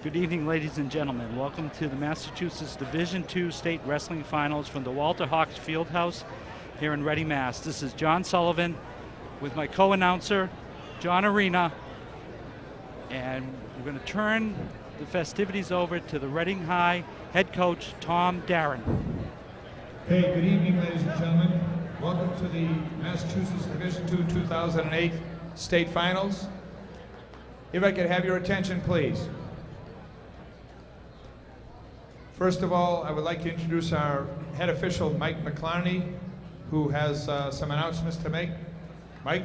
Good evening, ladies and gentlemen. Welcome to the Massachusetts Division II State Wrestling Finals from the Walter Hawks Fieldhouse here in Reading, Mass. This is John Sullivan with my co-announcer, John Arena, and we're going to turn the festivities over to the Reading High head coach, Tom Darren. Hey, good evening, ladies and gentlemen. Welcome to the Massachusetts Division II 2008 State Finals. If I could have your attention, please. First of all, I would like to introduce our head official, Mike McClarney, who has some announcements to make. Mike?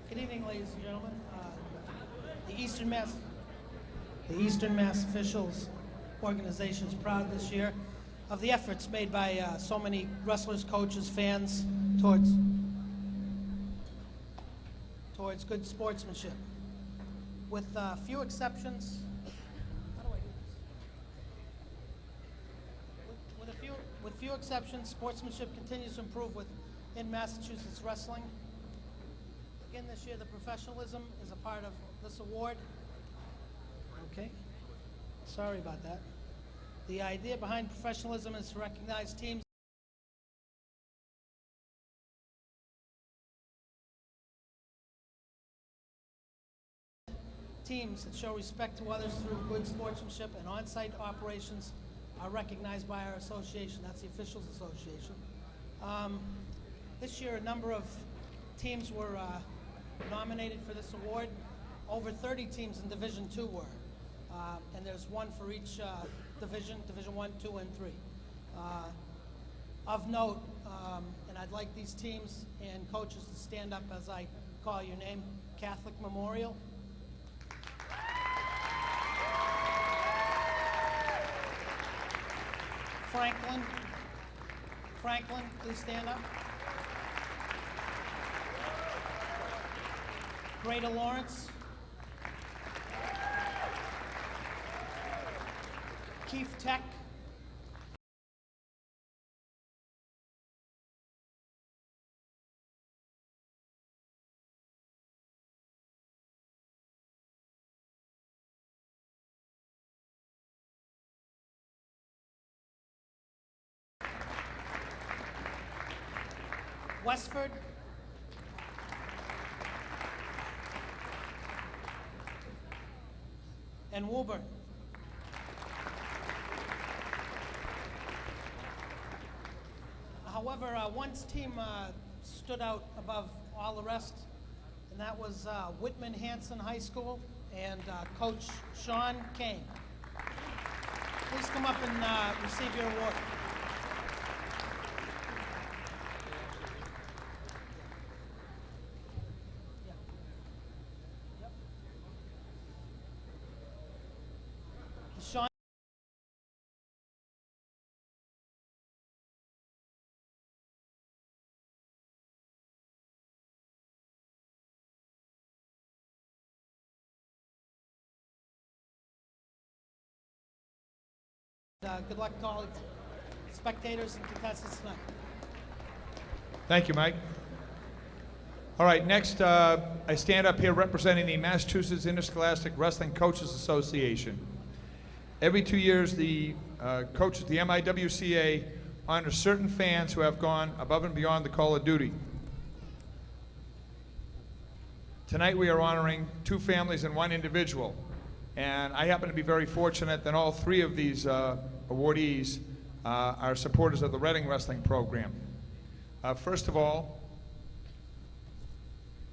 Good evening, ladies and gentlemen. The Eastern Mass Officials Organization is proud this year of the efforts made by so many wrestlers, coaches, fans towards good sportsmanship. With few exceptions, with few exceptions, sportsmanship continues to improve in Massachusetts wrestling. Again, this year, the professionalism is a part of this award. Okay, sorry about that. The idea behind professionalism is to recognize teams that show respect to others through good sportsmanship and on-site operations are recognized by our association. That's the Officials Association. This year, a number of teams were nominated for this award. Over 30 teams in Division II were, and there's one for each division, Division I, II, and III. Of note, and I'd like these teams and coaches to stand up as I call your name. Catholic Memorial. Franklin, please stand up. Greater Lawrence. Keith Tech. Westford. And Woburn. However, one team stood out above all the rest, and that was Whitman Hanson High School and Coach Sean Kane. Please come up and receive your award. Sean. Good luck to all spectators and contestants tonight. Thank you, Mike. All right, next, I stand up here representing the Massachusetts Interscholastic Wrestling Coaches Association. Every 2 years, the coaches, the MIWCA, honors certain fans who have gone above and beyond the call of duty. Tonight, we are honoring 2 families and 1 individual. And I happen to be very fortunate that all 3 of these awardees are supporters of the Reading Wrestling Program. First of all,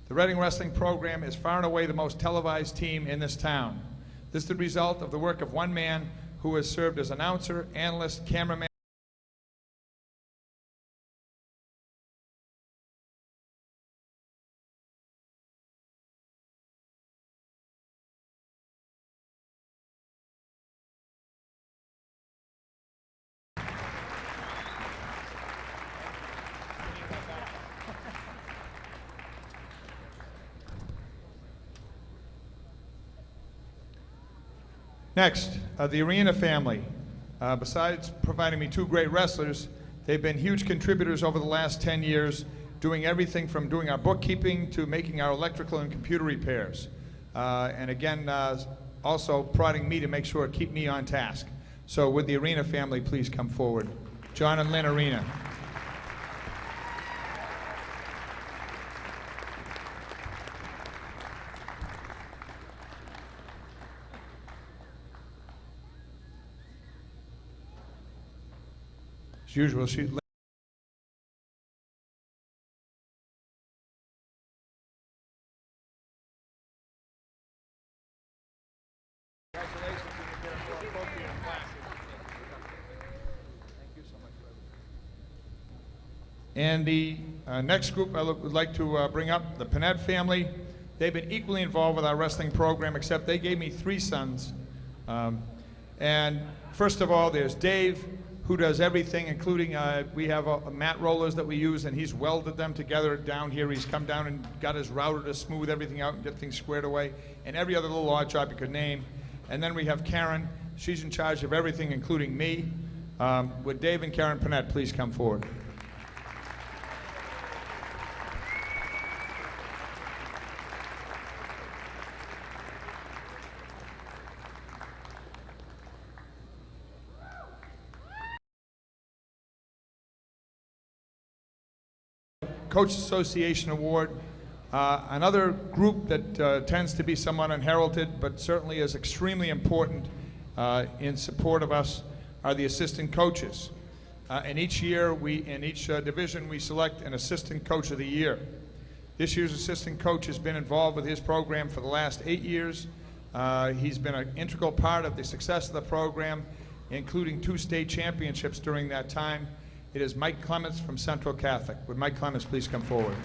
the Reading Wrestling Program is far and away the most televised team in this town. This is the result of the work of one man who has served as announcer, analyst, cameraman, Next, the Arena family. Besides providing me 2 great wrestlers, they've been huge contributors over the last 10 years, doing everything from doing our bookkeeping to making our electrical and computer repairs. And again, also prodding me to make sure keep me on task. So with the Arena family, please come forward. John and Lynn Arena. As usual, she... Congratulations on your appropriate class. Thank you so much, brother. And the next group I would like to bring up, the Panett family. They've been equally involved with our wrestling program, except they gave me 3 sons. And first of all, there's Dave, who does everything, including we have mat rollers that we use, and he's welded them together down here. He's come down and got his router to smooth everything out and get things squared away, and every other little odd job you could name. And then we have Karen. She's in charge of everything, including me. Would Dave and Karen Panett please come forward? Coach Association Award. Another group that tends to be somewhat unheralded, but certainly is extremely important in support of us, are the assistant coaches. And each year, in each division, we select an assistant coach of the year. This year's assistant coach has been involved with his program for the last 8 years. He's been an integral part of the success of the program, including 2 state championships during that time. It is Mike Clements from Central Catholic. Would Mike Clements please come forward?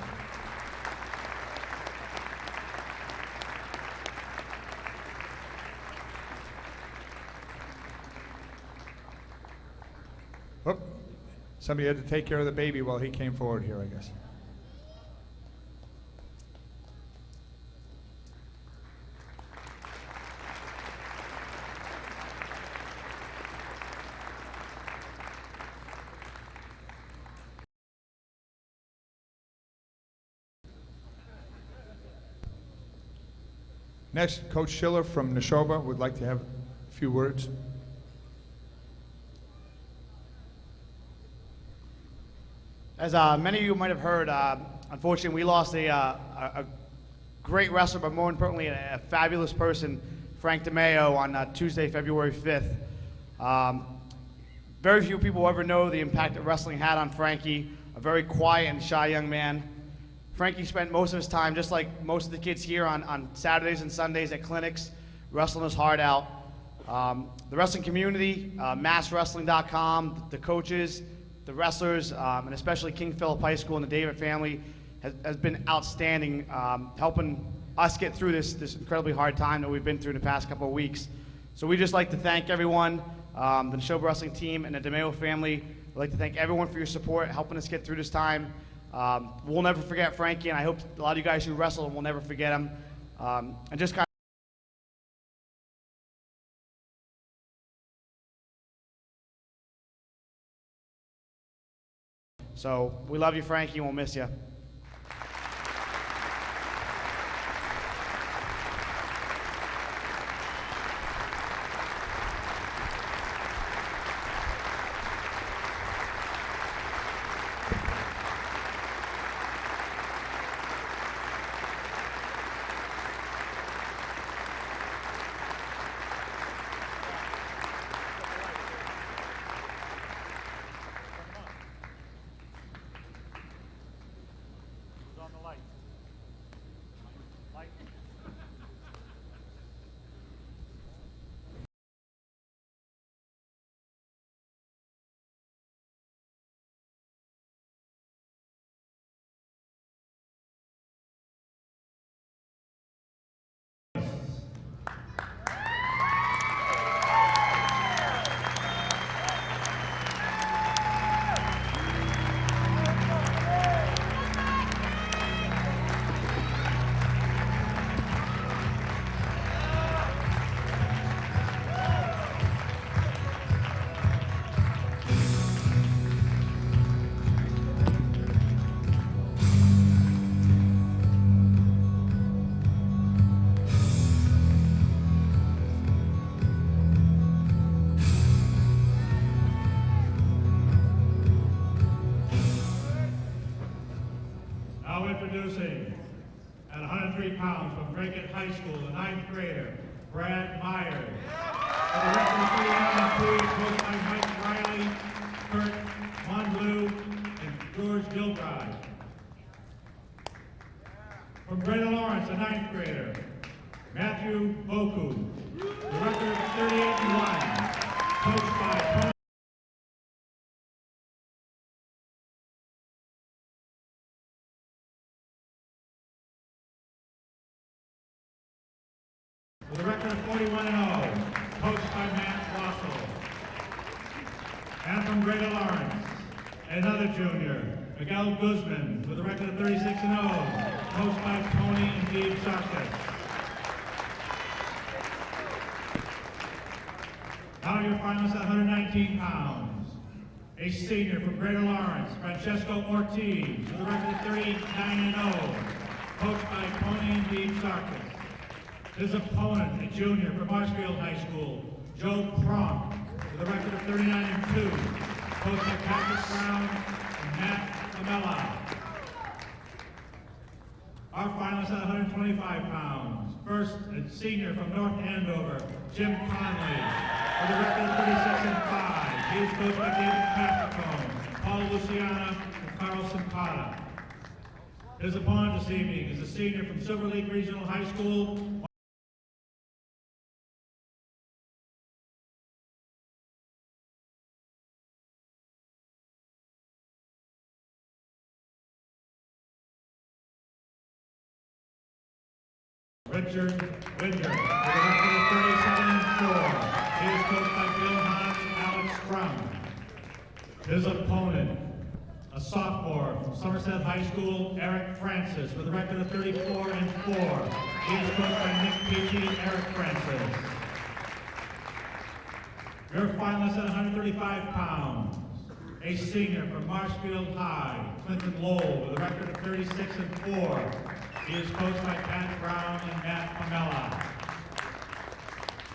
Oop. Somebody had to take care of the baby while he came forward here, I guess. Next, Coach Schiller from Neshoba would like to have a few words. As many of you might have heard, unfortunately we lost a great wrestler, but more importantly a fabulous person, Frank DeMeo, on Tuesday, February 5th. Very few people ever know the impact that wrestling had on Frankie, a very quiet and shy young man. Frankie spent most of his time, just like most of the kids here, on Saturdays and Sundays at clinics, wrestling his heart out. The wrestling community, masswrestling.com, the coaches, the wrestlers, and especially King Philip High School and the David family has been outstanding, helping us get through this incredibly hard time that we've been through in the past couple of weeks. So we just like to thank everyone, the Neshoba Wrestling team and the DeMeo family. I'd like to thank everyone for your support, helping us get through this time. We'll never forget Frankie, and I hope a lot of you guys who wrestle will never forget him. And just kind So we love you, Frankie, and we'll miss you. introducing, at 103 pounds, from Drake High School, the 9th grader, Brad Myers. For the record of 3 coached by Mike Riley, Kurt Monbleu, and George Gilbride. From Greater Lawrence, the 9th grader, Matthew Boku. The record of 38-1, coached by Tony. With a record of 41-0, coached by Matt Wassel. And from Greater Lawrence, another junior, Miguel Guzman, with a record of 36-0, coached by Tony and Dave Sarkis. Now your finalists at 119 pounds. A senior from Greater Lawrence, Francesco Ortiz, with a record of 39-0, coached by Tony and Dave Sarkis. His opponent, a junior from Marshfield High School, Joe Cronk, with a record of 39-2, coached by Patrick Brown and Matt Lamella. Our finalists at 125 pounds. First, a senior from North Andover, Jim Conley, with a record of 36-5. He is coached by David Pastacone, Paul Luciana, and Carl Simpata. His opponent this evening is a senior from Silver Lake Regional High School, Richard Winder, with a record of 37-4. He is coached by Bill Hans and Alex Strum. His opponent, a sophomore from Somerset High School, Eric Francis, with a record of 34-4. He is coached by Nick Peachy and Eric Francis. Your finalists at 135 pounds. A senior from Marshfield High, Clinton Lowell, with a record of 36-4. He is coached by Pat Brown and Matt Pamela.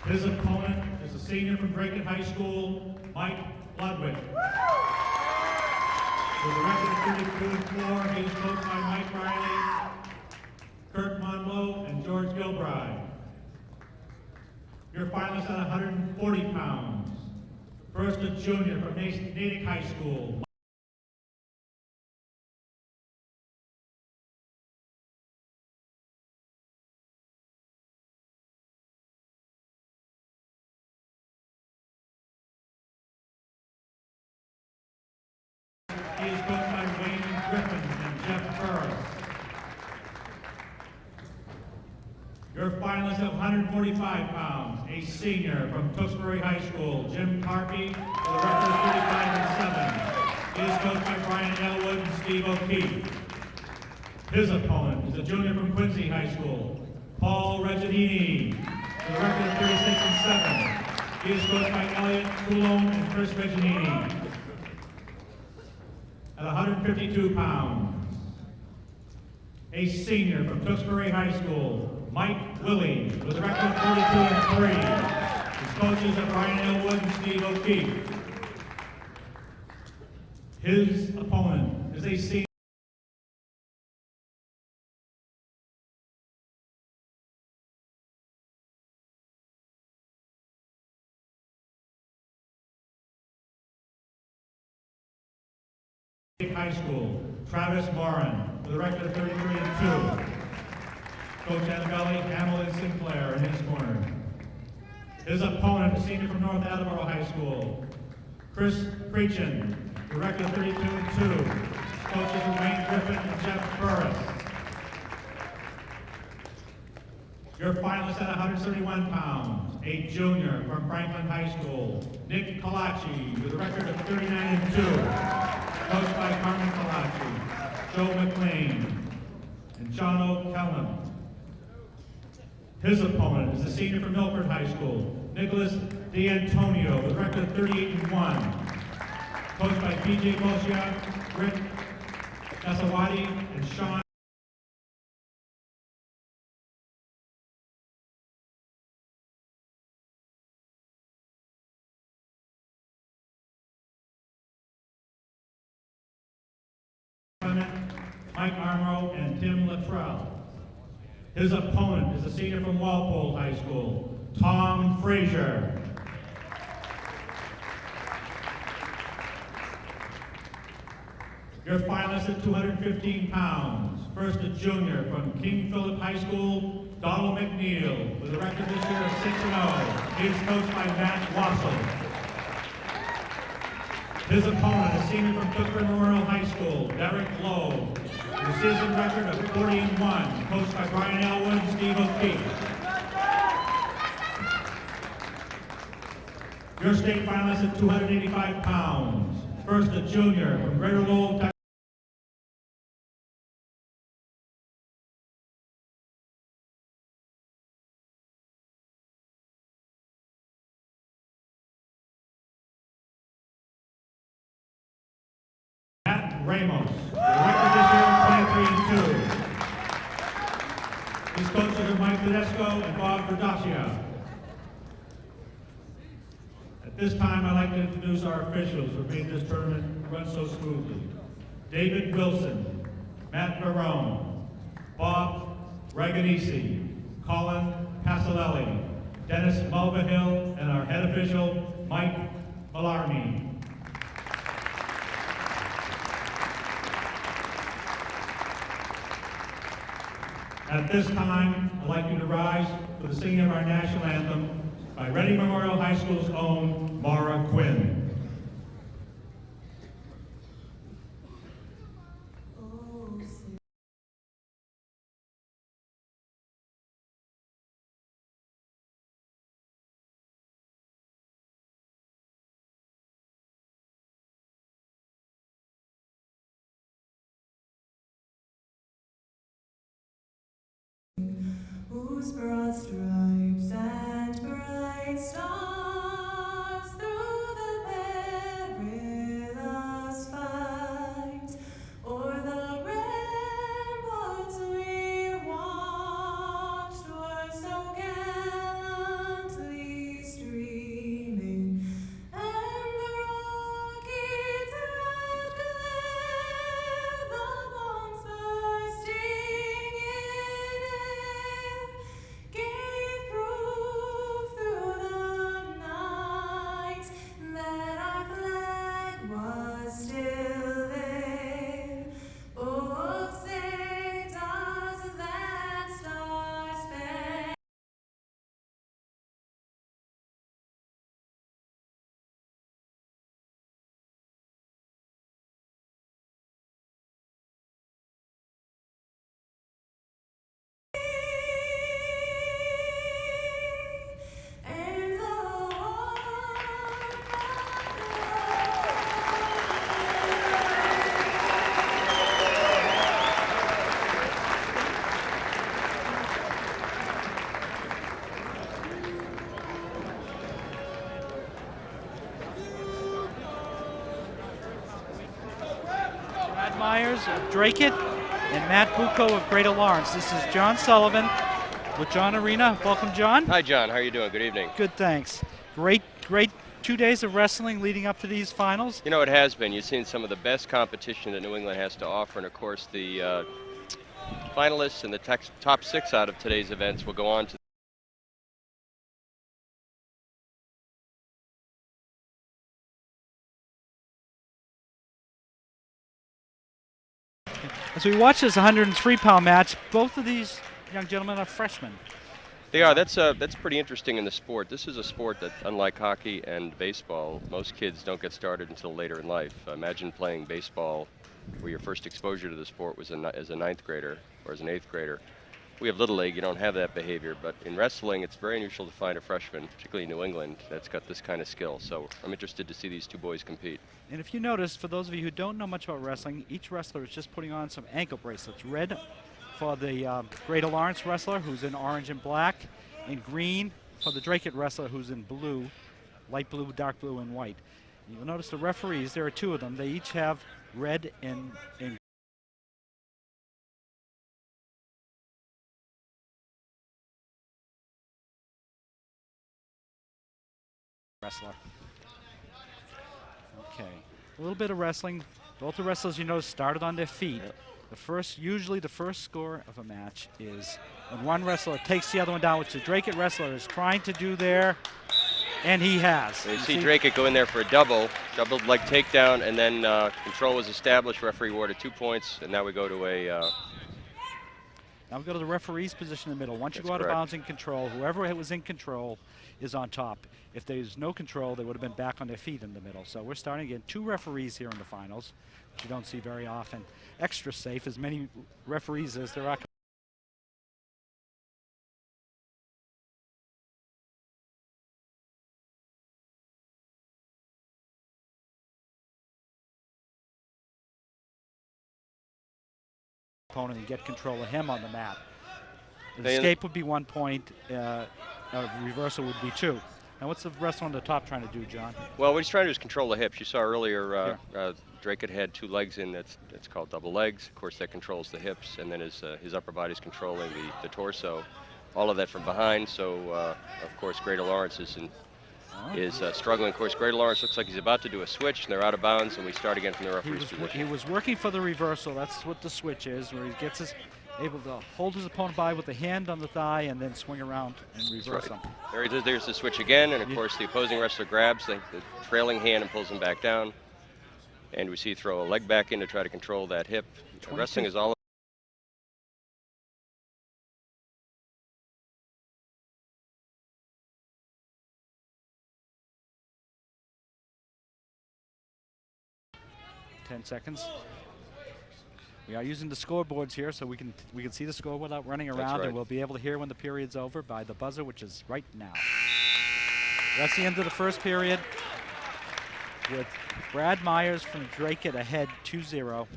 His opponent is a senior from Drake High School, Mike Ludwig. With a record of 32-4, he is coached by Mike Riley, Kurt Monlow, and George Gilbride. Your finalists at 140 pounds. First, a junior from Natick High School, he is coached by Wayne Griffin and Jeff Burris. Your finalist of 145 pounds, a senior from Tewksbury High School, Jim Carpy, with a record of 35-7. He is coached by Brian Elwood and Steve O'Keefe. His opponent is a junior from Quincy High School, Paul Regginini, with a record of 36-7. He is coached by Elliot Coulomb and Chris Regginini. At 152 pounds, a senior from Tewksbury High School, Mike Willie, with a record of 42-3. His coaches are Brian Elwood and Steve O'Keefe. His opponent is a senior High School, Travis Moran, with a record of 33-2. Coach Annabelle Hamilton Sinclair in his corner. His opponent, a senior from North Attleboro High School, Chris Preachin, with a record of 32-2. Coaches are Wayne Griffin and Jeff Burris. Your finalist at 131 pounds, a junior from Franklin High School, Nick Kalachi, with a record of 39-2. Coached by Carmen Kalachi, Joe McLean, and John O'Callum. His opponent is a senior from Milford High School, Nicholas D'Antonio, with a record of 38-1. Coached by PJ Bosia, Rick Kasawati, and Sean. Mike Armrow, and and Tim Luttrell. His opponent is a senior from Walpole High School, Tom Frazier. Your finalist at 215 pounds. First, a junior from King Philip High School, Donald McNeil, with a record this year of 6-0. He is coached by Matt Wassel. His opponent, a senior from Cookburn Memorial High School, Derek Lowe, with a season record of 40-1, coached by Brian Elwood and Steve O'Keefe. Your state finalist at 285 pounds. First, a junior from Greater Lowell, Texas. Ramos, the record this year of 23-2. His coaches are Mike Tedesco and Bob Verdaccia. At this time, I'd like to introduce our officials who made this tournament run so smoothly. David Wilson, Matt Barone, Bob Raganisi, Colin Pasolelli, Dennis Mulvihill, and our head official, Mike Mallarmi. At this time, I'd like you to rise for the singing of our national anthem by Reading Memorial High School's own Mara Quinn. Whose broad stripes and bright stars through the perilous fight, o'er the ramparts we watched were so gallantly streaming, and the rockets red glare, the bombs bursting in air, gave proof through the night that our flag was still there. Oh, say does that star-spangled and the Brad Myers of Dracut and Matt Bucco of Greater Lawrence. This is John Sullivan with John Arena. Welcome, John. Hi, John. How are you doing? Good evening. Good, thanks. Great 2 days of wrestling leading up to these finals. You know, it has been. You've seen some of the best competition that New England has to offer, and of course, the finalists and the top 6 out of today's events will go on to As we watch this 103-pound match, both of these young gentlemen are freshmen. They are. That's pretty interesting in the sport. This is a sport that, unlike hockey and baseball, most kids don't get started until later in life. Imagine playing baseball where your first exposure to the sport was as a 9th grader or as an 8th grader. We have Little League, you don't have that behavior, but in wrestling it's very unusual to find a freshman, particularly in New England, that's got this kind of skill. So I'm interested to see these two boys compete. And if you notice, for those of you who don't know much about wrestling, each wrestler is just putting on some ankle bracelets. Red for the Greater Lawrence wrestler, who's in orange and black, and green for the Dracut wrestler, who's in blue, light blue, dark blue, and white. You'll notice the referees, there are 2 of them. They each have red and wrestler. Okay, a little bit of wrestling. Both the wrestlers, you know, started on their feet. Yep. Usually the first score of a match is when one wrestler takes the other one down, which the Drake wrestler is trying to do there, and he has. You see Drake go in there for a double leg takedown, and then control was established. Referee awarded 2 points, and now we go to a. Now we go to the referee's position in the middle. Once you That's go out of correct. bounds in control, whoever was in control is on top. If there's no control, they would have been back on their feet in the middle. So we're starting again. 2 referees here in the finals, which you don't see very often. Extra safe, as many referees as there are. Opponent and get control of him on the mat. The escape would be 1 point. Reversal would be 2. Now, what's the wrestler on the top trying to do, John? Well, what he's trying to do is control the hips. You saw earlier Drake had 2 legs in. That's called double legs. Of course, that controls the hips, and then his upper body's controlling the torso. All of that from behind. So, of course, Greater Lawrence is struggling. Of course, Greater Lawrence looks like he's about to do a switch, and they're out of bounds, and we start again from the referee's position. He was working for the reversal. That's what the switch is, where he gets able to hold his opponent by with the hand on the thigh and then swing around and reverse him. There he is. There's the switch again, and of course the opposing wrestler grabs the trailing hand and pulls him back down. And we see throw a leg back in to try to control that hip. Wrestling is all. Ten seconds. We are using the scoreboards here, so we can see the score without running around, right. and we'll be able to hear when the period's over by the buzzer, which is right now. That's the end of the first period, with Brad Myers from Drake ahead 2-0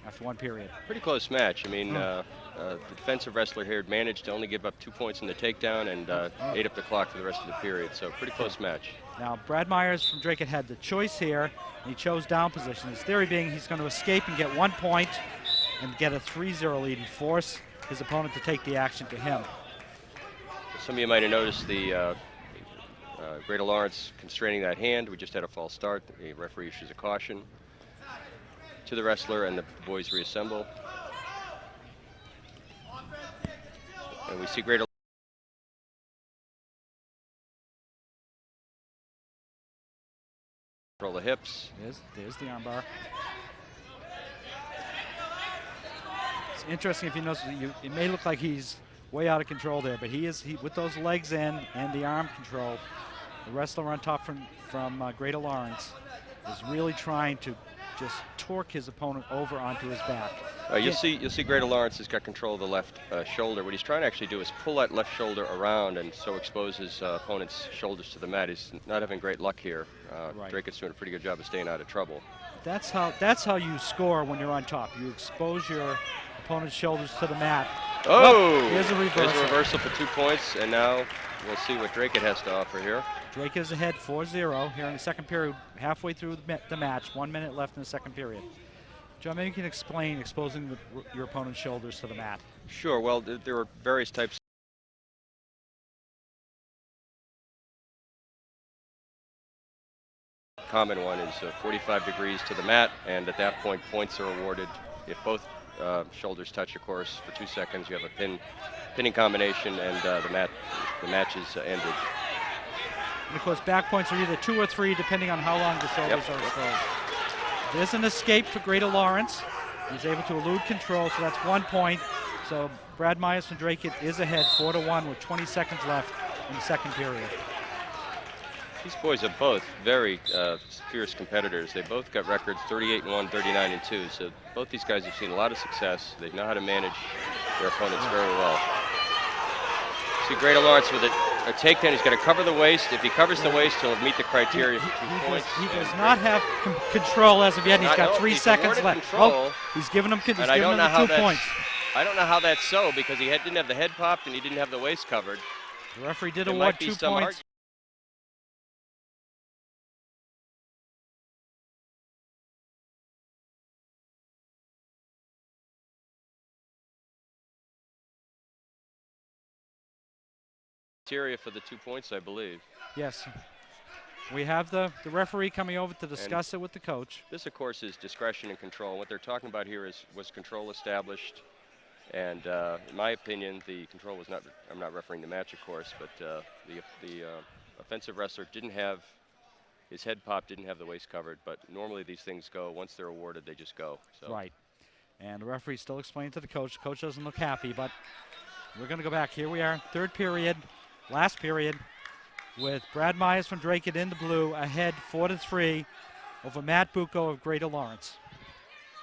after 1 period. Pretty close match. I mean, the defensive wrestler here managed to only give up 2 points in the takedown and ate up the clock for the rest of the period. So pretty close match. Now, Brad Myers from Drake had the choice here, and he chose down position. His theory being he's going to escape and get 1 point and get a 3-0 lead and force his opponent to take the action to him. Some of you might have noticed the Greater Lawrence constraining that hand. We just had a false start. The referee issues a caution to the wrestler, and the boys reassemble. And we see Greater control the hips. There's the armbar. It's interesting if you notice, it may look like he's way out of control there, but he with those legs in and the arm control. The wrestler on top from Greater Lawrence is really trying to just torque his opponent over onto his back. You'll see Greater Lawrence has got control of the left shoulder. What he's trying to actually do is pull that left shoulder around and so expose his opponent's shoulders to the mat. He's not having great luck here. Drake is doing a pretty good job of staying out of trouble. That's how you score when you're on top. You expose your opponent's shoulders to the mat. Oh! Here's a reversal. There's a reversal for 2 points, and now we'll see what Drake has to offer here. Drake is ahead 4-0 here in the second period, halfway through the match, 1 minute left in the second period. John, maybe you can explain exposing your opponent's shoulders to the mat. Sure. Well, there are various types. Common one is 45 degrees to the mat, and at that point, points are awarded. If both shoulders touch, of course, for 2 seconds, you have a pinning combination, and the match is ended. And of course, back points are either 2 or 3, depending on how long the shoulders are exposed. There's an escape for Greater Lawrence. He's able to elude control, so that's 1 point. So Brad Myers from Drake is ahead 4-1 with 20 seconds left in the second period. These boys are both very fierce competitors. They both got records 38-1, 39-2. So both these guys have seen a lot of success. They know how to manage their opponents very well. See Greater Lawrence with a takedown. He's got to cover the waist. If he covers the waist, he'll meet the criteria for 2 points. He does not have control as of yet. He's got 3 seconds left. Control, he's giving him 2 points. I don't know how that's so, because he didn't have the head popped and he didn't have the waist covered. The referee did award 2 points. Criteria for the 2 points, I believe. Yes. We have the referee coming over to discuss it with the coach. This, of course, is discretion and control. What they're talking about here was control established. And in my opinion, the control was not, I'm not refereeing the match, of course, but the offensive wrestler didn't have, his head pop didn't have the waist covered, but normally these things go, once they're awarded, they just go. So. Right. And the referee still explaining to the coach. The coach doesn't look happy, but we're going to go back. Here we are, third period, last period, with Brad Myers from Drake in the blue, ahead 4-3 over Matt Bucco of Greater Lawrence.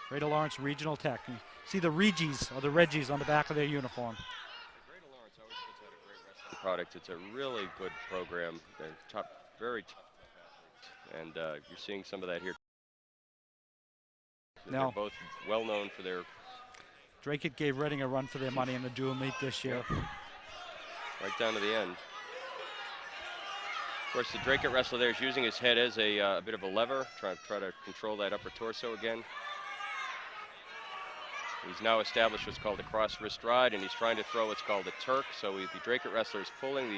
Greater Lawrence Regional Tech. You see the Regis or the Reggies on the back of their uniform. Greater Lawrence always puts out a great wrestling product. It's a really good program. They're very tough athletes. And you're seeing some of that here. No. They're both well known for their. Drake gave Reading a run for their money in the dual meet this year. Right down to the end. Of course, the Drake wrestler there is using his head as a bit of a lever, try to control that upper torso again. He's now established what's called a cross wrist ride, and he's trying to throw what's called a Turk. So the Drake wrestler is pulling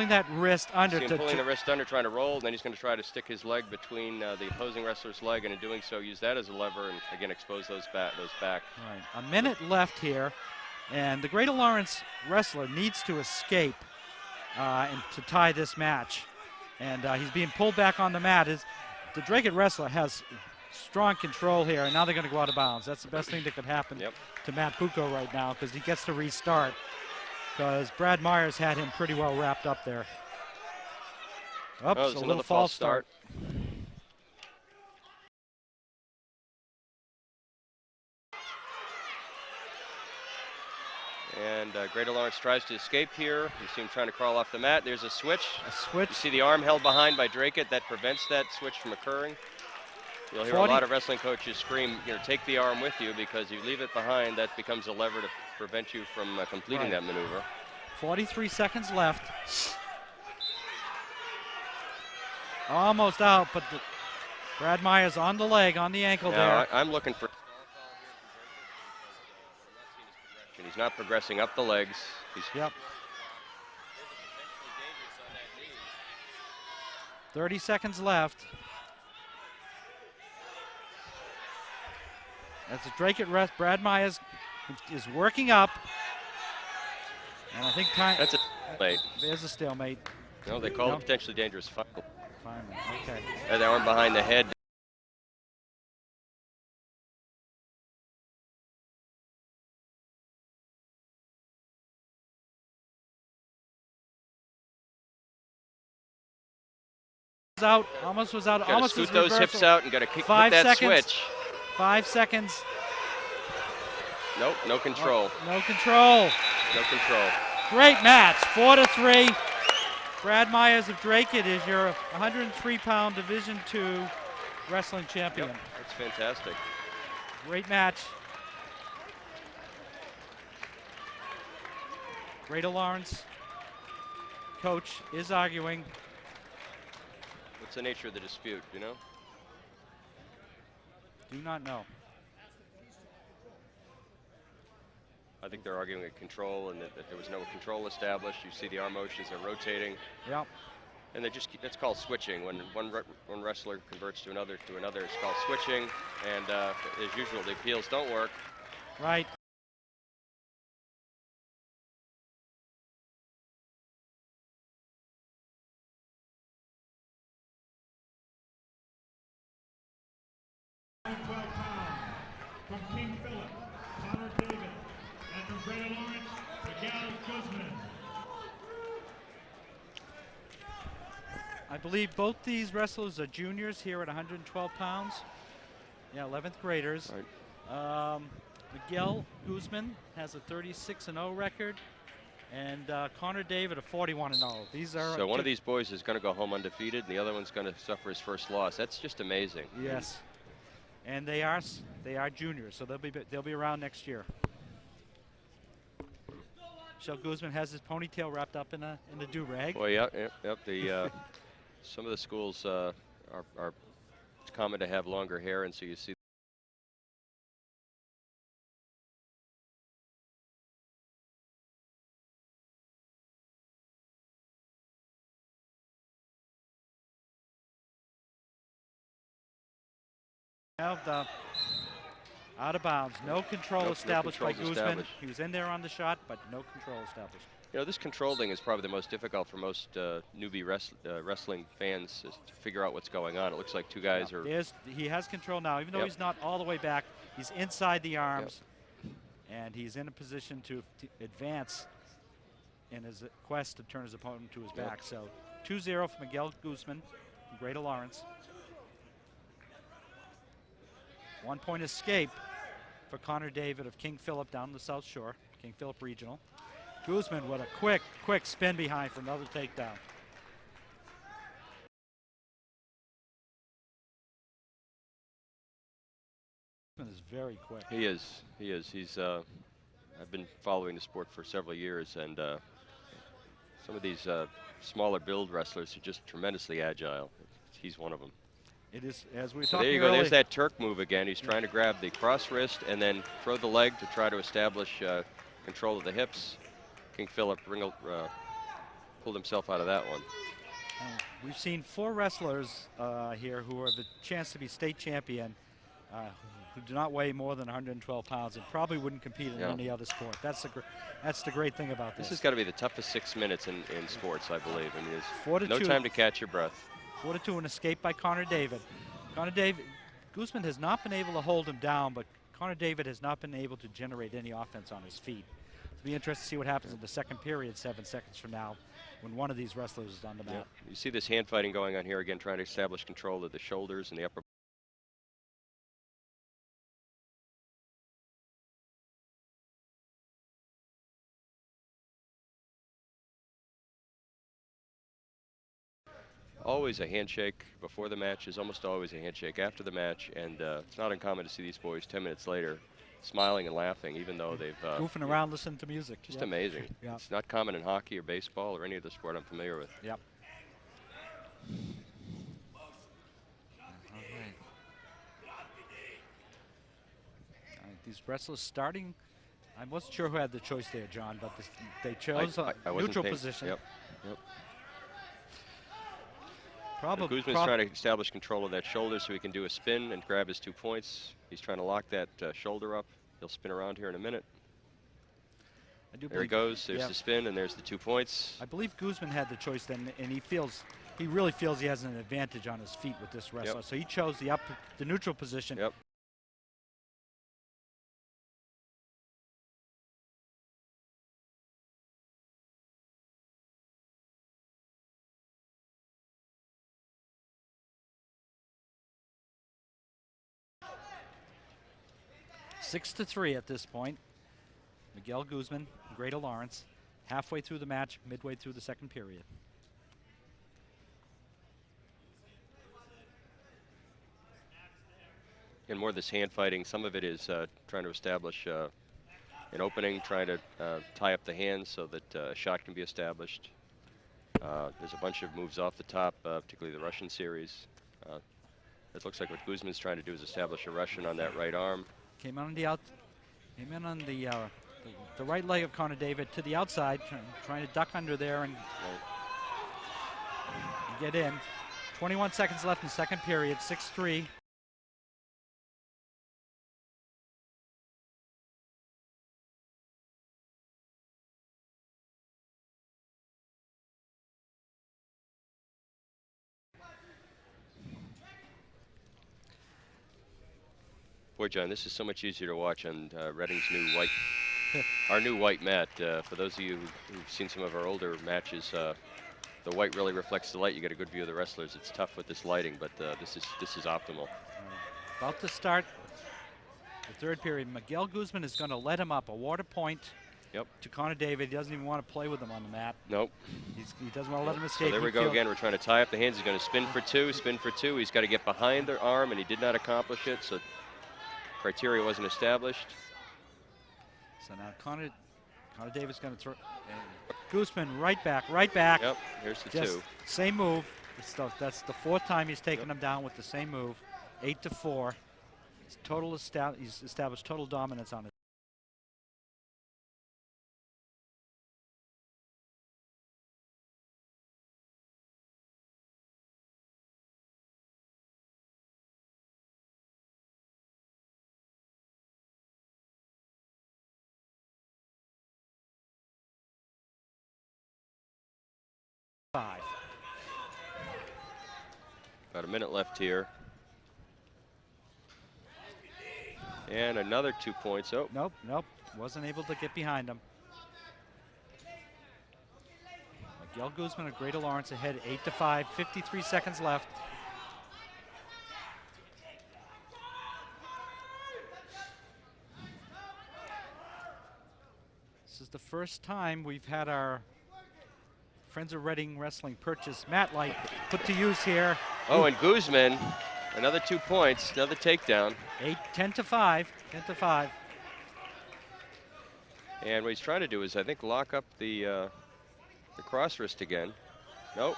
that wrist under. Pulling the wrist under, trying to roll, and then he's going to try to stick his leg between the opposing wrestler's leg, and in doing so, use that as a lever, and again expose those back. Right. A minute left here, and the Greater Lawrence wrestler needs to escape and to tie this match. And he's being pulled back on the mat. The Drake wrestler has strong control here, and now they're going to go out of bounds. That's the best thing that could happen to Matt Bucco right now, because he gets to restart, because Brad Myers had him pretty well wrapped up there. Oops, a little false start. And Greater Lawrence tries to escape here. You see him trying to crawl off the mat. There's a switch. You see the arm held behind by Drake. That prevents that switch from occurring. You'll hear a lot of wrestling coaches scream, take the arm with you, because if you leave it behind, that becomes a lever to prevent you from completing that maneuver. 43 seconds left. Almost out, but Brad Myers on the leg, on the ankle there. I'm looking for. He's not progressing up the legs. Yep. 30 seconds left. That's a Drake at rest. Brad Myers is working up. And I think time. That's a stalemate. There's a stalemate. No, they call it potentially dangerous final. Okay. And the arm behind the head. Out, almost was out. Gotta almost scoot was those reversal. hips out and got to kick 5 that seconds. switch. 5 seconds. Nope, no control. No control. No control. Great match, 4-3. Brad Myers of Drake is your 103-pound Division II wrestling champion. Yep, that's fantastic. Great match. Greater Lawrence coach is arguing. What's the nature of the dispute, you know? Do not know. I think they're arguing at control, and that there was no control established. You see the arm motions are rotating. Yep. And they just that's called switching. When one wrestler converts to another, it's called switching. And as usual, the appeals don't work. Right. From King Philip, Connor David, and from Greater Lawrence, Miguel Guzman. I believe both these wrestlers are juniors here at 112 pounds. Yeah, 11th graders. Right. Miguel Guzman has a 36-0 record, and Connor David a 41-0. These are so one of these boys is going to go home undefeated, and the other one's going to suffer his first loss. That's just amazing. Yes. And they are juniors, so they'll be around next year. Michelle Guzman has his ponytail wrapped up in the do-rag. Well, yep. The some of the schools are it's common to have longer hair, and so you see held out of bounds. No control No established by controls Guzman. established. He was in there on the shot, but no control established. You know, this control thing is probably the most difficult for most newbie wrestling fans is to figure out what's going on. It looks like two guys are. He has control now, even though Yep. he's not all the way back. He's inside the arms, and he's in a position to advance in his quest to turn his opponent to his back. So 2-0 for Miguel Guzman from Greater Lawrence. 1 point escape for Connor David of King Philip down the South Shore, King Philip Regional. Guzman with a quick spin behind for another takedown. Guzman is very quick. He is. He's. I've been following the sport for several years, and some of these smaller build wrestlers are just tremendously agile. He's one of them. It is, as we were So talking there you go. earlier. There's that Turk move again. He's trying to grab the cross wrist and then throw the leg to try to establish control of the hips. King Philip pulled himself out of that one. We've seen 4 wrestlers here who have the chance to be state champion who do not weigh more than 112 pounds and probably wouldn't compete in any other sport. That's the great thing about this. This has got to be the toughest 6 minutes in sports, I believe. I mean, there's 4-2. no time to catch your breath. 4-2, an escape by Connor David. Guzman has not been able to hold him down, but Connor David has not been able to generate any offense on his feet. It'll be interesting to see what happens in the second period 7 seconds from now when one of these wrestlers is on the mat. You see this hand fighting going on here again, trying to establish control of the shoulders and the upper. Always a handshake before the match is almost always a handshake after the match, and it's not uncommon to see these boys 10 minutes later smiling and laughing, even though they've goofing around, listening to music. Just amazing. It's not common in hockey or baseball or any other sport I'm familiar with. Yep. These wrestlers starting. I wasn't sure who had the choice there, John, but they chose a neutral position. Yep. Probably. Guzman's trying to establish control of that shoulder so he can do a spin and grab his 2 points. He's trying to lock that shoulder up. He'll spin around here in a minute. There he goes. There's the spin, and there's the 2 points. I believe Guzman had the choice then, and he really feels he has an advantage on his feet with this wrestler. So he chose the neutral position. Yep. Six to 3 at this point. Miguel Guzman, Greater Lawrence, halfway through the match, midway through the second period. And more of this hand fighting, some of it is trying to establish an opening, trying to tie up the hands so that a shot can be established. There's a bunch of moves off the top, particularly the Russian series. It looks like what Guzman's trying to do is establish a Russian on that right arm. Came on the the right leg of Connor David to the outside, trying to duck under there and get in. 21 seconds left in the second period, 6-3. Boy, John, this is so much easier to watch on Reading's new white, our new white mat. For those of you who've seen some of our older matches, the white really reflects the light. You get a good view of the wrestlers. It's tough with this lighting, but this is optimal. About to start the third period. Miguel Guzman is going to let him up. A water point to Connor David. He doesn't even want to play with him on the mat. Nope. He doesn't want to let him escape. So there we go again. We're trying to tie up the hands. He's going to spin for two, spin for two. He's got to get behind the arm, and he did not accomplish it. So criteria wasn't established. So now Connor David's going to throw. Guzman right back. Yep, here's the Just two. Same move. That's the fourth time he's taken him down with the same move. 8-4. He's established total dominance on it. 5. About a minute left here. And another 2 points. Oh, Nope, nope. Wasn't able to get behind him. Miguel Guzman of Greater Lawrence ahead 8-5, 53 seconds left. This is the first time we've had our Friends of Reading Wrestling purchase mat light put to use here. oh, and Guzman, another 2 points, another takedown. 10-5, 10-5. And what he's trying to do is, I think, lock up the cross wrist again. Nope.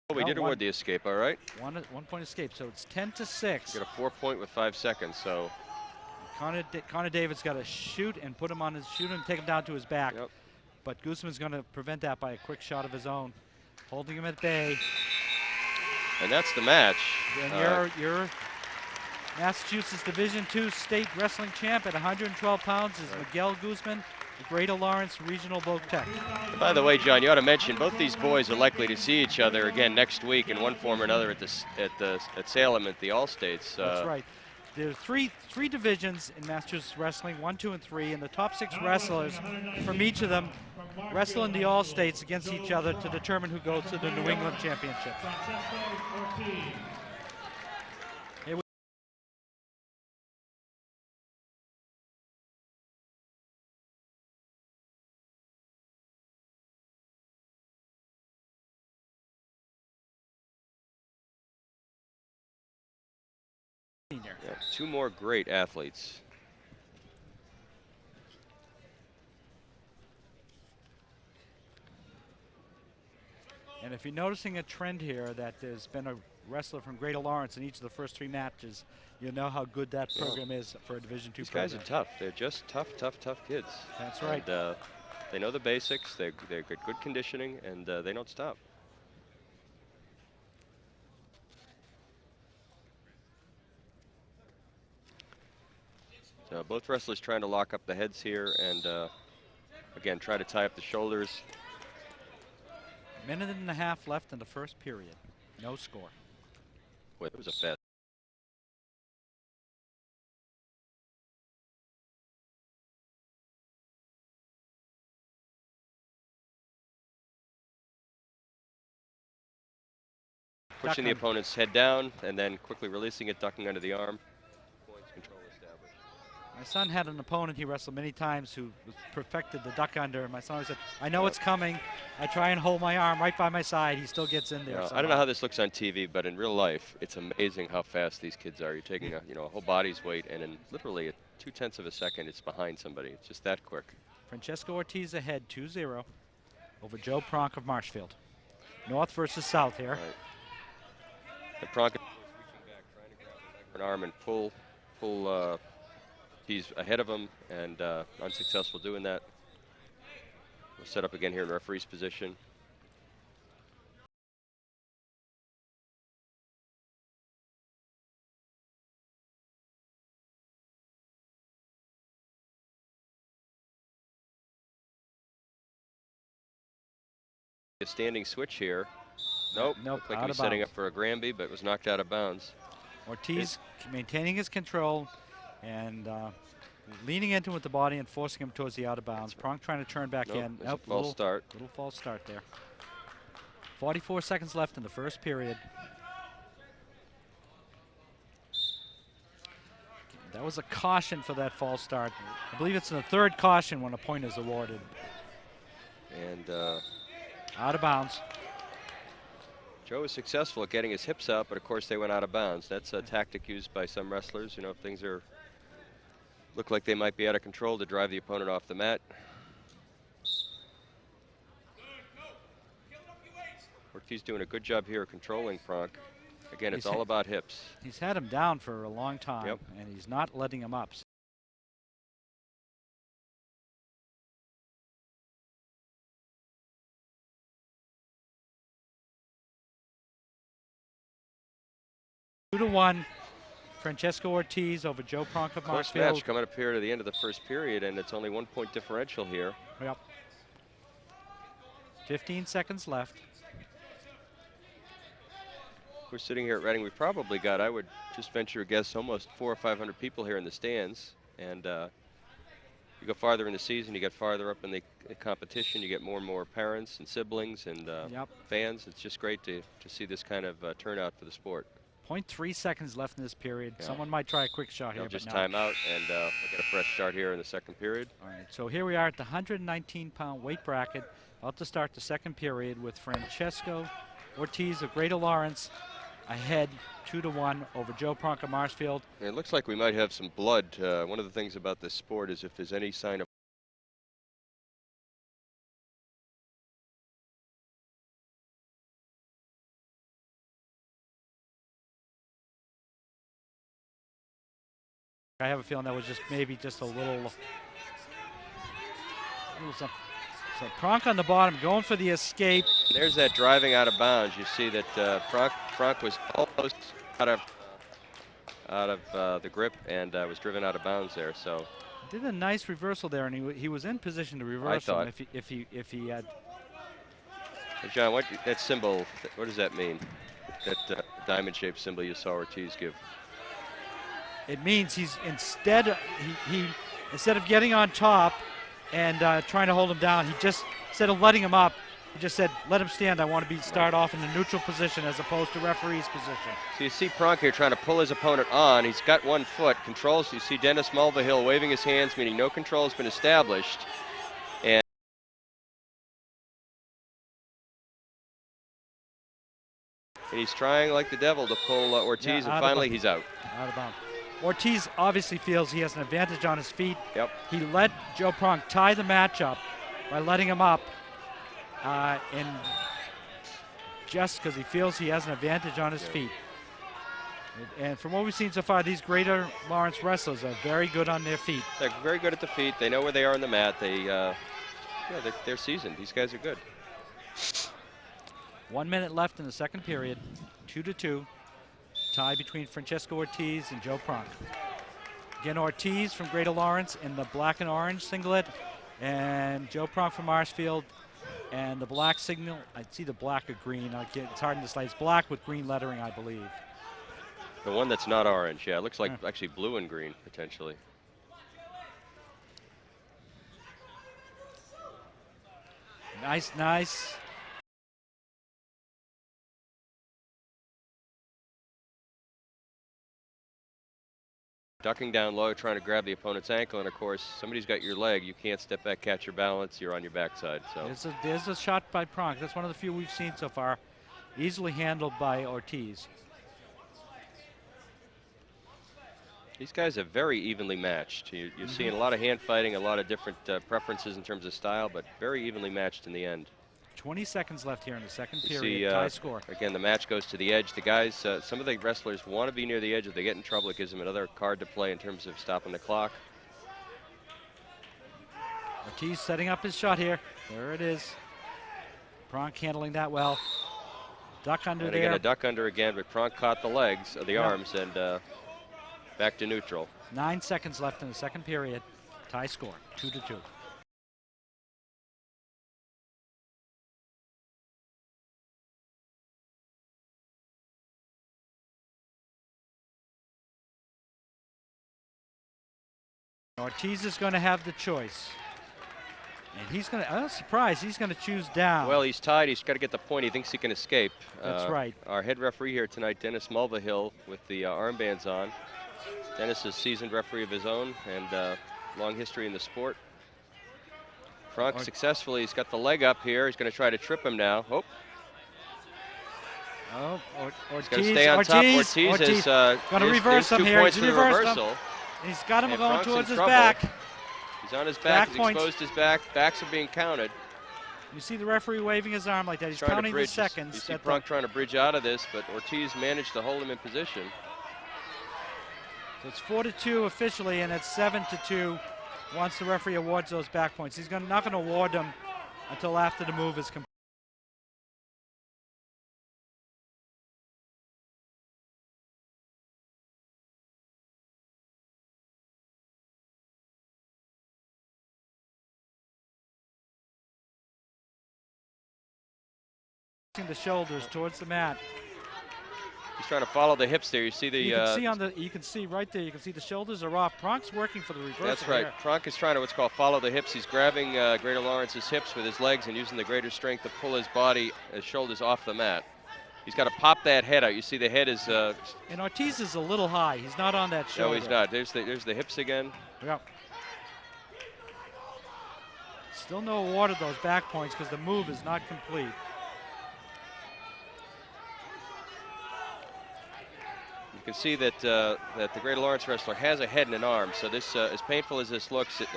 Oh, we No, did award the escape, all right. 1 point escape, so it's 10-6. Got a 4 point with 5 seconds, so. Connor David's got to shoot and put him on his shoot and take him down to his back. Yep. But Guzman's going to prevent that by a quick shot of his own, holding him at bay. And that's the match. And your Massachusetts Division II State Wrestling Champ at 112 pounds is Miguel Guzman, the Greater Lawrence Regional Voc Tech. By the way, John, you ought to mention both these boys are likely to see each other again next week in one form or another at Salem at the All States. That's right. There are three divisions in Massachusetts wrestling, 1, 2, and 3, and the top 6 wrestlers from each of them wrestle in the All States against each other to determine who goes to the New England Championship. Yeah, 2 more great athletes. And if you're noticing a trend here that there's been a wrestler from Greater Lawrence in each of the first 3 matches, you know how good that program is for a Division II program. These guys are tough. They're just tough kids. That's right. And, they know the basics. They've got good conditioning, and they don't stop. Both wrestlers trying to lock up the heads here and, again, try to tie up the shoulders. A minute and a half left in the first period. No score. Boy, it was a fast. Pushing the opponent's head down and then quickly releasing it, ducking under the arm. Points control established. My son had an opponent he wrestled many times who perfected the duck under, and my son always said, I know it's coming. I try and hold my arm right by my side. He still gets in there. I don't know how this looks on TV, but in real life, it's amazing how fast these kids are. You're taking a whole body's weight, and in literally a 0.2 of a second, it's behind somebody. It's just that quick. Francesco Ortiz ahead 2-0 over Joe Pronk of Marshfield. North versus South here. Right. And Pronk reaching back, trying to grab an arm and pull. He's ahead of him and unsuccessful doing that. We'll set up again here in referee's position. A standing switch here. Nope. Nope. Looked like he was setting up for a Granby, but was knocked out of bounds. Ortiz maintaining his control and leaning into it with the body and forcing him towards the out of bounds. Pronk trying to turn back in. Nope, false start. Little false start there. 44 seconds left in the first period. That was a caution for that false start. I believe it's in the 3rd caution when a point is awarded. And out of bounds. Joe was successful at getting his hips out, but of course they went out of bounds. That's a tactic used by some wrestlers. If things look like they might be out of control, to drive the opponent off the mat. Ortiz doing a good job here controlling Pronk. Again, it's all about hips. He's had him down for a long time, Yep. and he's not letting him up. 2-1, Francesco Ortiz over Joe Pronk of Close Marshfield. match coming up here to the end of the first period, and it's only 1 point differential here. Yep. 15 seconds left. We're sitting here at Reading. We've probably got, I would just venture a guess, almost 400 or 500 people here in the stands. And you go farther in the season, you get farther up in the competition, you get more and more parents and siblings and fans. It's just great to see this kind of turnout for the sport. 0.3 seconds left in this period. Yeah. Someone might try a quick shot here. Just but time out, and we'll get a fresh start here in the second period. All right, so here we are at the 119-pound weight bracket, about to start the second period with Francesco Ortiz of Greater Lawrence ahead 2-1 over Joe Pronk of Marshfield. It looks like we might have some blood. One of the things about this sport is if there's any sign of I have a feeling that was just maybe just a little something. So Pronk on the bottom, going for the escape. There's that driving out of bounds. You see that Pronk was almost out of the grip and was driven out of bounds there. So did a nice reversal there, and he was in position to reverse him if he had. Hey John, what that symbol? What does that mean? That diamond-shaped symbol you saw Ortiz give. It means he's instead of getting on top and trying to hold him down, he just, instead of letting him up, he just said, let him stand. I want to start off in a neutral position as opposed to referee's position. So you see Pronk here trying to pull his opponent on. He's got 1 foot. Controls. You see Dennis Mulvihill waving his hands, meaning no control has been established. And he's trying like the devil to pull Ortiz, and finally he's out. Out of bounds. Ortiz obviously feels he has an advantage on his feet. Yep. He let Joe Pronk tie the match up by letting him up, and just because he feels he has an advantage on his feet. And from what we've seen so far, these Greater Lawrence wrestlers are very good on their feet. They're very good at the feet. They know where they are on the mat. They're seasoned. These guys are good. 1 minute left in the second period. 2-2. Tie between Francesco Ortiz and Joe Pronk. Again, Ortiz from Greater Lawrence in the black and orange singlet, and Joe Pronk from Marshfield. And the black signal, I see the black or green. It's hard to decide. It's black with green lettering, I believe. The one that's not orange, yeah, it looks like actually blue and green potentially. Nice. Ducking down low, trying to grab the opponent's ankle, and of course, somebody's got your leg. You can't step back, catch your balance. You're on your backside. So there's a shot by Pronk. That's one of the few we've seen so far. Easily handled by Ortiz. These guys are very evenly matched. You're seeing a lot of hand fighting, a lot of different preferences in terms of style, but very evenly matched in the end. 20 seconds left here in the second period. Tie score. Again, the match goes to the edge. The guys, some of the wrestlers want to be near the edge. If they get in trouble, it gives them another card to play in terms of stopping the clock. Ortiz setting up his shot here. There it is. Pronk handling that well. Duck under and there. Again, a duck under again, but Pronk caught the legs, the arms, and back to neutral. 9 seconds left in the second period. Tie score, 2-2. Ortiz is going to have the choice. And he's going to, surprise, he's going to choose down. Well, he's tied. He's got to get the point. He thinks he can escape. That's right. Our head referee here tonight, Dennis Mulvihill, with the armbands on. Dennis is a seasoned referee of his own and long history in the sport. Pronk successfully, he's got the leg up here. He's going to try to trip him now. Ortiz, he's going to stay on top. Ortiz is going to reverse him here. He's reversal. He's got him going towards his trouble. back. He's on his back. He's exposed his back. Backs are being counted. You see the referee waving his arm like that. He's counting the seconds. You see Pronk trying to bridge out of this, but Ortiz managed to hold him in position. So it's 4-2 officially, and it's 7-2 once the referee awards those back points. He's not going to award them until after the move is complete. The shoulders towards the mat. He's trying to follow the hips there. You see the. You can see you can see right there. You can see the shoulders are off. Pronk's working for the reversal. That's right. Here. Pronk is trying to what's called follow the hips. He's grabbing Greater Lawrence's hips with his legs and using the greater strength to pull his body, his shoulders off the mat. He's got to pop that head out. You see the head is. And Ortiz is a little high. He's not on that shoulder. No, he's not. There's the hips again. Yep. Still no award of those back points because the move is not complete. You can see that that the Greater Lawrence wrestler has a head and an arm. So this, as painful as this looks, it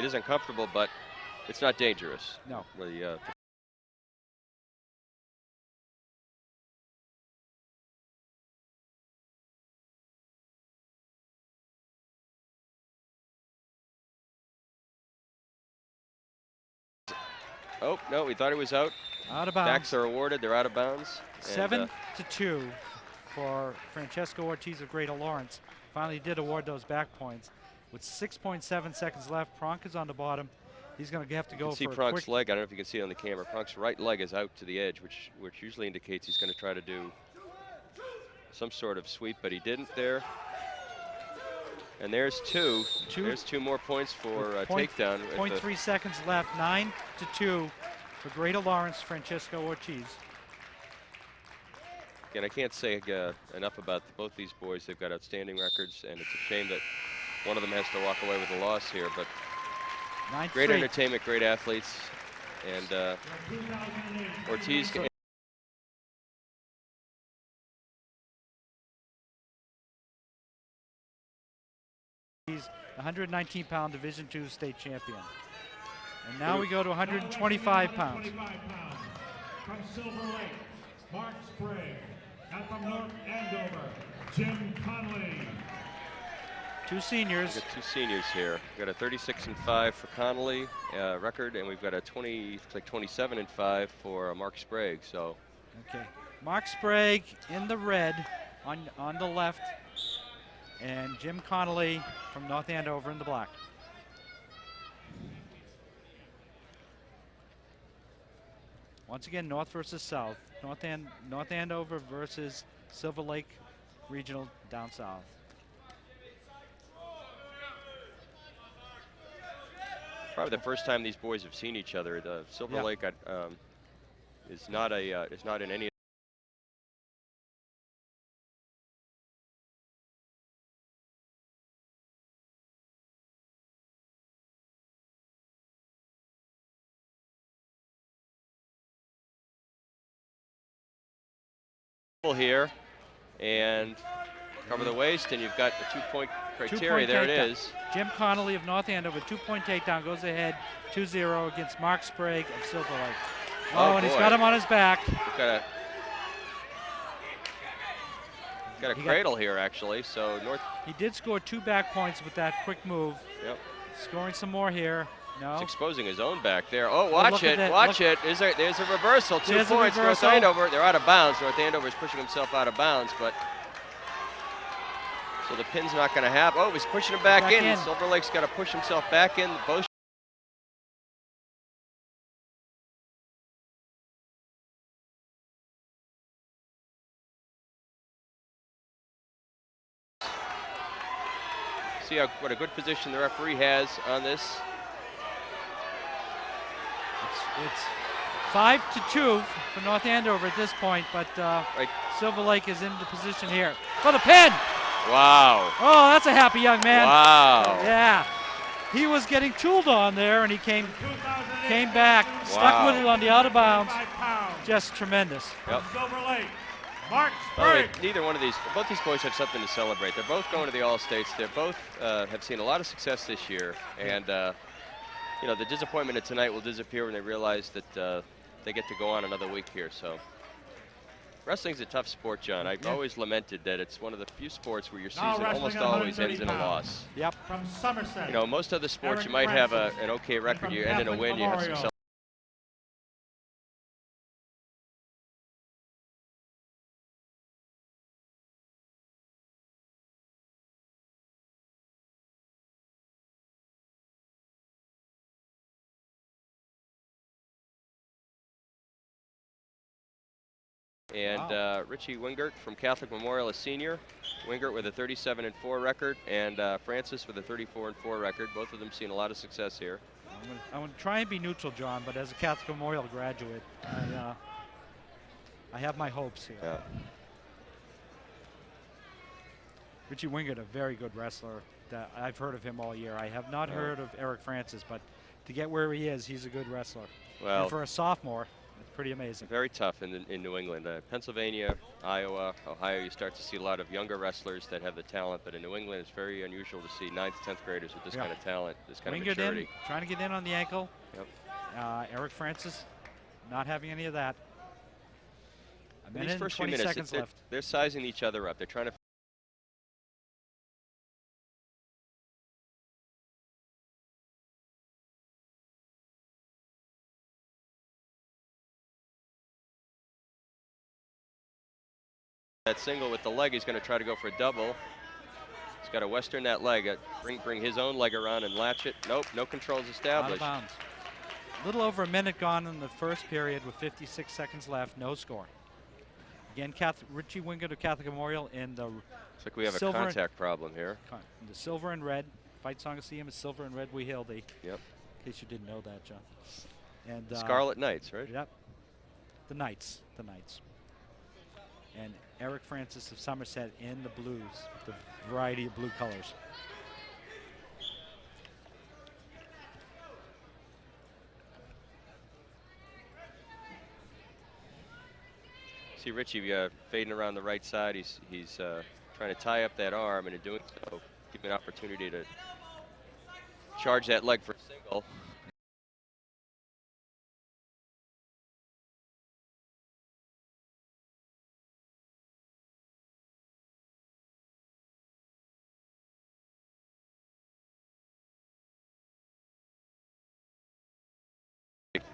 is uncomfortable, but it's not dangerous. No. Oh no, we thought he was out. Out of bounds. Backs are awarded. They're out of bounds. 7-2 for Francesco Ortiz of Greater Lawrence. Finally did award those back points. With 6.7 seconds left, Pronk is on the bottom. He's going to have to go for see a Pronk's quick leg. I don't know if you can see it on the camera. Pronk's right leg is out to the edge, which usually indicates he's going to try to do some sort of sweep, but he didn't there. And there's two. There's 2 more points for takedown. 0.3 seconds left. 9-2 for Greater Lawrence, Francesco Ortiz. Again, I can't say enough about both these boys. They've got outstanding records, and it's a shame that one of them has to walk away with a loss here. But great entertainment, great athletes, and Ortiz. He's 119-pound Division II state champion. And now we go to 125 pounds. From Silver Lake, Mark Sprague. And from North Andover, Jim Conley. 2 seniors. We've got 2 seniors here. We've got a 36-5 for Connolly record, and we've got a 27-5 for Mark Sprague. So. Okay, Mark Sprague in the red on the left, and Jim Connolly from North Andover in the black. Once again, North versus South. North Andover versus Silver Lake Regional down south. Probably the first time these boys have seen each other. The Silver Lake is not in any. Here and cover the waist, and you've got the 2-point criteria. There it is. Jim Connolly of North Andover, 2-point takedown, goes ahead 2-0 against Mark Sprague of Silver Lake. Oh, and he's got him on his back. Got a cradle here, actually. So He did score 2 back points with that quick move. Yep. Scoring some more here. No. He's exposing his own back there. Oh, watch it. There's a reversal. 2 There's points. a reversal. North Andover, they're out of bounds. North Andover is pushing himself out of bounds, but so the pin's not going to happen. Oh, he's pushing him back in. Silver Lake's got to push himself back in. Both see what a good position the referee has on this. It's 5-2 for North Andover at this point, but Silver Lake is in the position here for the pin. Wow. Oh, that's a happy young man. Wow. Yeah. He was getting tooled on there, and he came back, stuck with it on the out of bounds. Just tremendous. Yep. Silver Lake, Mark Sprague. Neither one of both these boys have something to celebrate. They're both going to the All-States. They both have seen a lot of success this year, and you know, the disappointment of tonight will disappear when they realize that they get to go on another week here. So wrestling's a tough sport, John. I've always lamented that it's one of the few sports where your season almost always ends in a loss. Yep. From Somerset. You know, most other sports Eric you might have Francis. an okay record. You end in a Catholic win, you have Memorial. some And Richie Wingert from Catholic Memorial, a senior. Wingert with a 37-4 record, and Francis with a 34-4 record. Both of them seeing a lot of success here. I'm going to try and be neutral, John, but as a Catholic Memorial graduate, I have my hopes here. Yeah. Richie Wingert, a very good wrestler. I've heard of him all year. I have not heard of Eric Francis, but to get where he is, he's a good wrestler. Well, and for a sophomore, it's pretty amazing. Very tough in New England. Pennsylvania, Iowa, Ohio, you start to see a lot of younger wrestlers that have the talent, but in New England, it's very unusual to see 9th, 10th graders with this kind of talent, this kind of maturity. In, trying to get in on the ankle. Yep. Eric Francis, not having any of that. In these first few minutes, they're sizing each other up. They're trying to that single with the leg. He's going to try to go for a double. He's got to western that leg, bring his own leg around and latch it. Nope, no controls established. Out of bounds. A little over a minute gone in the first period with 56 seconds left, no score. Again, Richie Wingert of Catholic Memorial in the looks like we have a contact problem here. The silver and red. Fight song of CM is silver and red, we hail thee. Yep. In case you didn't know that, John. And Scarlet Knights, right? Yep. The Knights. And Eric Francis of Somerset in the blues, the variety of blue colors. See Richie fading around the right side. He's trying to tie up that arm, and in doing so, give him an opportunity to charge that leg for a single.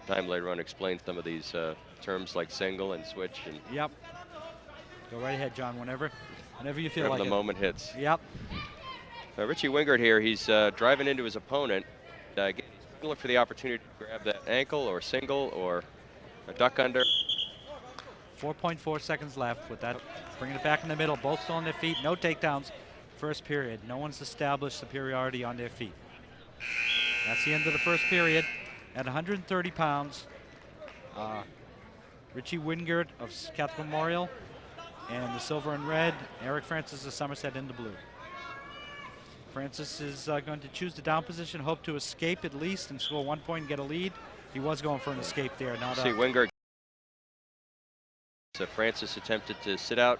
Time later on, explain some of these terms like single and switch. And yep. Go right ahead, John. Whenever you feel like the moment hits. Yep. Richie Wingert here. He's driving into his opponent. He's going to look for the opportunity to grab that ankle or single or a duck under. 4.4 seconds left with that. Bringing it back in the middle. Both still on their feet. No takedowns. First period. No one's established superiority on their feet. That's the end of the first period. At 130 pounds, Richie Wingert of Catholic Memorial, and the silver and red, Eric Francis of Somerset in the blue. Francis is going to choose the down position, hope to escape at least and score 1 point and get a lead. He was going for an escape there. Not see Wingert. So Francis attempted to sit out.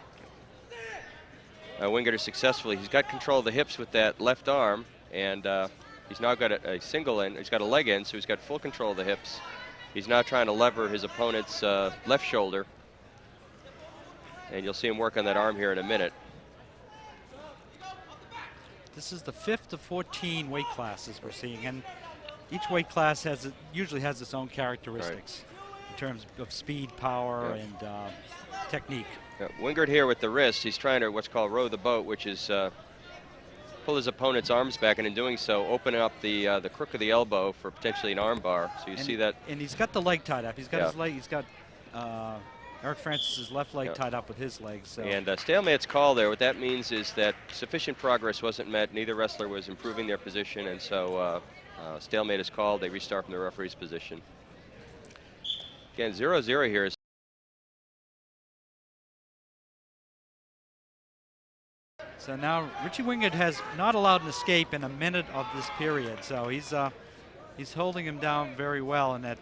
Wingert is successfully. He's got control of the hips with that left arm, and he's now got a single in. He's got a leg in, so he's got full control of the hips. He's now trying to lever his opponent's left shoulder. And you'll see him work on that arm here in a minute. This is the 5th of 14 weight classes we're seeing, and each weight class usually has its own characteristics in terms of speed, power, and technique. Wingert here with the wrist. He's trying to what's called row the boat, which is pull his opponent's arms back, and in doing so, open up the crook of the elbow for potentially an arm bar. So you see that. And he's got the leg tied up. He's got his leg. He's got Eric Francis's left leg tied up with his leg. So. And stalemate's call there. What that means is that sufficient progress wasn't met. Neither wrestler was improving their position, and so stalemate is called. They restart from the referee's position. Again, 0-0 here. So now Richie Wingert has not allowed an escape in a minute of this period. So he's holding him down very well, and if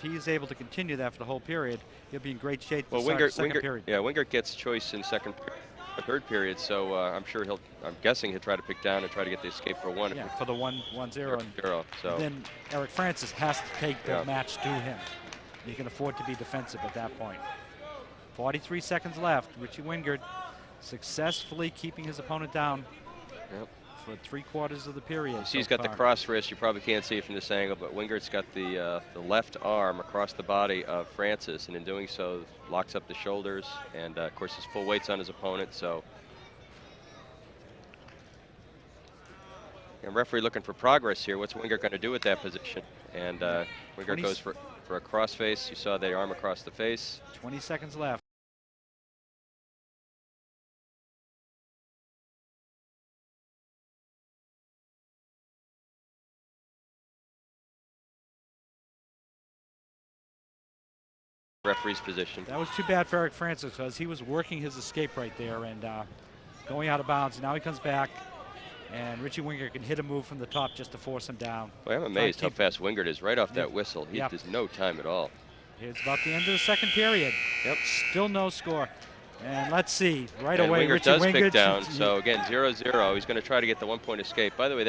he's able to continue that for the whole period, he'll be in great shape for the second period. Yeah, Wingert gets choice in third period, so I'm guessing he'll try to pick down and try to get the escape for one. Yeah, for the 1-0. So then Eric Francis has to take the match to him. He can afford to be defensive at that point. 43 seconds left. Richie Wingert successfully keeping his opponent down for 3/4 of the period. You see he's got the cross wrist. You probably can't see it from this angle, but Wingert's got the left arm across the body of Francis, and in doing so, locks up the shoulders, and of course his full weight's on his opponent. So, and referee looking for progress here. What's Wingert going to do with that position? And Wingert goes for a cross face. You saw the arm across the face. 20 seconds left. referee's position. That was too bad for Eric Francis because he was working his escape right there and going out of bounds. Now he comes back, and Richie Wingert can hit a move from the top just to force him down. Boy, I'm amazed how fast Wingert is right off that whistle. He Yep. does no time at all. It's about the end of the second period. Yep. Still no score. And let's see, right And away, Wingert Richie does Wingert. pick down. So again, 0-0. He's going to try to get the 1-point escape. By the way,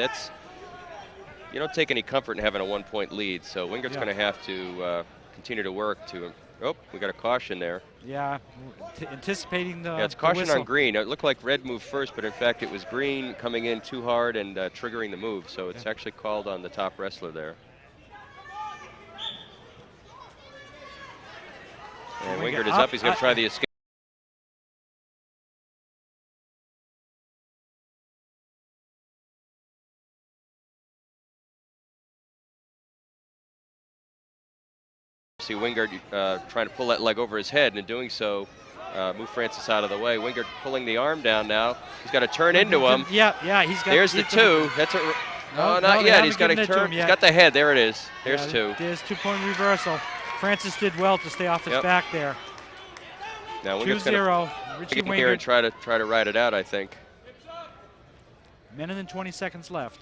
you don't take any comfort in having a 1-point lead. So Wingert's going to have to continue to work to. Oh, we got a caution there. Yeah, anticipating the. Yeah, it's the caution whistle. on green. It looked like red moved first, but in fact it was green coming in too hard and triggering the move. So it's actually called on the top wrestler there. And Wingert is up. He's going to try the escape. See Wingert trying to pull that leg over his head, and in doing so, move Francis out of the way. Wingert pulling the arm down now. He's got to turn into him. Yeah, he's got. There's the two. That's a. No, not they yet. haven't He's got to given it to turn. him He's yet. got the head. There it is. There's Yeah, two. There's 2-point reversal. Francis did well to stay off his back there. Now Wingert's going 2-0. Richie to get here and Wingert. try to ride it out, I think. Minute and 20 seconds left.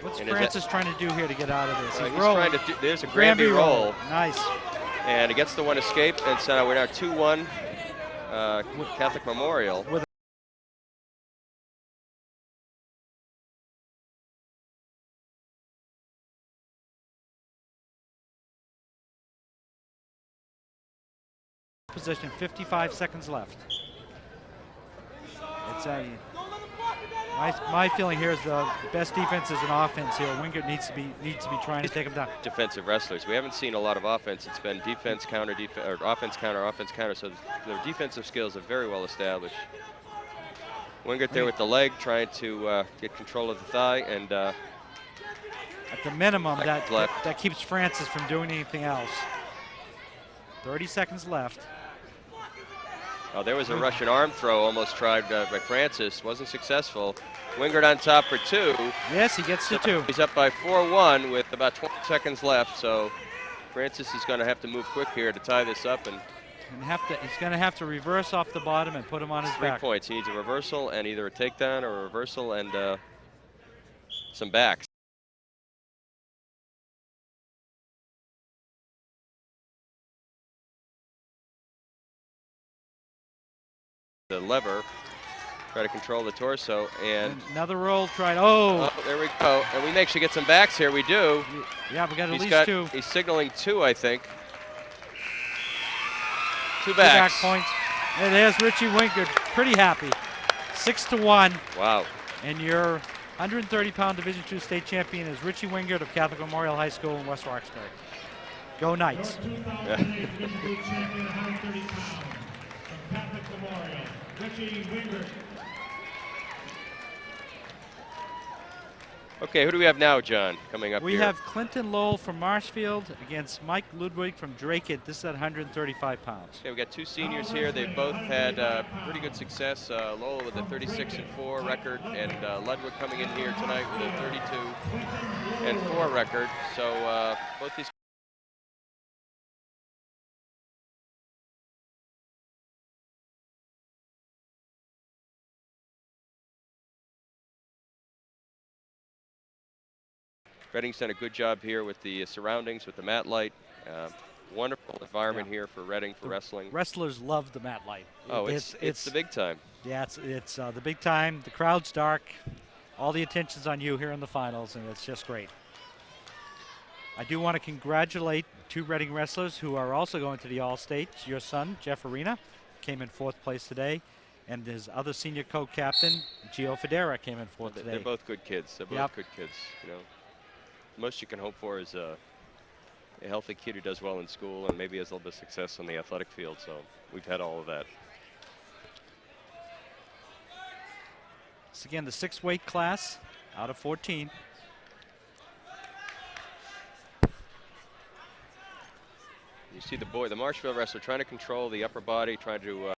What's And is Francis trying to do here to get out of this? He's rolling. trying to do. There's a Granby roll. Nice. And he gets the one escape, and so we're now 2-1 Catholic Memorial. With position, 55 seconds left. It's my feeling here is the best defense is an offense here. Wingert needs to be trying to take him down. Defensive wrestlers. We haven't seen a lot of offense. It's been defense counter, or offense counter. So their defensive skills are very well established. Wingert there with the leg, trying to get control of the thigh, and at the minimum, that keeps Francis from doing anything else. 30 seconds left. Oh, there was a Russian arm throw almost tried by Francis. Wasn't successful. Wingert on top for two. Yes, he gets to two. He's up by 4-1 with about 20 seconds left. So Francis is going to have to move quick here to tie this up. And he's going to have to reverse off the bottom and put him on his back. 3 points. He needs a reversal and either a takedown or a reversal and some backs. The lever, try to control the torso, and another roll tried. Oh, there we go. And we actually get some backs here. We do. Yeah, we got at least two. He's signaling two, I think. Two back backs. points. And there's Richie Wingert, pretty happy. 6-1. Wow. And your 130-pound Division II state champion is Richie Wingert of Catholic Memorial High School in West Roxbury. Go Knights. Your 2008 champion, 130 pounds, from Catholic Memorial, Richie Wingert. Okay, who do we have now, John, coming up We here? have Clinton Lowell from Marshfield against Mike Ludwig from Drake. This is at 135 pounds. Okay, we got two seniors here. They've both had pretty good success. Lowell with a 36-4 record, and Ludwig coming in here tonight with a 32-4 record. So both these. Reading's done a good job here with the surroundings, with the mat light. Wonderful environment here for Reading, for wrestling. Wrestlers love the mat light. Oh, it's the big time. Yeah, it's the big time. The crowd's dark. All the attention's on you here in the finals, and it's just great. I do want to congratulate two Reading wrestlers who are also going to the All-States. Your son, Jeff Arena, came in 4th place today, and his other senior co-captain, Gio Federa, came in 4th today. They're both good kids. They're both good kids, you know. Most you can hope for is a healthy kid who does well in school and maybe has a little bit of success on the athletic field. So we've had all of that. It's again the 6th weight class out of 14. You see the Marshfield wrestler trying to control the upper body, trying to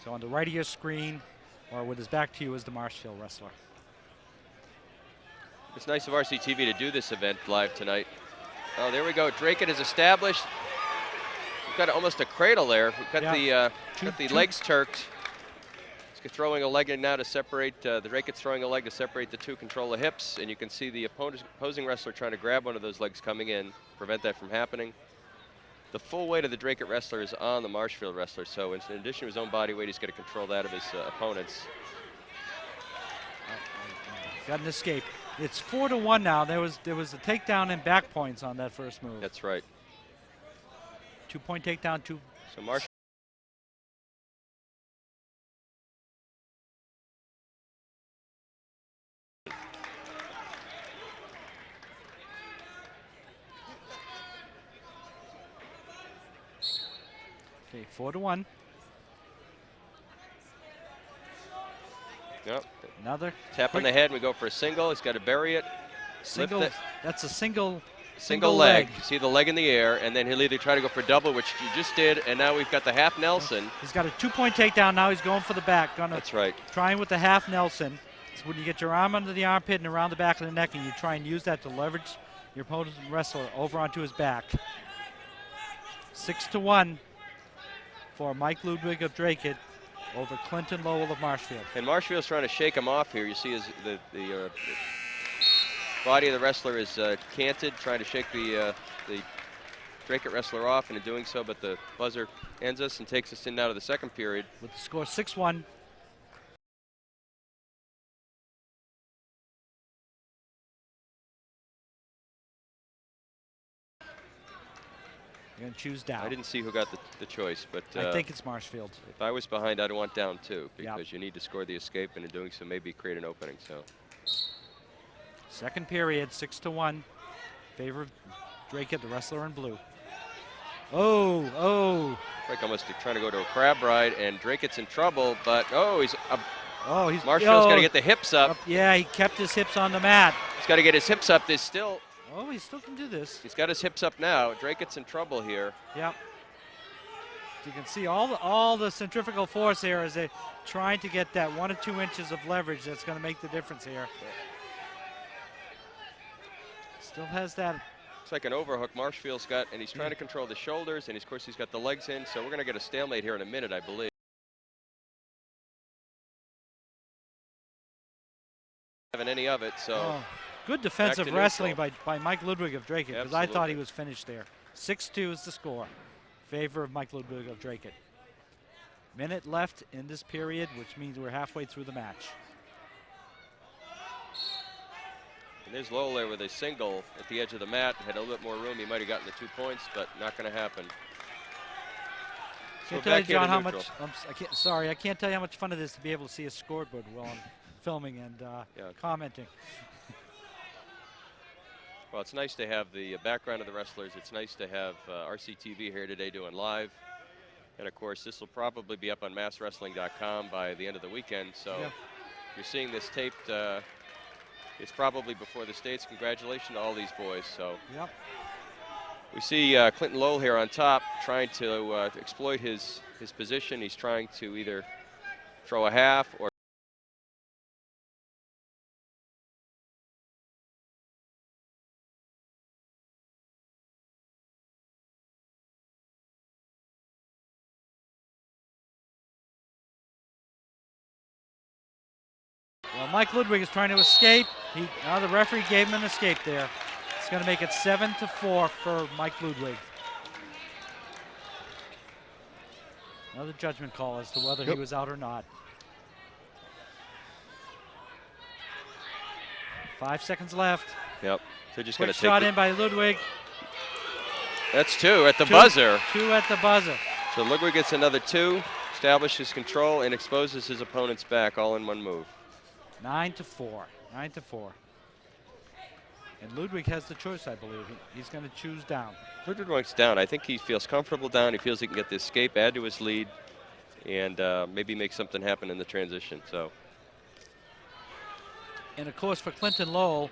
So on the right of your screen, or with his back to you, is the Marshfield wrestler. It's nice of RCTV to do this event live tonight. Oh, there we go. Drake is established. We've got almost a cradle there. We've got the legs turked. He's throwing a leg in now to separate. The Drake is throwing a leg to separate the two, control the hips, and you can see the opposing wrestler trying to grab one of those legs coming in, prevent that from happening. The full weight of the Drake wrestler is on the Marshfield wrestler, so in addition to his own body weight, he's got to control that of his opponents. Got an escape. It's 4-1 now. There was a takedown and back points on that first move. That's right. 2-point takedown, two. So Marshfield. Okay, 4-1. Yep. Another Tap on the head, and we go for a single. He's got to bury it. single. That's a single leg. You see the leg in the air, and then he'll either try to go for double, which you just did, and now we've got the half Nelson. He's got a 2-point takedown. Now he's going for the back. That's right. Trying with the half Nelson. So when you get your arm under the armpit and around the back of the neck, and you try and use that to leverage your opponent's wrestler over onto his back. 6-1 for Mike Ludwig of Drake over Clinton Lowell of Marshfield. And Marshfield's trying to shake him off here. You see the body of the wrestler is canted, trying to shake the Drake wrestler off, and in doing so, but the buzzer ends us and takes us in now to the second period. With the score 6-1. You're going to choose down. I didn't see who got the choice, but I think it's Marshfield. If I was behind, I'd want down too, because you need to score the escape, and in doing so, maybe create an opening. So, second period, 6-1, favor of Drake, the wrestler in blue. Oh! Like almost trying to go to a crab ride, and Drake gets in trouble, but he's up. He's Marshfield's got to get the hips up. Yeah, he kept his hips on the mat. He's got to get his hips up. There's still. Oh, he still can do this. He's got his hips up now. Drake gets in trouble here. Yep. You can see all the centrifugal force here as they're trying to get that 1 or 2 inches of leverage that's going to make the difference here. Still has that. It's like an overhook Marshfield's got, and he's trying to control the shoulders, and of course he's got the legs in, so we're going to get a stalemate here in a minute, I believe. Having any of it, so. Good defensive wrestling by Mike Ludwig of Drake, because I thought he was finished there. 6-2 is the score. Favor of Mike Ludwig of Drake. Minute left in this period, which means we're halfway through the match. And there's Lowell there with a single at the edge of the mat. Had a little bit more room. He might have gotten the 2 points, but not going to happen. Can't tell you, John, how much. I can't tell you how much fun it is to be able to see a scoreboard while I'm filming and commenting. Well, it's nice to have the background of the wrestlers. It's nice to have RCTV here today doing live. And, of course, this will probably be up on masswrestling.com by the end of the weekend. So you're seeing this taped. It's probably before the States. Congratulations to all these boys. So we see Clinton Lowell here on top trying to exploit his position. He's trying to either throw a half or Mike Ludwig is trying to escape. The referee gave him an escape there. It's going to make it 7-4 for Mike Ludwig. Another judgment call as to whether he was out or not. 5 seconds left. Yep. So just quick shot in by Ludwig. That's 2 at the buzzer. 2 at the buzzer. So Ludwig gets another 2, establishes control, and exposes his opponent's back all in one move. 9-4. 9-4. And Ludwig has the choice, I believe. He's going to choose down. Ludwig wants down. I think he feels comfortable down. He feels he can get the escape, add to his lead, and maybe make something happen in the transition. So. And of course, for Clinton Lowell,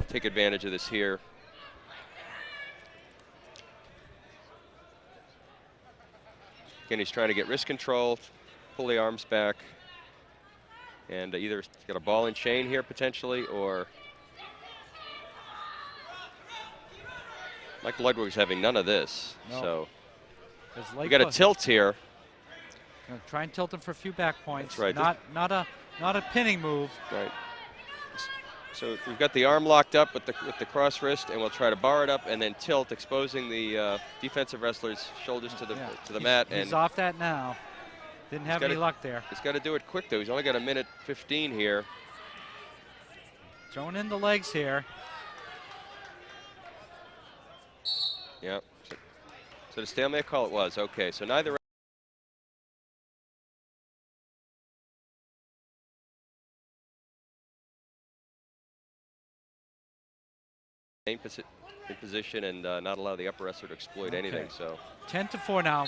take advantage of this here. Again, he's trying to get wrist control, pull the arms back, and either he's got a ball and chain here potentially, or Mike Ludwig's having none of this. No. So His we leg got a push. tilt here. Gonna try and tilt him for a few back points. That's right. Not a pinning move. Right. So we've got the arm locked up with the cross wrist, and we'll try to bar it up and then tilt, exposing the defensive wrestler's shoulders to the mat. He's And off that now. Didn't have any gotta- luck there. he's got to do it quick though. He's only got a minute 15 here. Throwing in the legs here. Yeah. So the stalemate call it was. Okay. So neither. In position and not allow the upper wrestler to exploit anything. So 10-4 now.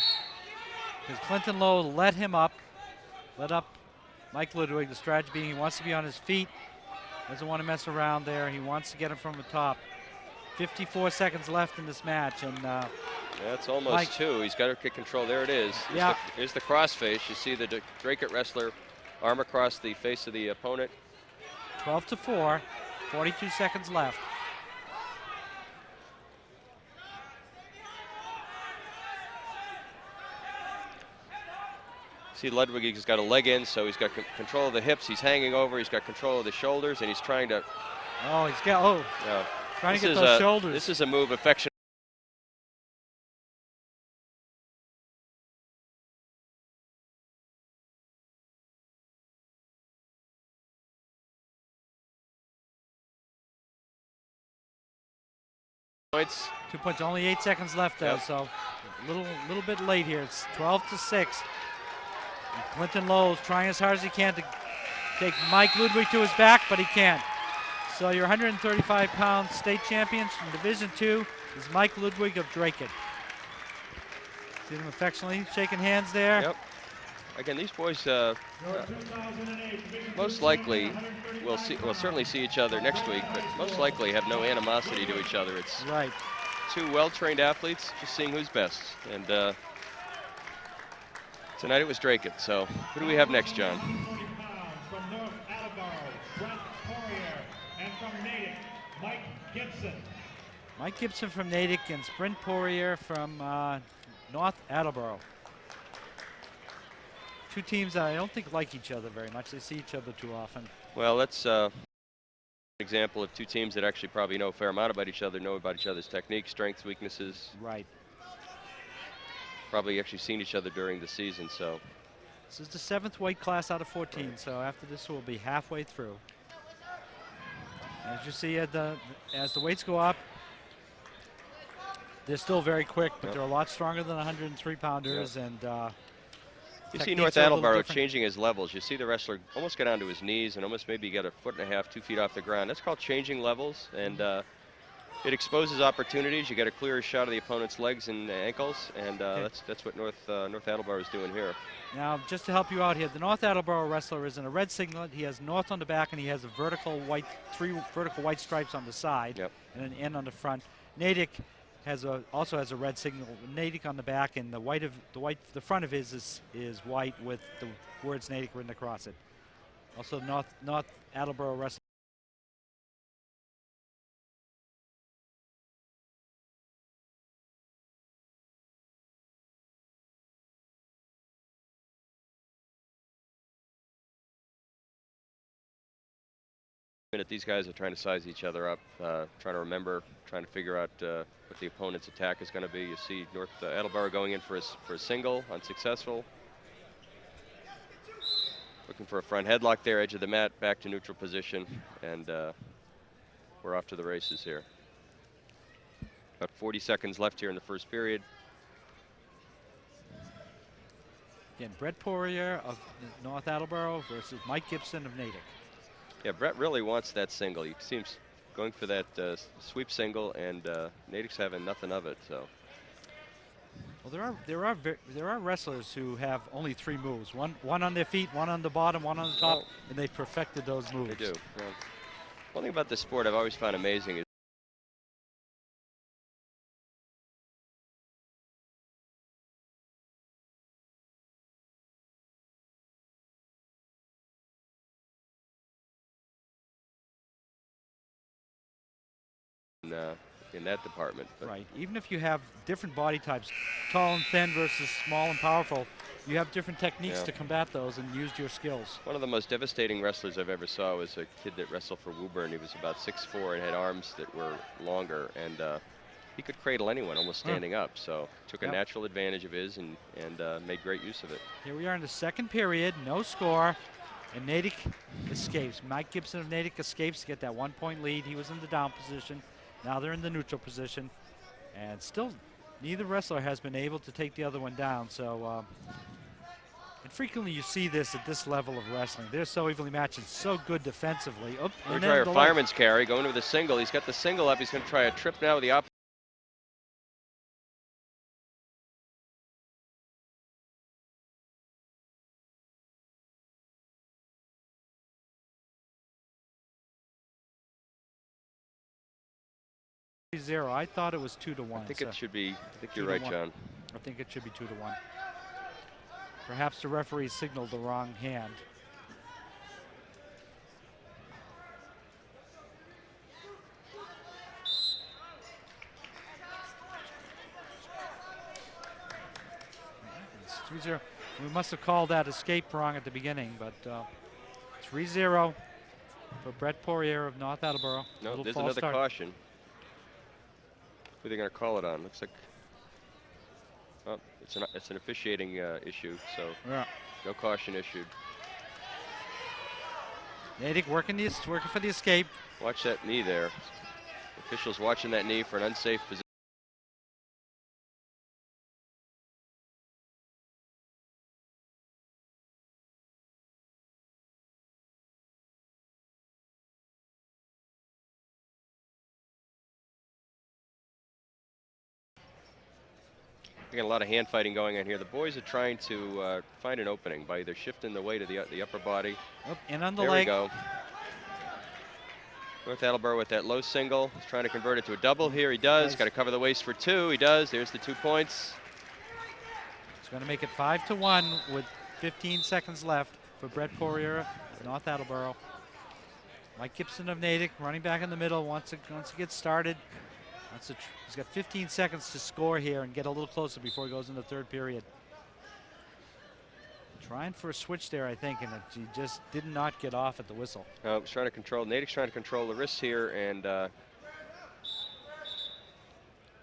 Because Clinton Lowe let up Mike Ludwig. The strategy being he wants to be on his feet. Doesn't want to mess around there. He wants to get him from the top. 54 seconds left in this match, and that's almost Mike. 2. He's got to get control. There it is. Yeah. Here's the crossface. You see the Dracut wrestler arm across the face of the opponent. 12-4. 42 seconds left. See Ludwig, he's got a leg in, so he's got control of the hips. He's hanging over. He's got control of the shoulders, and he's trying to. Oh, he's got. Trying to get those shoulders. This is a move affection. Points. 2 points. Only 8 seconds left though, Yep. so a little bit late here. It's 12-6. And Clinton Lowe's trying as hard as he can to take Mike Ludwig to his back, but he can't. So your 135-pound state champion in Division II is Mike Ludwig of Dracut. See them affectionately shaking hands there. Yep. Again, these boys most likely we'll certainly see each other next week, but most likely have no animosity to each other. It's right. 2 well-trained athletes just seeing who's best. And tonight it was Dracut. So who do we have next, John? 140 pounds from North Attleboro, Brent Poirier, and from Natick, Mike Gibson. Mike Gibson from Natick and Sprint Poirier from North Attleboro. Two teams that I don't think like each other very much. They see each other too often. Well, that's an example of 2 teams that actually probably know a fair amount about each other, know about each other's technique, strengths, weaknesses. Right. Probably actually seen each other during the season. So This is the 7th weight class out of 14, so after this we'll be halfway through. As you see, as the weights go up, they're still very quick, but they're a lot stronger than 103-pounders, and you see techniques North are a little Attleboro different. changing his levels. You see the wrestler almost get down to his knees and almost maybe get a 1.5 feet, 2 feet off the ground. That's called changing levels, and it exposes opportunities. You get a clearer shot of the opponent's legs and ankles, and that's what North Attleboro is doing here. Now, just to help you out here, the North Attleboro wrestler is in a red singlet. He has North on the back, and he has a vertical white, 3 vertical white stripes on the side, and an N on the front. Natick also has a red signal, Natick on the back, and the front of his is white with the words Natick written across it. Also, North Attleboro wrestler. Minute, these guys are trying to size each other up, trying to remember, trying to figure out what the opponent's attack is going to be. You see North Attleboro going in for a single, unsuccessful. Looking for a front headlock there, edge of the mat, back to neutral position, and we're off to the races here. About 40 seconds left here in the first period. Again, Brett Poirier of North Attleboro versus Mike Gibson of Natick. Yeah, Brett really wants that single. He seems going for that sweep single, and Natick's having nothing of it. So. Well, there are wrestlers who have only 3 moves. One on their feet, one on the bottom, one on the top, and they perfected those moves. They do. Yeah. One thing about this sport I've always found amazing is in that department. But Right. Even if you have different body types, tall and thin versus small and powerful, you have different techniques Yeah. to combat those and use your skills. one of the most devastating wrestlers I've ever saw was a kid that wrestled for Woburn. He was about 6'4" and had arms that were longer, and he could cradle anyone almost standing up. So took a Yep. natural advantage of his and made great use of it. Here we are in the second period, no score, and Natick escapes. Mike Gibson of Natick escapes to get that 1-point lead. He was in the down position. Now they're in the neutral position, and still neither wrestler has been able to take the other one down. So, and frequently you see this at this level of wrestling. They're so evenly matched and so good defensively. Oh, We're and trying then a the fireman's carry, going with a single. He's got the single up. He's going to try a trip now with the opposite. 0. I thought it was 2-1. I think so it should be. I think 2 you're to right, 1. John. I think it should be 2-1. Perhaps the referee signaled the wrong hand. It's 3-0. We must have called that escape wrong at the beginning, but 3-0 for Brett Poirier of North Attleboro. No, Little there's false another start. caution. Who are they going to call it on? Looks like. Oh, it's an officiating issue, so Yeah. no caution issued. Natick working for the escape. Watch that knee there. Officials watching that knee for an unsafe position. We got a lot of hand fighting going on here. The boys are trying to find an opening by either shifting the weight of the upper body. Oh, and on the There leg. we go. North Attleboro with that low single. He's trying to convert it to a double here. He does. Got to cover the waist for 2. He does. There's the 2 points. It's going to make it 5-1 with 15 seconds left for Brett Poirier of North Attleboro. Mike Gibson of Natick running back in the middle once it gets started. He's got 15 seconds to score here and get a little closer before he goes into the third period. Trying for a switch there, I think, and he just did not get off at the whistle. He's trying to control. Natick's trying to control the wrists here, and A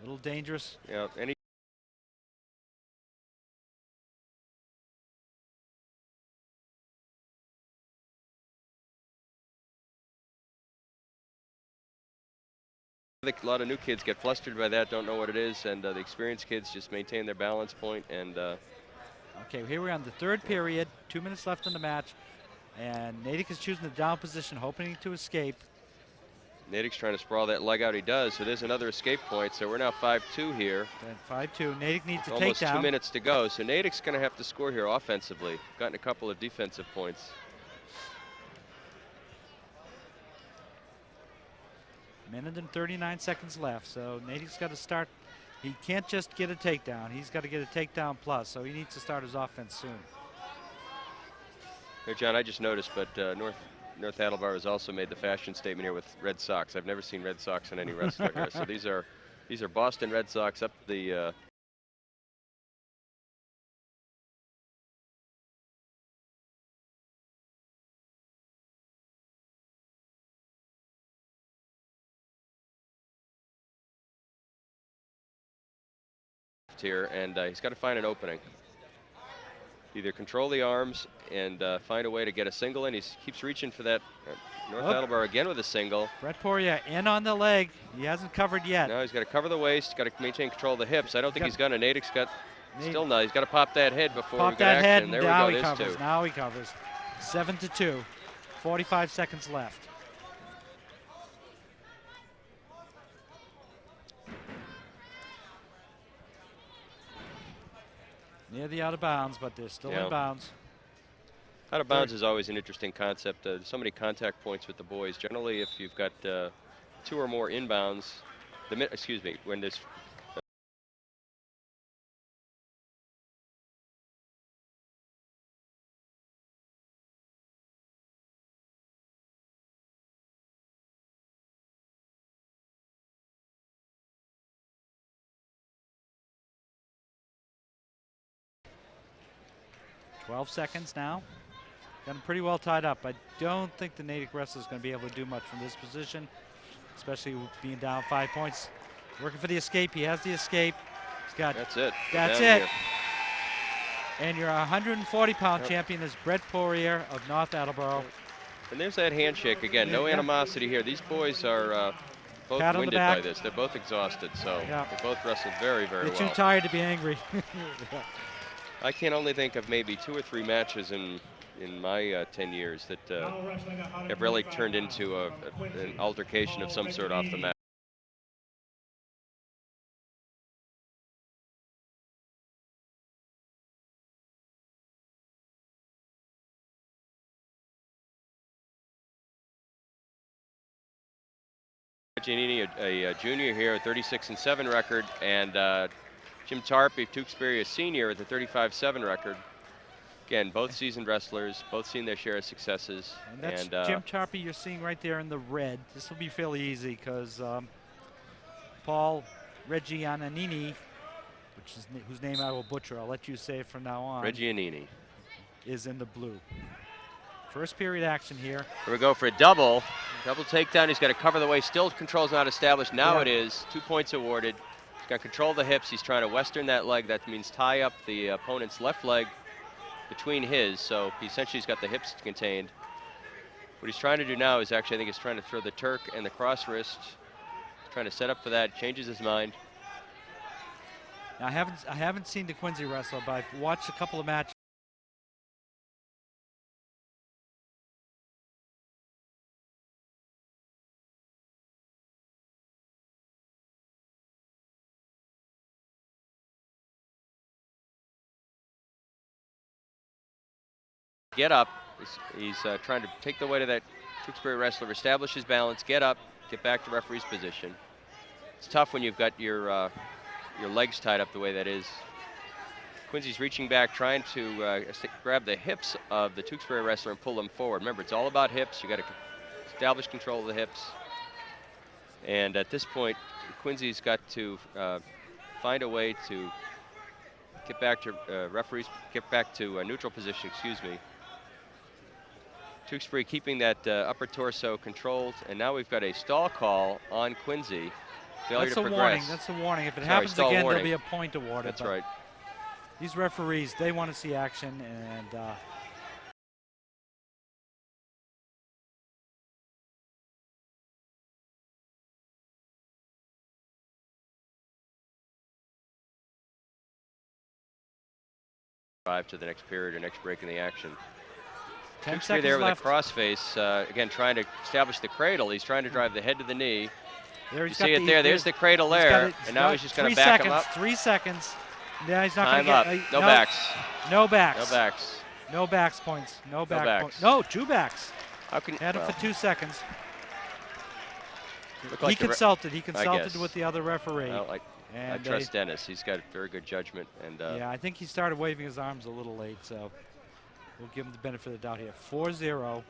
little dangerous. any. I think a lot of new kids get flustered by that, don't know what it is, and the experienced kids just maintain their balance point. And Okay, here we're on the third period. 2 minutes left in the match, and Natick is choosing the down position, hoping to escape. Natick's trying to sprawl that leg out. He does. So there's another escape point. So we're now 5-2 here. Then 5-2. Natick needs a Almost takedown. 2 minutes to go. So Natick's going to have to score here offensively. Gotten a couple of defensive points. Minute and 39 seconds left, so Natick's got to start. He can't just get a takedown. He's got to get a takedown plus, so he needs to start his offense soon. Hey, John, I just noticed, but North Attleboro has also made the fashion statement here with red socks. I've never seen red socks in any wrestler here. So these are Boston Red Sox up the here, and he's got to find an opening. Either control the arms and find a way to get a single in. He keeps reaching for that. North Attleboro again with a single. Brett Poirier in on the leg. He hasn't covered yet. Now he's got to cover the waist. Got to maintain control of the hips. I don't think he's gonna. Natick's got. Nate- Still no. He's got to pop that head before we Pop get that action. head, and There now we he go. There's covers. 2. Now he covers. 7-2. 45 seconds left. Near the out of bounds, but they're still Yeah. in bounds. Out of bounds is always an interesting concept. So many contact points with the boys. Generally, if you've got 2 or more inbounds, when there's 12 seconds now. Got him pretty well tied up. I don't think the Natick wrestler is going to be able to do much from this position, especially being down 5 points. Working for the escape. He has the escape. He's got. That's it. That's Down it. here. And your 140-pound Yep. champion is Brett Poirier of North Attleboro. And there's that handshake again. No Yeah. animosity here. These boys are both Pat on the winded by back. this. They're both exhausted, so Yeah. they both wrestled very, very They're too well. tired to be angry. I can only think of maybe 2 or 3 matches in my 10 years that Now wrestling at have really 125 turned into pounds, an altercation of some sort off the mat. Giannini, a junior here, a 36-7 record, and Jim Tarpey, Tewksbury, a senior with a 35-7 record. Again, both seasoned wrestlers, both seen their share of successes. And that's Jim Tarpey you're seeing right there in the red. This will be fairly easy because Paul Reggianini, whose name I will butcher, I'll let you say it from now on, Reggianini. is in the blue. First period action here. Here we go for a double. Double takedown. He's got to cover the way. Still control's not established. Now Yeah. it is. 2 points awarded. He's got to control the hips. He's trying to western that leg. That means tie up the opponent's left leg between his. So he essentially has got the hips contained. What he's trying to do now is actually, I think he's trying to throw the Turk and the cross wrist. He's trying to set up for that. Changes his mind. Now, I haven't seen DeQuincy wrestle, but I've watched a couple of matches. Get up. He's trying to take the weight of that Tewksbury wrestler, establish his balance, get up, get back to referee's position. It's tough when you've got your legs tied up the way that is. Quincy's reaching back, trying to grab the hips of the Tewksbury wrestler and pull them forward. Remember, it's all about hips. You got to establish control of the hips. And at this point, Quincy's got to find a way to get back to get back to a neutral position, excuse me. Tewksbury keeping that upper torso controlled, and now we've got a stall call on Quincy. Failure That's to a progress. warning. That's a warning. If it happens stall again, warning. there'll be a point awarded. That's but right. These referees, they want to see action, and To the next period or next break in the action. 10 Tewksbury seconds there with left. a crossface, again trying to establish the cradle. He's trying to drive the head to the knee. There You he's see got it there. There's the cradle he's got there, it- and now he's just going to 3 back seconds, him up. 3 seconds. Yeah, he's not Time going up. to get No backs. No backs. No backs. No backs points. No back backs. points. No, 2 backs. How can Had him well, for 2 seconds. look like He consulted. He guess. consulted with the other referee. Well, I and trust Dennis. He's got very good judgment, and yeah, I think he started waving his arms a little late, so we'll give him the benefit of the doubt here. 4-0.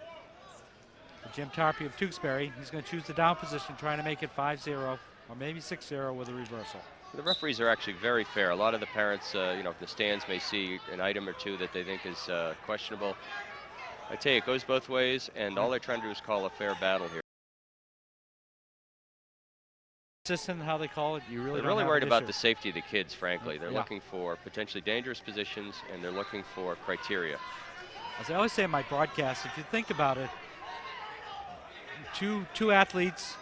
Jim Tarpey of Tewksbury. He's going to choose the down position, trying to make it 5-0 or maybe 6-0 with a reversal. the referees are actually very fair. A lot of the parents, the stands may see an item or two that they think is questionable. I tell you, it goes both ways, and all they're trying to do is call a fair battle here. Consistent in how they call it. You really They're don't really have worried an about issue. the safety of the kids, frankly. They're Yeah. looking for potentially dangerous positions, and they're looking for criteria. As I always say in my broadcast, if you think about it, two athletes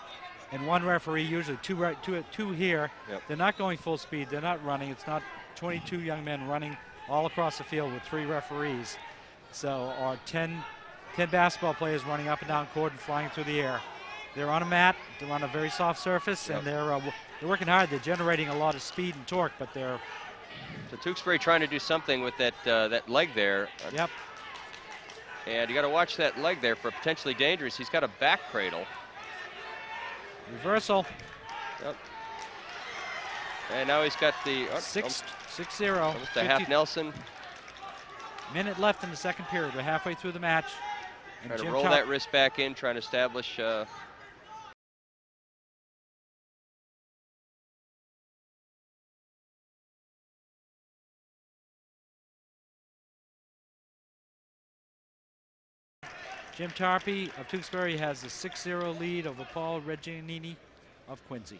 and one referee, usually two here. Yep. They're not going full speed. They're not running. It's not 22 young men running all across the field with 3 referees. So, or 10 basketball players running up and down court and flying through the air. They're on a mat. They're on a very soft surface, Yep. and they're working hard. They're generating a lot of speed and torque, but they're So Tewksbury trying to do something with that leg there. yep. And you got to watch that leg there for potentially dangerous. He's got a back cradle. Reversal. Yep. And now he's got the 6-0. almost a half 50 Nelson. minute left in the second period. We're halfway through the match. And Trying to Jim roll Tarp- that wrist back in, trying to establish Jim Tarpey of Tewksbury has a 6-0 lead over Paul Reggianini of Quincy.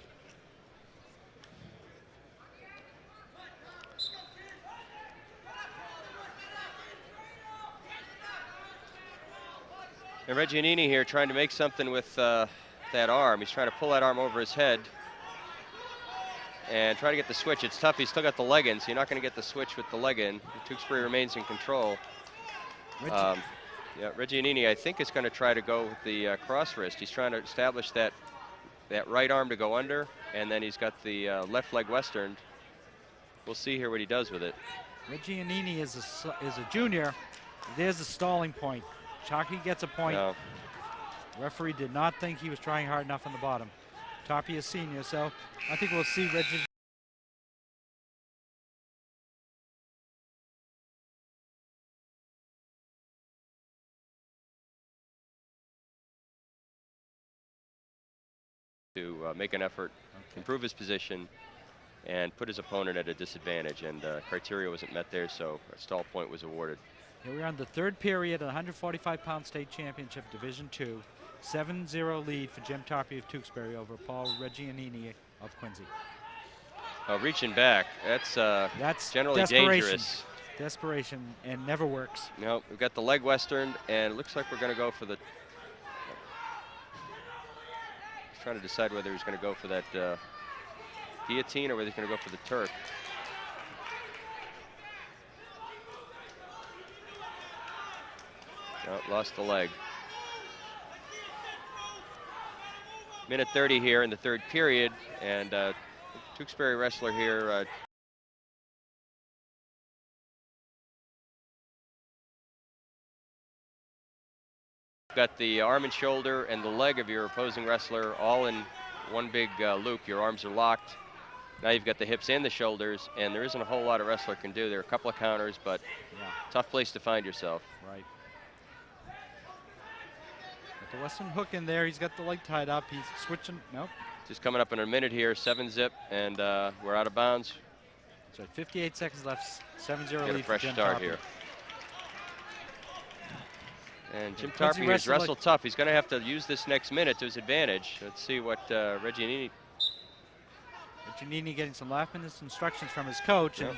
And Reggianini here trying to make something with that arm. He's trying to pull that arm over his head and try to get the switch. It's tough. He's still got the leg in, so you're not going to get the switch with the leg in. Tewksbury remains in control. Yeah, Reggianini, I think, is going to try to go with the cross wrist. He's trying to establish that right arm to go under, and then he's got the left leg western. We'll see here what he does with it. Reggianini is a junior. There's a stalling point. Chalky gets a point. No. Referee did not think he was trying hard enough on the bottom. Tarpey is senior, so I think we'll see Reggie. To make an effort, improve his position, and put his opponent at a disadvantage. And criteria wasn't met there, so a stall point was awarded. Here we are in the third period, 145-pound state championship, Division II. 7-0 lead for Jim Tarpey of Tewksbury over Paul Reggianini of Quincy. Reaching back, that's generally dangerous. Desperation, and never works. No, we've got the leg western, and it looks like we're going to go for the. He's trying to decide whether he's going to go for that guillotine or whether he's going to go for the Turk. Oh, lost the leg. Minute 30 here in the third period, and Tewksbury wrestler here. Got the arm and shoulder and the leg of your opposing wrestler all in one big loop. Your arms are locked. Now you've got the hips and the shoulders, and there isn't a whole lot a wrestler can do. There are a couple of counters, but tough place to find yourself. Right. Got the Western hook in there. He's got the leg tied up. He's switching. Nope. Just coming up in a minute here, 7-zip, and we're out of bounds. That's right, 58 seconds left. 7-0 Get lead a fresh for Jim start Tarpey. here. And Jim Quincy Tarpey has wrestled tough. He's going to have to use this next minute to his advantage. Let's see what Reggianini. Reggianini getting some last-minute instructions from his coach, and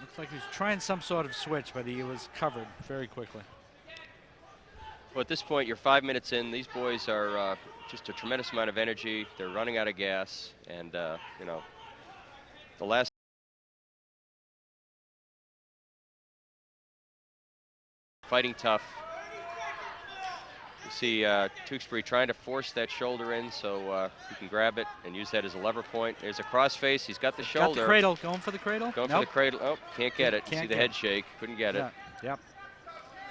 looks like he was trying some sort of switch, but he was covered very quickly. Well, at this point, you're 5 minutes in. These boys are just a tremendous amount of energy. They're running out of gas, and you know, the last. Fighting tough. You see Tewksbury trying to force that shoulder in so he can grab it and use that as a lever point. There's a crossface. He's got the shoulder. Got the cradle. Going for the cradle? Going for the cradle. Oh, can't get it. Can't see the head shake. Couldn't get it. Yep.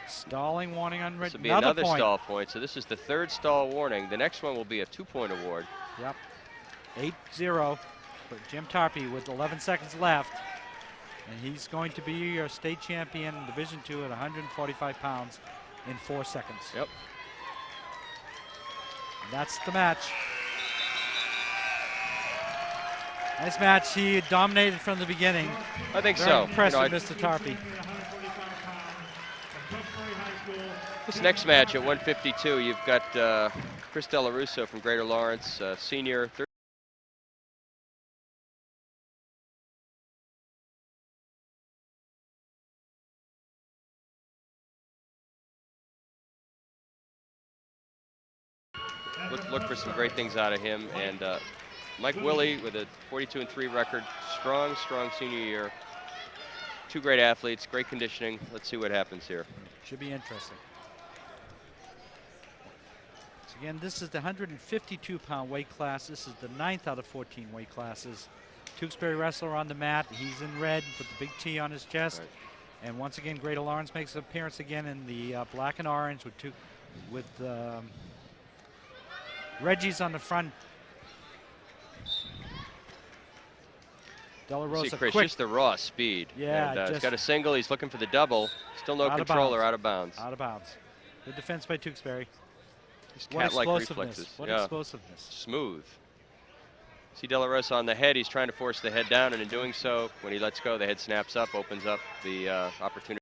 Stalling warning on This Reggie. will be another stall point. So this is the third stall warning. The next one will be a 2-point award. Yep. 8-0 for Jim Tarpey with 11 seconds left. And he's going to be your state champion in Division II at 145 pounds in 4 seconds. Yep. And that's the match. Nice match. He dominated from the beginning. I think Very so. impressive, You know, Mr. Tarpey. This next match at 152, you've got Chris Della Russo from Greater Lawrence, senior. Look for some great things out of him. And Mike Willie with a 42-3 record. Strong senior year. Two great athletes, great conditioning. Let's see what happens here. Should be interesting. So again, this is the 152-pound weight class. This is the 9th out of 14 weight classes. Tewksbury wrestler on the mat. He's in red with the big T on his chest. Right. And once again, Greater Lawrence makes an appearance again in the black and orange with Reggie's on the front. Della Rosa See, Chris, quick. just the raw speed. Yeah, and, he's just got a single. He's looking for the double. Still no Out of control or bounds. out of bounds. Out of bounds. Good defense by Tewksbury. Just What cat-like explosiveness. reflexes. What Yeah. explosiveness. Smooth. See Della Rosa on the head. He's trying to force the head down, and in doing so, when he lets go, the head snaps up, opens up the opportunity.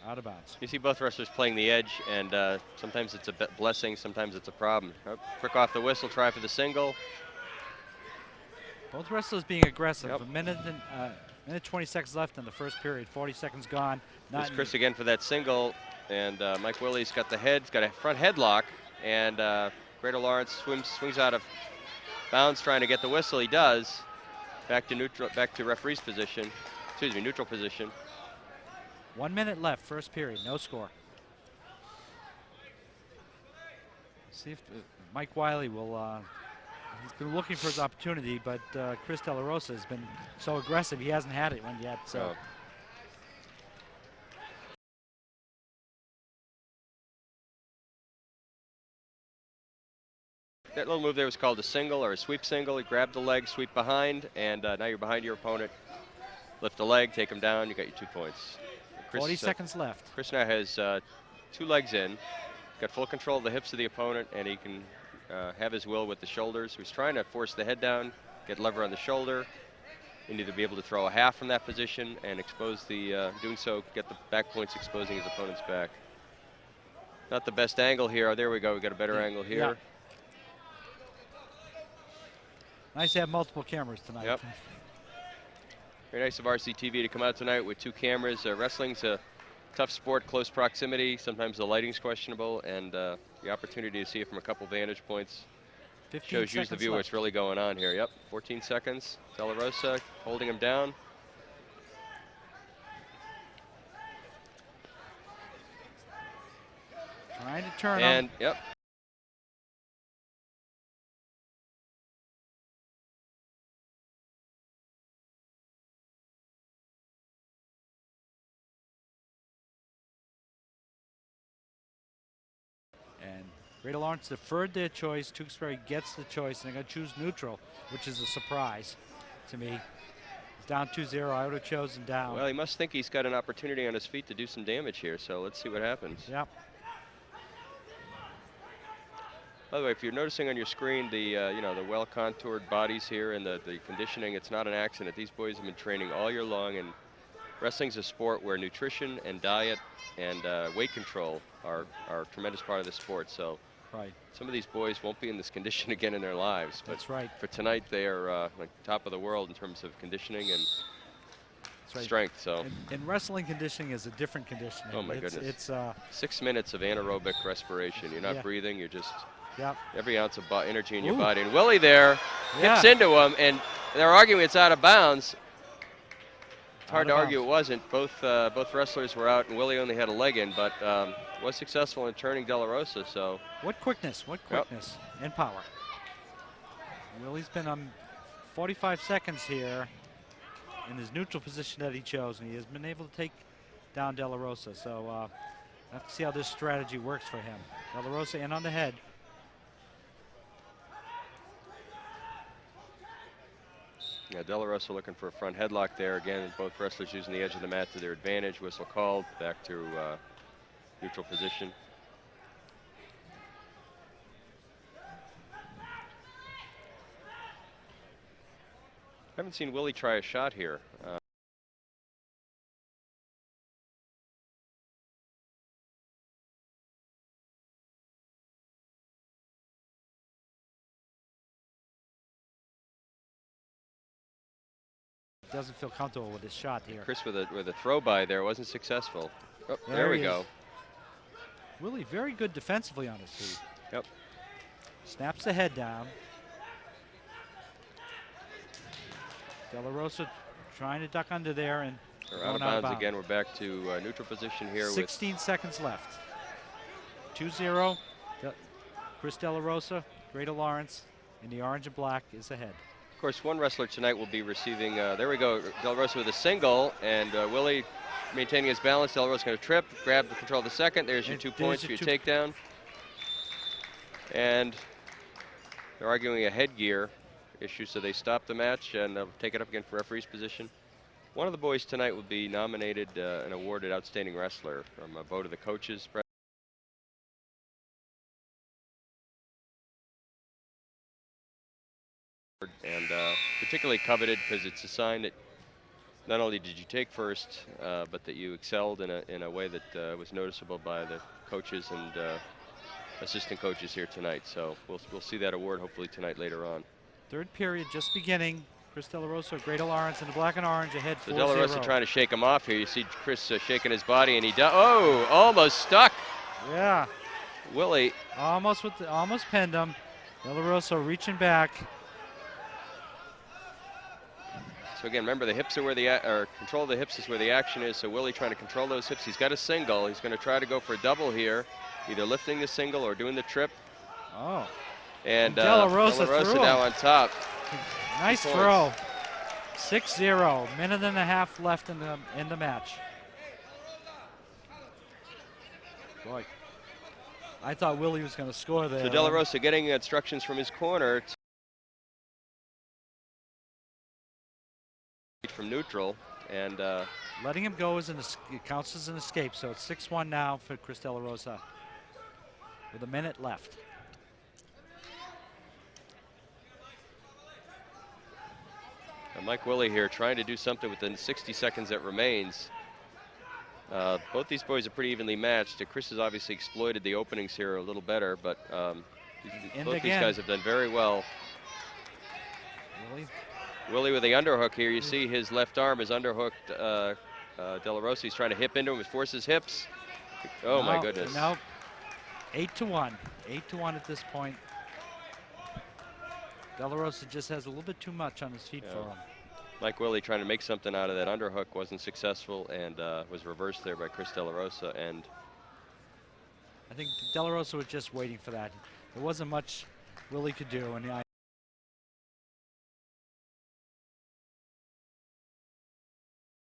Out of bounds. You see both wrestlers playing the edge, and sometimes it's a blessing, sometimes it's a problem. Oh, quick off the whistle, try for the single. Both wrestlers being aggressive. Yep. A minute 20 seconds left in the first period. 40 seconds gone. There's Chris again for that single, and Mike Willie's got the head, got a front headlock, and Greater Lawrence swings out of bounds trying to get the whistle. He does. Back to referee's position. Excuse me, neutral position. 1 minute left, first period, no score. See if Mike Wiley will. He's been looking for his opportunity, but Chris De La Rosa has been so aggressive. He hasn't had it one yet. So. That little move there was called a single or a sweep single. He grabbed the leg, sweep behind, and now you're behind your opponent. Lift the leg, take him down, you got your 2 points. Chris, 40 seconds left. Chris now has 2 legs in. He's got full control of the hips of the opponent, and he can have his will with the shoulders. He's trying to force the head down, get lever on the shoulder. You need to be able to throw a half from that position and expose the, doing so, get the back points exposing his opponent's back. Not the best angle here. Oh, there we go. We got a better angle here. Yeah. Nice to have multiple cameras tonight. Yep. Very nice of RCTV to come out tonight with 2 cameras. Wrestling's a tough sport, close proximity. Sometimes the lighting's questionable, and the opportunity to see it from a couple vantage points shows you, the viewer, what's really going on here. Yep, 14 seconds. De La Rosa holding him down. Trying to turn and him. Yep. And Greater Lawrence deferred their choice. Tewksbury gets the choice, and they're going to choose neutral, which is a surprise to me. He's down 2-0. I would have chosen down. Well, he must think he's got an opportunity on his feet to do some damage here, so let's see what happens. Yep. By the way, if you're noticing on your screen the the well-contoured bodies here and the conditioning, it's not an accident. These boys have been training all year long, and wrestling's a sport where nutrition and diet and weight control are a tremendous part of the sport. So right. Some of these boys won't be in this condition again in their lives. But that's right. For tonight, they are like top of the world in terms of conditioning and strength. So and wrestling conditioning is a different conditioning. Oh my goodness! It's 6 minutes of anaerobic respiration. You're not breathing. You're just every ounce of energy in your body. And Willie there hips into him, and they're arguing it's out of bounds. It's hard to argue it wasn't. Both wrestlers were out, and Willie only had a leg in, but was successful in turning De La Rosa. So what quickness and power. Willie's been on 45 seconds here in his neutral position that he chose, and he has been able to take down De La Rosa. So I have to see how this strategy works for him. De La Rosa in on the head. Yeah, De La Rosa looking for a front headlock there. Again, both wrestlers using the edge of the mat to their advantage. Whistle called, back to neutral position. I haven't seen Willie try a shot here. Doesn't feel comfortable with his shot here. Chris with a throw by there wasn't successful. Oh, there we go. Willie very good defensively on his feet. Yep. Snaps the head down. De La Rosa trying to duck under there and they're out of bounds again. We're back to neutral position here. 16 seconds left. 2-0. Chris De La Rosa, Greater Lawrence, in the orange and black is ahead. Of course, one wrestler tonight will be receiving, there we go, De La Rosa with a single, and Willie maintaining his balance. De La Rosa going to trip, grab the control of the second. There's your 2 points for your takedown. And they're arguing a headgear issue, so they stop the match, and they'll take it up again for referee's position. One of the boys tonight will be nominated and awarded Outstanding Wrestler from a vote of the coaches. And particularly coveted because it's a sign that not only did you take first, but that you excelled in a way that was noticeable by the coaches and assistant coaches here tonight. So we'll see that award hopefully tonight later on. Third period just beginning. Chris De La Rosa, Greater Lawrence in the black and orange ahead 4-0. So De La Rosa trying to shake him off here. You see Chris shaking his body, and he does. Oh, almost stuck. Yeah. Willie. Almost pinned him. De La Rosa reaching back. So again, remember the hips are where or control of the hips is where the action is. So Willie trying to control those hips. He's got a single. He's going to try to go for a double here, either lifting the single or doing the trip. Oh. And De La Rosa now on top. Nice throw. 6-0. Minute and a half left in the match. Boy, I thought Willie was going to score there. So De La Rosa getting instructions from his corner from neutral, and letting him go it counts as an escape. So it's 6-1 now for Chris De La Rosa with a minute left. Mike Willie here trying to do something within 60 seconds that remains. Both these boys are pretty evenly matched. Chris has obviously exploited the openings here a little better, but both these guys have done very well. Willie with the underhook here. You see his left arm is underhooked. De La Rosa, he's trying to hip into him. He forces hips. Oh, my goodness. No. 8-1. 8-1 at this point. De La Rosa just has a little bit too much on his feet for him. Mike Willie trying to make something out of that underhook, wasn't successful, and was reversed there by Chris De La Rosa. And I think De La Rosa was just waiting for that. There wasn't much Willie could do, and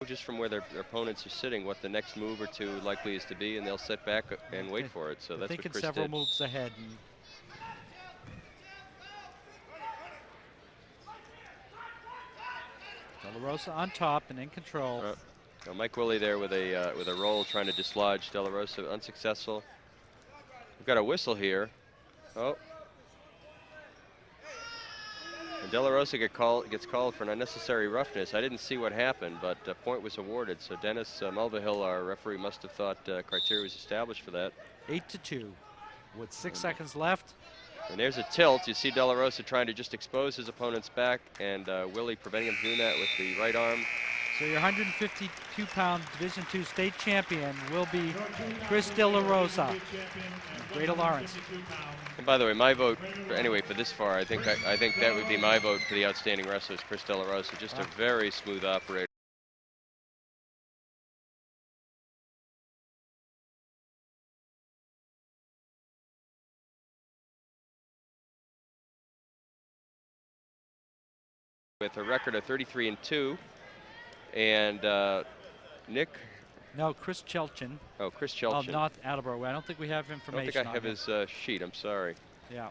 just from where their opponents are sitting, what the next move or two likely is to be, and they'll sit back and wait for it. So that's what Chris did. Several moves ahead. De La Rosa on top and in control. Mike Willie there with a roll trying to dislodge De La Rosa, unsuccessful. We've got a whistle here. Oh. And De La Rosa gets called for an unnecessary roughness. I didn't see what happened, but a point was awarded. So Dennis Mulvihill, our referee, must have thought criteria was established for that. 8-2 with 6 seconds left. And there's a tilt. You see De La Rosa trying to just expose his opponent's back, and Willie preventing him from doing that with the right arm. So your 152-pound Division II state champion will be Chris De La Rosa, Greater Lawrence. And by the way, my vote, anyway, for this far, I think that would be my vote for the outstanding wrestler, is Chris De La Rosa. Just a very smooth operator. With a record of 33-2, and Nick. No, Chris Chelchin. Oh, Chris Chelchin. Of North Attleboro. I don't think we have information. I don't think I have his sheet. I'm sorry. Yeah.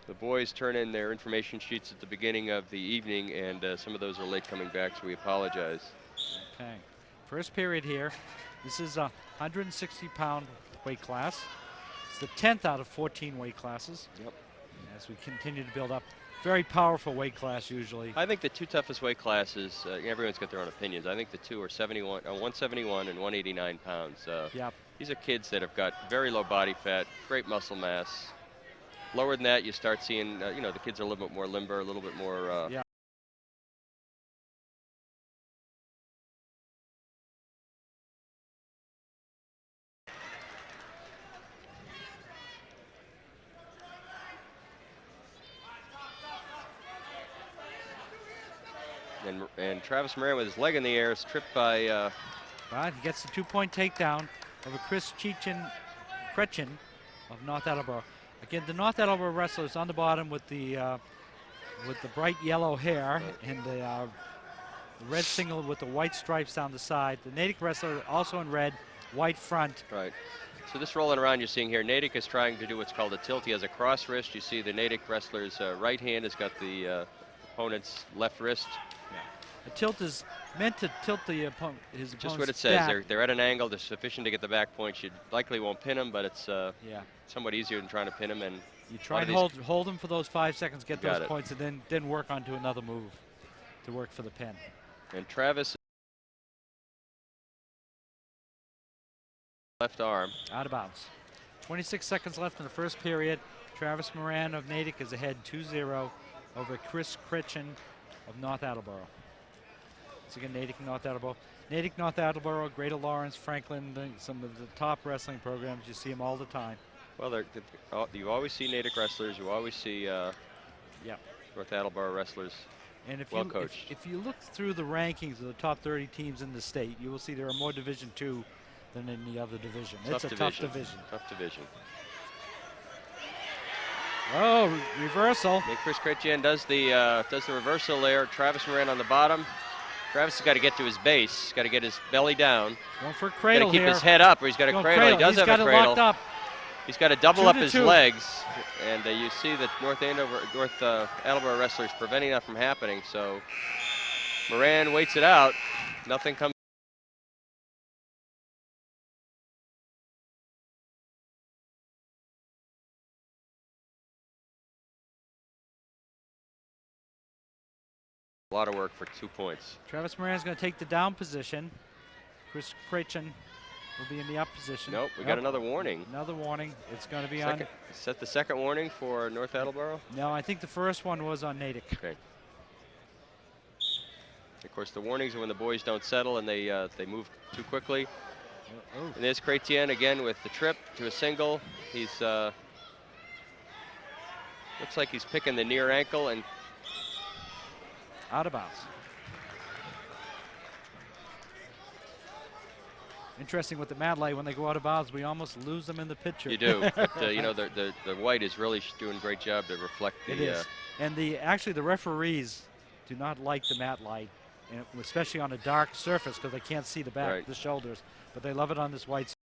The boys turn in their information sheets at the beginning of the evening, and some of those are late coming back, so we apologize. Okay. First period here. This is a 160-pound weight class. It's the 10th out of 14 weight classes. Yep. As we continue to build up. Very powerful weight class usually. I think the two toughest weight classes, everyone's got their own opinions. I think the two are 171 and 189 pounds. Yep. These are kids that have got very low body fat, great muscle mass. Lower than that, you start seeing, the kids are a little bit more limber, a little bit more. Yeah. And Travis Moran with his leg in the air is tripped by. Right, he gets the 2-point takedown over Chris Kretchen of North Attleboro. Again, the North Attleboro wrestler is on the bottom with the bright yellow hair and the red single with the white stripes down the side. The Natick wrestler also in red, white front. Right. So this rolling around you're seeing here, Natick is trying to do what's called a tilt. He has a cross wrist. You see the Natick wrestler's right hand has got the opponent's left wrist. A tilt is meant to tilt his opponent's Just what it says. back. They're at an angle. They're sufficient to get the back point. You likely won't pin him, but it's somewhat easier than trying to pin him. And you try and hold him for those 5 seconds, get those points, and then work on to another move. to work for the pin. And Travis, left arm. Out of bounds. 26 seconds left in the first period. Travis Moran of Natick is ahead 2-0 over Chris Critchen of North Attleboro. Once again, Natick, North Attleboro. Natick, North Attleboro, Greater Lawrence, Franklin, some of the top wrestling programs. You see them all the time. Well, you always see Natick wrestlers. You always see North Attleboro wrestlers. And if well coached. if you look through the rankings of the top 30 teams in the state, you will see there are more Division II than any other division. It's a tough division. Tough division. Oh, reversal. And Chris Chrétien does the reversal there. Travis Moran on the bottom. Travis has got to get to his base. He's got to get his belly down. Going for a cradle Got to keep here. his head up, or he's got a cradle. He does He's have got a it cradle. locked up. He's got to double up his 2-2. legs, and you see that North Attleboro wrestlers preventing that from happening. So Moran waits it out. Nothing comes. A lot of work for 2 points. Travis Moran's going to take the down position. Chris Critchen will be in the up position. Nope, we got another warning. Another warning. It's going to be on. Is that the second warning for North Attleboro? No, I think the first one was on Natick. Okay. Of course, the warnings are when the boys don't settle and they move too quickly. Oh. And there's Chrétien again with the trip to a single. He's looks like he's picking the near ankle and out of bounds. Interesting with the Mad Light, when they go out of bounds, we almost lose them in the picture. You do, but you know, the white is really doing a great job to reflect the. It is, and actually the referees do not like the Mad Light, and especially on a dark surface because they can't see the back, Right. the shoulders, but they love it on this white.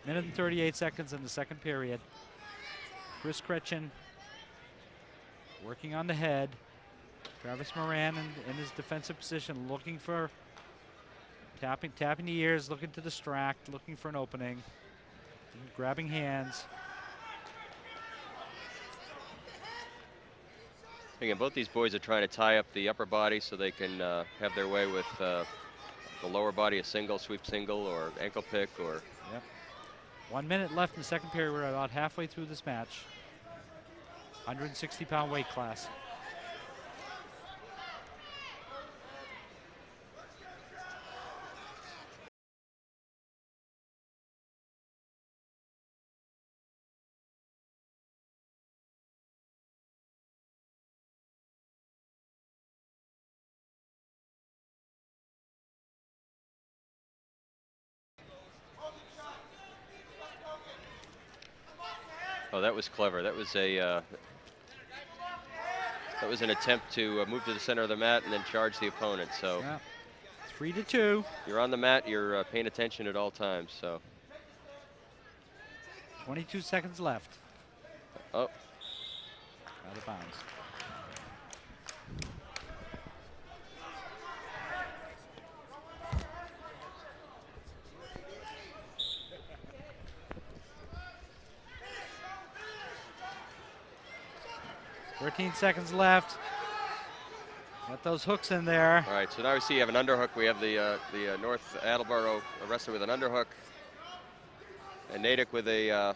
Minute and 38 seconds in the second period. Chris Critchen working on the head. Travis Moran in his defensive position, looking for tapping the ears, looking to distract, looking for an opening, grabbing hands. Again, both these boys are trying to tie up the upper body so they can have their way with the lower body, a single, sweep single, or ankle pick, or. Yep. 1 minute left in the second period. We're about halfway through this match. 160-pound weight class. Oh, that was clever. That was an attempt to move to the center of the mat and then charge the opponent. So, yeah. 3-2. You're on the mat. You're paying attention at all times. So. 22 seconds left. Oh. Out of bounds. .13 seconds left. Got those hooks in there. All right, so now we see you have an underhook. We have the North Attleboro wrestler with an underhook, and Natick with a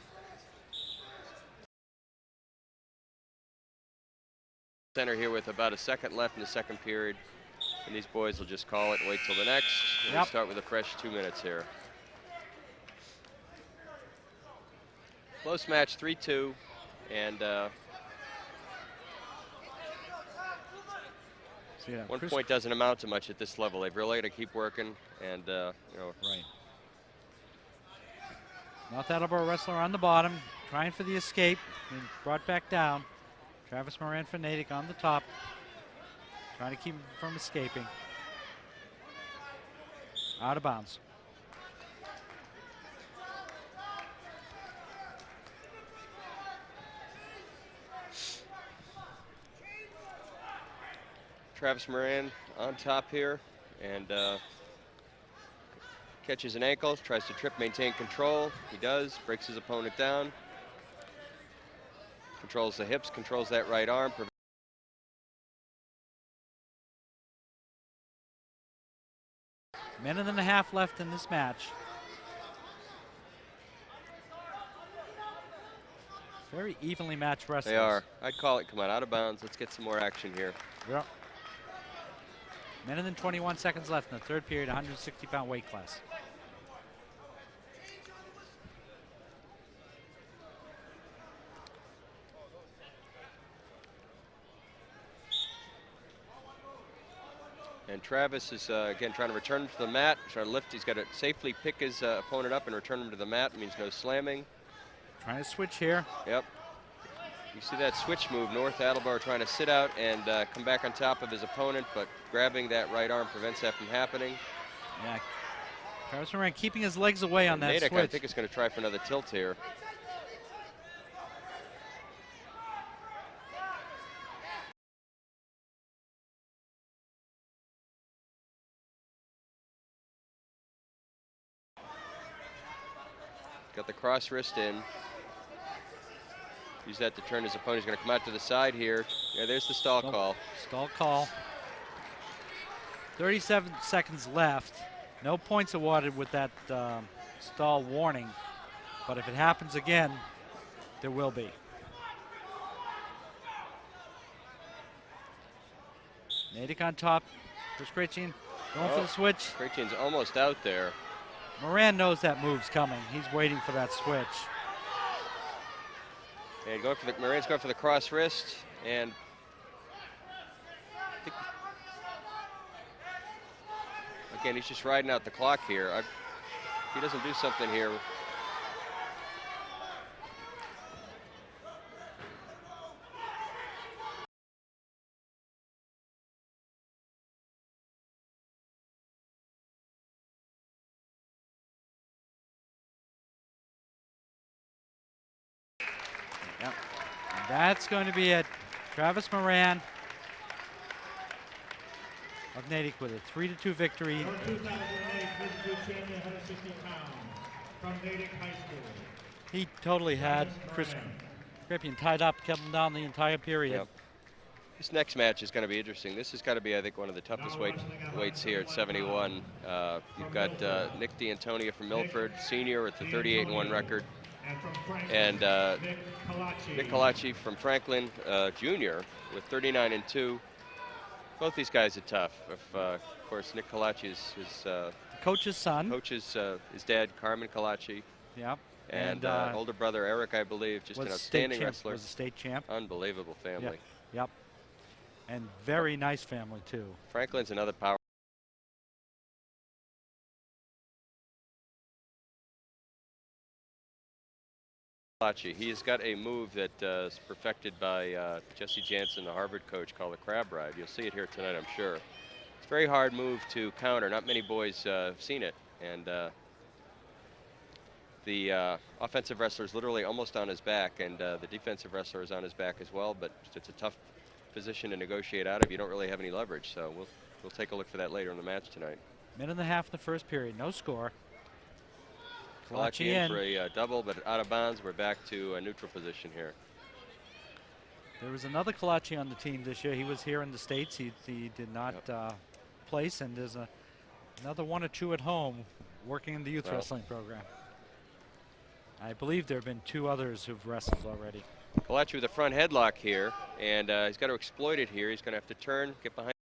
center here with about a second left in the second period. And these boys will just call it and wait till the next. And we'll start with a fresh 2 minutes here. Close match, 3-2, and 1 point doesn't amount to much at this level. They've really got to keep working, and you know. Right. North Attleboro wrestler on the bottom, trying for the escape, and brought back down. Travis Moran for Natick on the top, trying to keep him from escaping. Out of bounds. Travis Moran on top here, and catches an ankle, tries to trip, maintain control. He does, breaks his opponent down. Controls the hips, controls that right arm. Minute and a half left in this match. Very evenly matched wrestlers. They are. I'd call it, come on, out of bounds. Let's get some more action here. Yep. Minute and 21 seconds left in the third period, 160-pound weight class. And Travis is, again, trying to return him to the mat, trying to lift. He's got to safely pick his opponent up and return him to the mat. It means no slamming. Trying to switch here. Yep. You see that switch move, North Attleboro trying to sit out and come back on top of his opponent, but grabbing that right arm prevents that from happening. Yeah. Travis Moran keeping his legs away on that Natick, switch. I think, is going to try for another tilt here. Got the cross wrist in. Use that to turn his opponent. He's going to come out to the side here. Yeah, there's the stall call. Stall call. 37 seconds left. No points awarded with that stall warning. But if it happens again, there will be. Natick on top for Scritchin. Going for the switch. Scritchin's almost out there. Moran knows that move's coming. He's waiting for that switch. And going for the Moran's going for the cross wrist, and again, he's just riding out the clock here. If he doesn't do something here. Yep. And that's going to be it. Travis Moran of Natick with a 3-2 victory. Your 2008 District Champion, 160 pounds, from Natick High School. He totally had Chris Kripien tied up, kept him down the entire period. Yep. This next match is going to be interesting. This has got to be, I think, one of the toughest weights here at 71. You've got Nick D'Antonia from Milford, senior with the 38-1 record. And Nick Colaci from Franklin, junior, with 39-2. Both these guys are tough. Of course, Nick Colaci is his coach's son. Coach's his dad, Carmen Colaci. Yep. And older brother Eric, I believe, just an outstanding wrestler. Was a state champ. Unbelievable family. Yep. And very nice family too. Franklin's another power. He has got a move that is perfected by Jesse Jansen, the Harvard coach, called the crab ride. You'll see it here tonight, I'm sure. It's a very hard move to counter. Not many boys have seen it. And the offensive wrestler is literally almost on his back, and the defensive wrestler is on his back as well. But it's a tough position to negotiate out of. You don't really have any leverage. So we'll take a look for that later in the match tonight. Minute and a half in the first period. No score. Colaci in for a double, but out of bounds. We're back to a neutral position here. There was another Colaci on the team this year. He was here in the States. He did not place, and there's another one or two at home working in the youth wrestling program. I believe there have been two others who've wrestled already. Colaci with a front headlock here, and he's got to exploit it here. He's going to have to turn, get behind.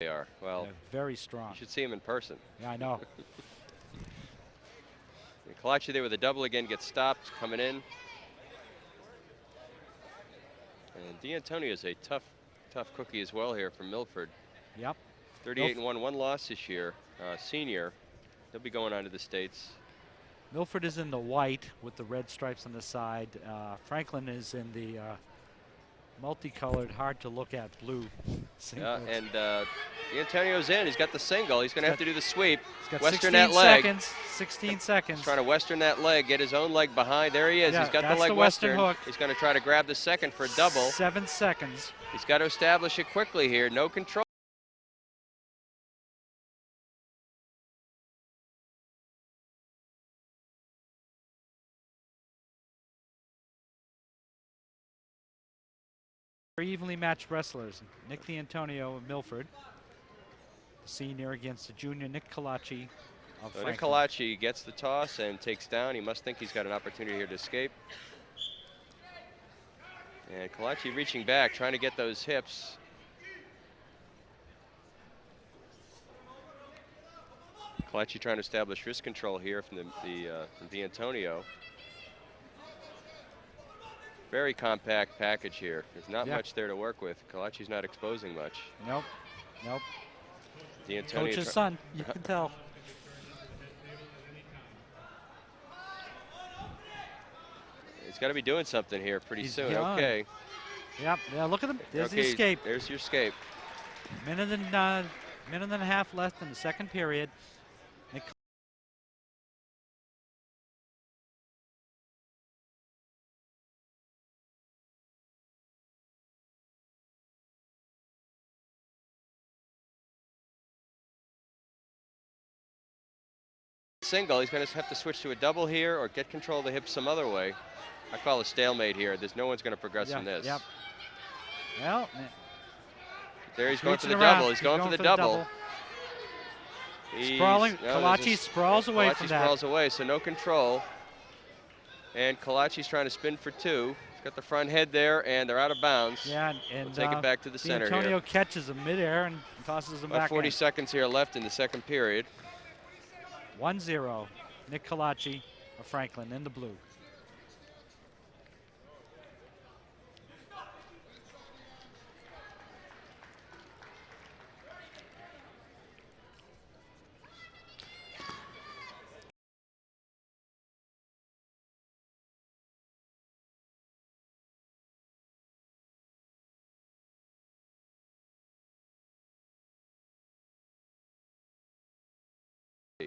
They are. Well, they're very strong. You should see him in person. Yeah, I know. Colaci there with a double again, gets stopped, coming in. And D'Antonio is a tough cookie as well here from Milford. Yep. 38-1, one loss this year, senior. He'll be going on to the States. Milford is in the white with the red stripes on the side. Franklin is in the multicolored, hard to look at blue Yeah, singlet. and D'Antonio's in. He's got the single. He's going to have to do the sweep. He's got Western 16 that leg. seconds. 16 seconds. He's trying to Western that leg, get his own leg behind. There he is. Yeah, He's got the that's leg the Western hook. He's going to try to grab the second for a double. 7 seconds. He's got to establish it quickly here. No control. Very evenly matched wrestlers. Nick D'Antonio of Milford, the senior, against the junior Nick Colaci of So Nick Franklin. Colaci gets the toss and takes down. He must think he's got an opportunity here to escape. And Colaci reaching back, trying to get those hips. Colaci trying to establish wrist control here from from D'Antonio. Very compact package here. There's not Yep. much there to work with. Colaci's not exposing much. Nope. Nope. D'Antonio Coach's son, you can tell. He's got to be doing something here pretty He's soon. young. Okay. Yep. Yeah, look at him. There's the Okay, escape. There's your escape. Minute and a half left in the second period. Nick Single, he's going to have to switch to a double here or get control of the hips some other way. I call a stalemate here. There's no one's going to progress yeah, from this. Yep. Well, There he's going for reaching the around. double. He's going for the double. He's- Sprawling. no, Colaci there's a- sprawls away Colaci from that. sprawls away, so no control. And Colaci's trying to spin for two. He's got the front head there, and they're out of bounds. Yeah, and We'll take it back to the center D'Antonio here. catches him midair and tosses him About back 40 in. seconds here left in the second period. 1-0. Nick Colaci of Franklin in the blue.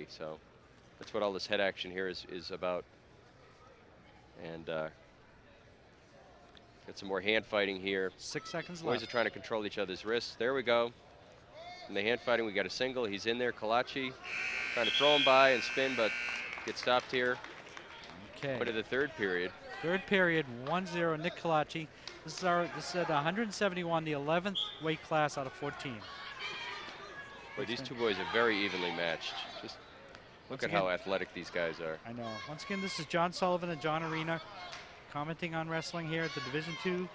So that's what all this head action here is about. And got some more hand fighting here. 6 seconds Boys left. are trying to control each other's wrists. There we go. In the hand fighting, we got a single. He's in there. Colaci trying to throw him by and spin, but gets stopped here. Okay. Into the third period. Third period, 1-0. Nick Colaci. This is at 171, the 11th weight class out of 14. Boy, these two boys are very evenly matched. Just look Once at how again- athletic these guys are. I know. Once again, this is John Sullivan and John Arena commenting on wrestling here at the Division II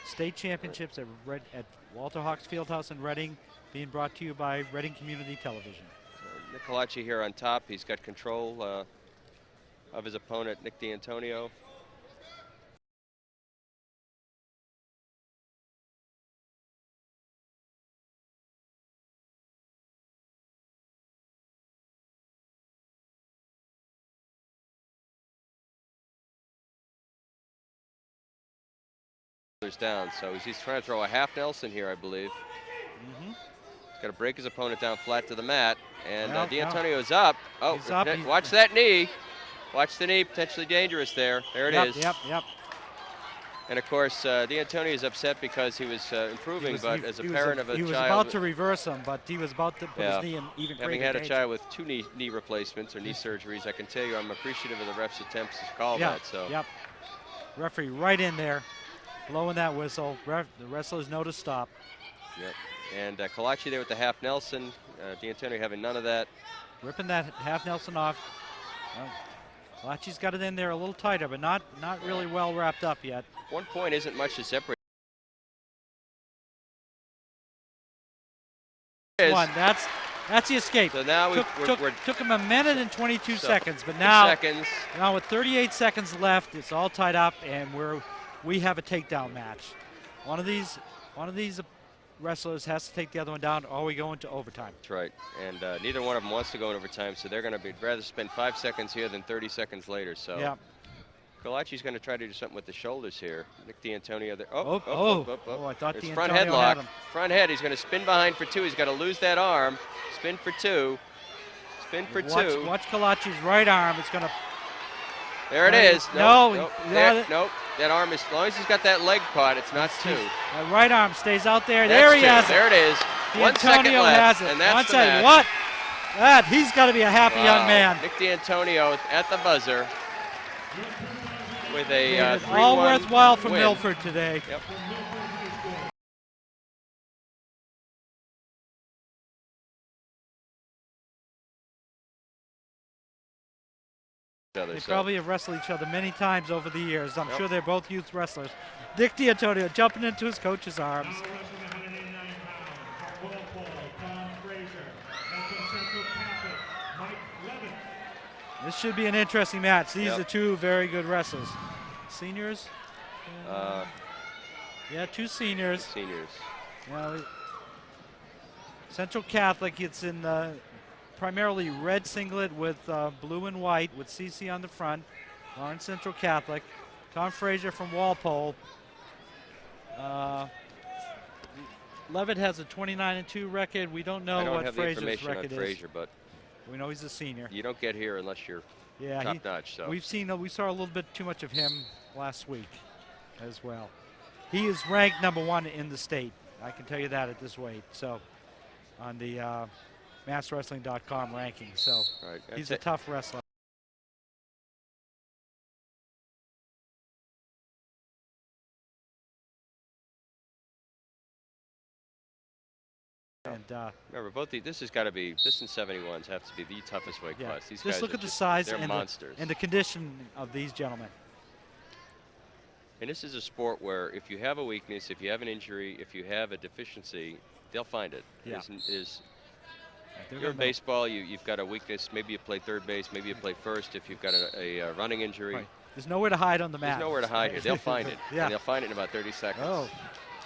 State Championships at Walter Hawks Fieldhouse in Reading, being brought to you by Reading Community Television. So Nick Colaci here on top. He's got control of his opponent, Nick D'Antonio. Down, so he's trying to throw a half Nelson here, I believe. He's got to break his opponent down flat to the mat, and Well, D'Antonio's up. Oh, He's up. watch that knee. Watch the knee, potentially dangerous there. There it is. Yep. And of course, D'Antonio's upset because he was improving, but as a parent of a he was child, about to reverse him, but he was about to put Yeah. his knee in even having greater had a danger. child with two knee replacements or knee surgeries, I can tell you I'm appreciative of the ref's attempts to call Yeah, that. So. Yep. Referee right in there, blowing that whistle. The wrestlers know to stop. Yep. And Colaci there with the half Nelson. D'Antonio having none of that. Ripping that half Nelson off. Colaci's got it in there a little tighter, but not really well wrapped up yet. 1 point isn't much to separate. That's the escape. So now took him a minute and 22 So, seconds, but 2 now seconds. with 38 seconds left, it's all tied up, and we have a takedown match. One of these wrestlers has to take the other one down, or we go into overtime. That's right. And neither one of them wants to go in overtime, so they're going to rather spend 5 seconds here than 30 seconds later. So Yeah. Colachi's going to try to do something with the shoulders here. Nick D'Antonio there. Oh, I thought There's D'Antonio front had headlock. him. Front head. He's going to spin behind for 2. He's got to lose that arm. Spin for 2. Spin for 2. Watch Colachi's right arm. It's going to. There it is. No, Nope. yeah, Nope. That arm is, as long as he's got that leg caught, it's not 2. That right arm stays out there. That's There he 2. has it. There it is. 1 second D'Antonio left, has it. and that's One the second. match. What? He's got to be a happy young Wow. man. Nick D'Antonio at the buzzer with a It's all 3-1 worthwhile for win. Milford today. Yep. They probably have wrestled each other many times over the years. I'm Yep. sure they're both youth wrestlers. Nick D'Antonio jumping into his coach's arms. Now wrestling 189 pounds from Walpole, Tom Frazier. And from Central Catholic, Mike Levitt. This should be an interesting match. These Yep. are two very good wrestlers. Seniors? Yeah, 2 seniors. Seniors. Yeah, Central Catholic, it's in the primarily red singlet with blue and white with CC on the front. Lawrence Central Catholic. Tom Frazier from Walpole. Levitt has a 29-2 record. We don't know I don't what have the Frazier's information on record is. Frazier, but We know he's a senior. you don't get here unless you're Yeah, top notch. So we saw a little bit too much of him last week as well. He is ranked #1 in the state. I can tell you that at this weight. So on the masswrestling.com ranking. So right. he's That's a tough wrestler. And remember, this has got to be, this and 71s have to be the toughest weight yeah, class. These just guys look are at the size they're and monsters. and the condition of these gentlemen. And this is a sport where if you have a weakness, if you have an injury, if you have a deficiency, they'll find it. Yeah. You're in baseball, you've got a weakness. Maybe you play third base, maybe you play first. If you've got a running injury, Right. There's nowhere to hide on the mat. there's nowhere to hide here. They'll find it. Yeah. And they'll find it in about 30 seconds. Oh,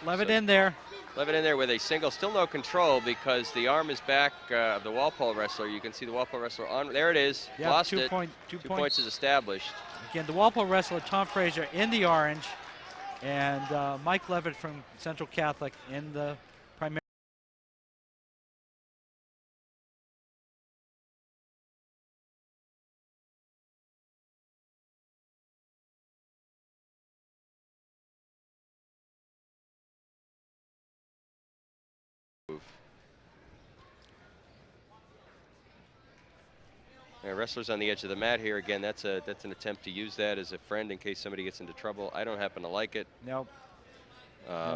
Levitt So- in there. Levitt in there with a single, still no control because the arm is back of the Walpole wrestler. You can see the Walpole wrestler on. There it is. Yeah, Lost 2 it. point, 2 2 points is established. Again, the Walpole wrestler Tom Frazier in the orange, and Mike Levitt from Central Catholic in the primary. Wrestlers on the edge of the mat here. Again, that's an attempt to use that as a friend in case somebody gets into trouble. I don't happen to like it. No,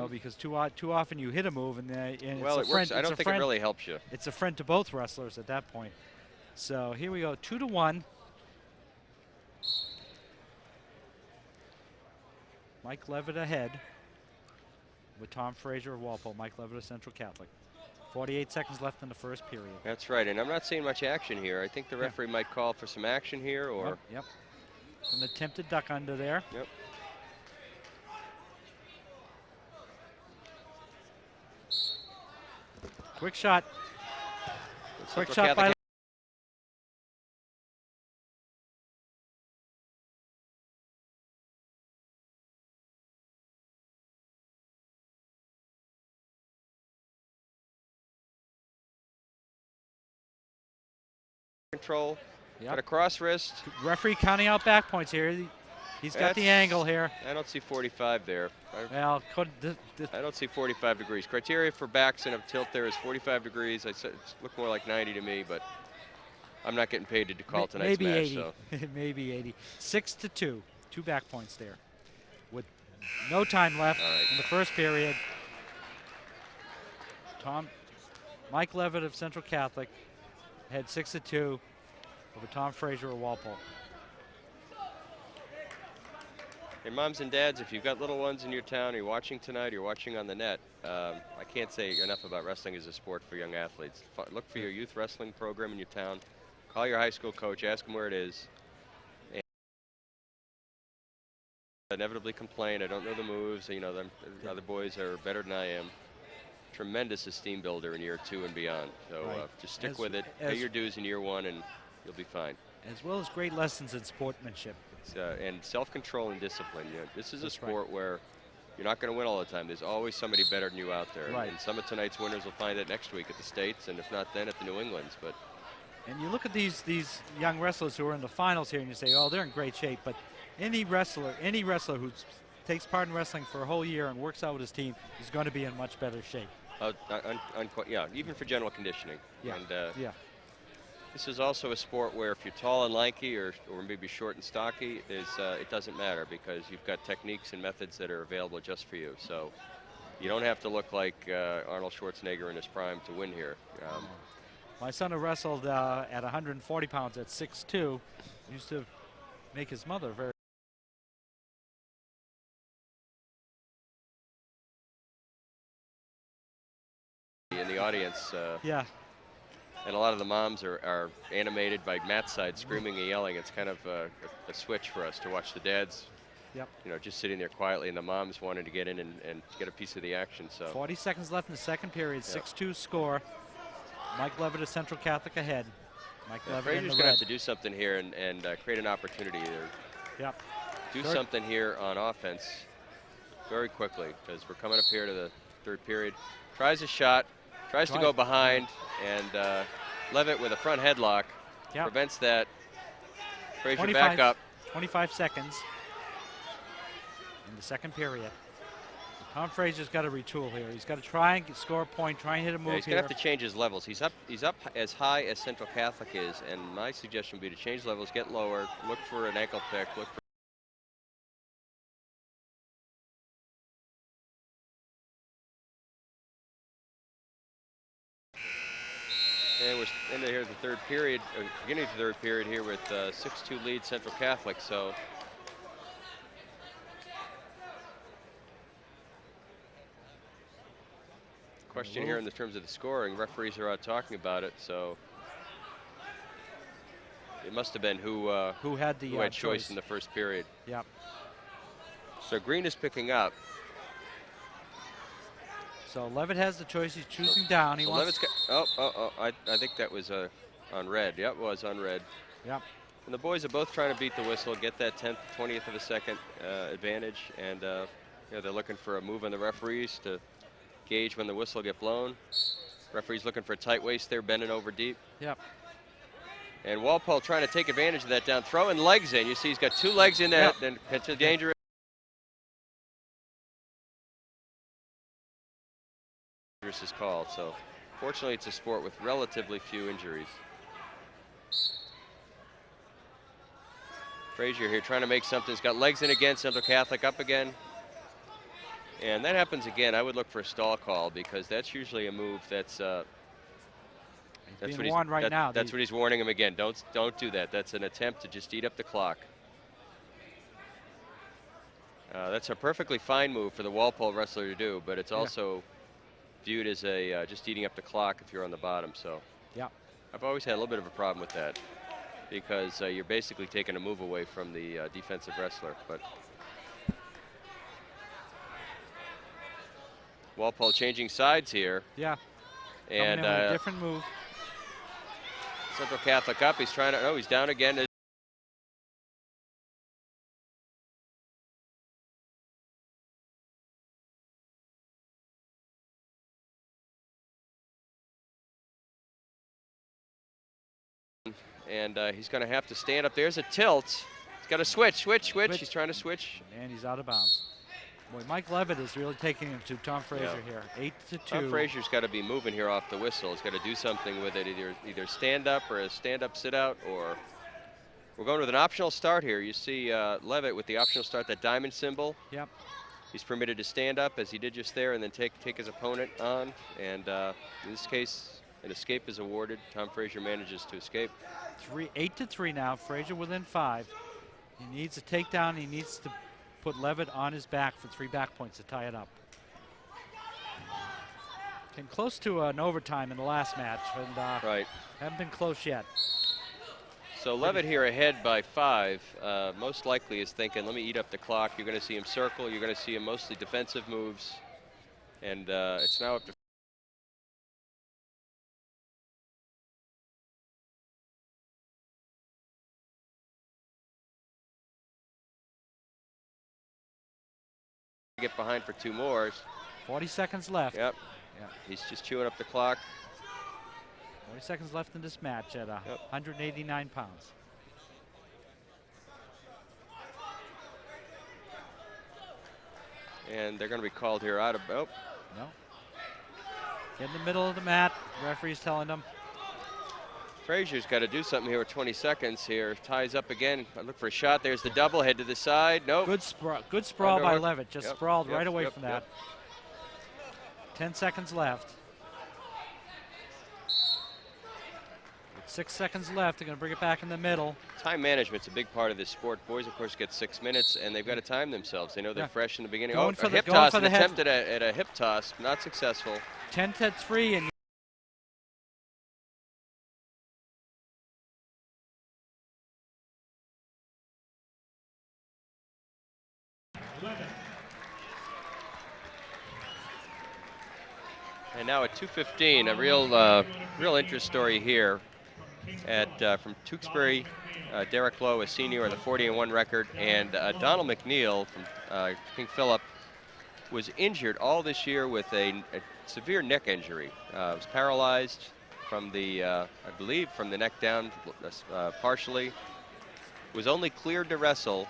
because too often you hit a move, and Well, it's it a friend. works. I don't think it really helps you. It's a friend to both wrestlers at that point. So here we go, 2-1. Mike Levitt ahead with Tom Frazier of Walpole. Mike Levitt of Central Catholic. 48 seconds left in the first period. That's right, and I'm not seeing much action here. I think the referee might call for some action here, or Yep. An attempted duck under there. Yep. Quick shot. Quick Central shot by Catholic control. Yep. Got a cross wrist. Referee counting out back points here. He's got the angle here. I don't see 45 there. Well, I don't see 45 degrees. Criteria for backs and of tilt there is 45 degrees. I said it looked more like 90 to me, but I'm not getting paid to call tonight's maybe match. 80. So Maybe 80. 6-2. 2 back points there. With no time left in the first period. Mike Levitt of Central Catholic had 6-2 over Tom Frazier of Walpole. Hey, moms and dads, if you've got little ones in your town, you're watching tonight, you're watching on the net, I can't say enough about wrestling as a sport for young athletes. Look for your youth wrestling program in your town. Call your high school coach, ask him where it is. And inevitably complain, I don't know the moves, you know, the other boys are better than I am. Tremendous esteem builder in year 2 and beyond. So just stick with it, pay your dues in year 1, and you'll be fine. As well as great lessons in sportsmanship. And self-control and discipline. You know, this is a That's right. sport where you're not going to win all the time. There's always somebody better than you out there. Right. And some of tonight's winners will find it next week at the States, and if not then at the New Englands. But And you look at these young wrestlers who are in the finals here, and you say, oh, they're in great shape. But any wrestler who takes part in wrestling for a whole year and works out with his team is going to be in much better shape. yeah, even for general conditioning. Yeah. And Yeah. this is also a sport where if you're tall and lanky or maybe short and stocky, it doesn't matter because you've got techniques and methods that are available just for you. So you don't have to look like Arnold Schwarzenegger in his prime to win here. My son who wrestled at 140 pounds at 6'2", used to make his mother very. In the audience, Yeah. and a lot of the moms are animated by Matt's side, screaming and yelling. It's kind of a switch for us to watch the dads, Yep. you know, just sitting there quietly, and the moms wanting to get in and get a piece of the action. So 40 seconds left in the second period. Yep. 6-2 score. Mike Levitt of Central Catholic ahead. Mike Levitt in Frazier's the going to have red. to do something here and create an opportunity there. Yep. Do Third. something here on offense very quickly because we're coming up here to the third period. Tries a shot, tries to go behind, and Levitt with a front headlock Yep. prevents that. Frazier 25 back up. 25 seconds in the second period. Tom Frazier's got to retool here. He's got to try and score a point, try and hit a move Yeah, he's here. going to have to change his levels. He's up as high as Central Catholic is, and my suggestion would be to change levels, get lower, look for an ankle pick, look for. And we're into here the third period, or beginning of the third period here with 6-2 lead Central Catholic. So question here in the terms of the scoring, referees are out talking about it, so it must have been who had the had choice in the first period. Yep. So Green is picking up. So Levitt has the choice. He's choosing down. He So wants. Levitt's I think that was on red. Yep, it was on red. Yep. And the boys are both trying to beat the whistle, get that 10th, 20th of a second advantage, and you know, they're looking for a move on the referees to gauge when the whistle get blown. Referee's looking for a tight waist there, bending over deep. Yep. And Walpole trying to take advantage of that down, throwing legs in. You see he's got two legs in there, and it's a dangerous. Is called. So fortunately it's a sport with relatively few injuries. Frazier here trying to make something. He's got legs in again, Central Catholic up again. And that happens again. I would look for a stall call because that's usually a move that's That's what being warned right now. That's what he's warning him again. Don't do that. That's an attempt to just eat up the clock. That's a perfectly fine move for the Walpole wrestler to do, but it's also viewed as a just eating up the clock if you're on the bottom. So I've always had a little bit of a problem with that because you're basically taking a move away from the defensive wrestler. But Walpole changing sides here. Yeah. And Coming in with a different move. Central Catholic up. He's trying to. Oh, he's down again. And he's going to have to stand up. There's a tilt. He's got to switch. He's trying to switch. And he's out of bounds. Boy, Mike Levitt is really taking him to Tom Frazier here. 8-2. Tom Frazier's got to be moving here off the whistle. He's got to do something with it, either stand up or a stand up sit out, or we're going with an optional start here. You see Levitt with the optional start, that diamond symbol. Yep. He's permitted to stand up as he did just there and then take his opponent on. And in this case, an escape is awarded. Tom Frazier manages to escape. 8-3 now. Frazier within 5. He needs a takedown. He needs to put Levitt on his back for 3 back points to tie it up. Came close to an overtime in the last match, and haven't been close yet. So Levitt here ahead by 5, most likely is thinking, let me eat up the clock. You're going to see him circle. You're going to see him mostly defensive moves. And it's now up to Get behind for 2 more. 40 seconds left. Yep. Yeah. He's just chewing up the clock. 40 seconds left in this match at 189 pounds. And they're going to be called here out of. Oh. No. In the middle of the mat. Referee's telling them. Frazier's got to do something here with 20 seconds here. Ties up again. I look for a shot. There's the double. Head to the side. Nope. Good sprawl by Underhook. Levitt. Just Yep, sprawled yep, right away yep, from that. yep. 10 seconds left. With 6 seconds left, they're going to bring it back in the middle. Time management's a big part of this sport. Boys, of course, get 6 minutes, and they've got to time themselves. They know they're Yeah. fresh in the beginning. Going Oh, for a the- hip going toss. for An the head. attempt at a hip toss. Not successful. 10-3 and And now at 2:15, a real interest story here from Tewksbury. Derek Lowe, a senior with a 40-1 record, and Donald McNeil from King Philip was injured all this year with a severe neck injury. Was paralyzed from the, I believe, from the neck down partially. Was only cleared to wrestle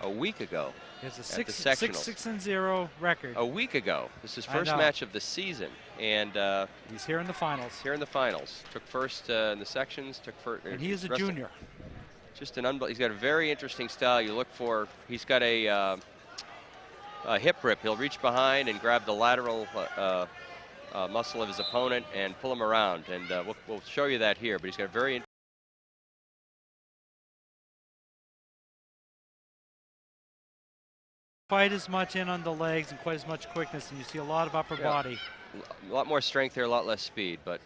a week ago. he has a at the 6-0 record. A week ago. This is his I first know. match of the season, and He's here in the finals. here in the finals. Took first in the sections. Took first. And he is a junior. Just an he's got a very interesting style. You look for. He's got a hip rip. He'll reach behind and grab the lateral muscle of his opponent and pull him around. And we'll show you that here. But he's got a very Quite as much in on the legs and quite as much quickness, and you see a lot of upper body. a lot more strength there, a lot less speed, but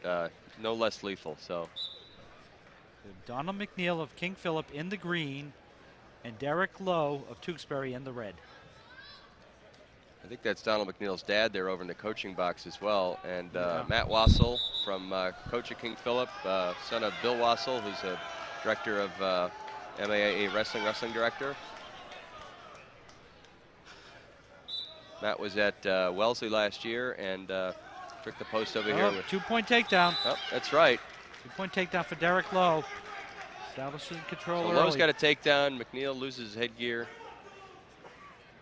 no less lethal. So Donald McNeil of King Philip in the green, and Derek Lowe of Tewksbury in the red. I think that's Donald McNeil's dad there over in the coaching box as well. And Yeah. Matt Wassel from coach at King Philip, son of Bill Wassel, who's a director of MAAA wrestling director. Matt was at Wellesley last year and took the post over here. With, 2-point takedown. oh, that's right. 2-point takedown for Derek Lowe. Establishing control So early. Lowe's got a takedown. McNeil loses his headgear.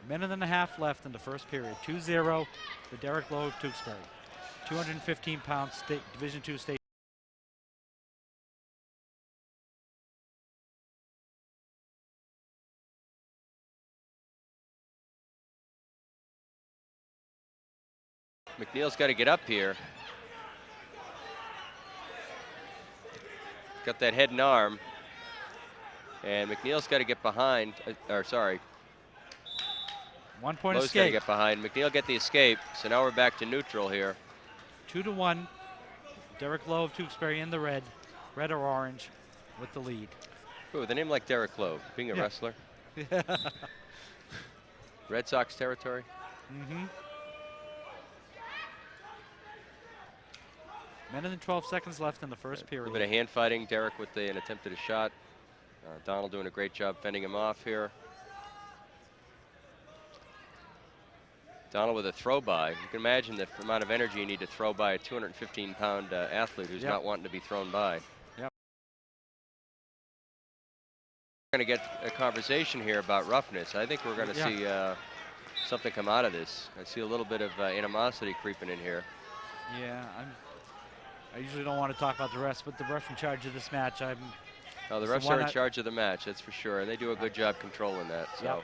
Minute and a half left in the first period. 2-0 for Derek Lowe of Tewksbury. 215 pounds, Division II state. McNeil's got to get up here. Got that head and arm. And McNeil's got to get behind, or sorry, 1 point Lowe's got to escape. get behind. McNeil get the escape. So now we're back to neutral here. 2-1. Derek Lowe of Tewksbury in the red or orange, with the lead. Ooh, with a name like Derek Lowe, being a Yeah. wrestler. Red Sox territory. Mm-hmm. Minute and 12 seconds left in the first A period. bit of hand fighting. Derek with an attempt at a shot. Donald doing a great job fending him off here. Donald with a throw by. You can imagine the amount of energy you need to throw by a 215-pound athlete who's Yep. not wanting to be thrown by. Yep. We're going to get a conversation here about roughness. I think we're going to Yeah. see something come out of this. I see a little bit of animosity creeping in here. Yeah, I usually don't want to talk about the rest, but the ref in charge of this match, Now, the It's the refs one are in I- charge of the match, that's for sure, and they do a good job controlling that. So, Yep.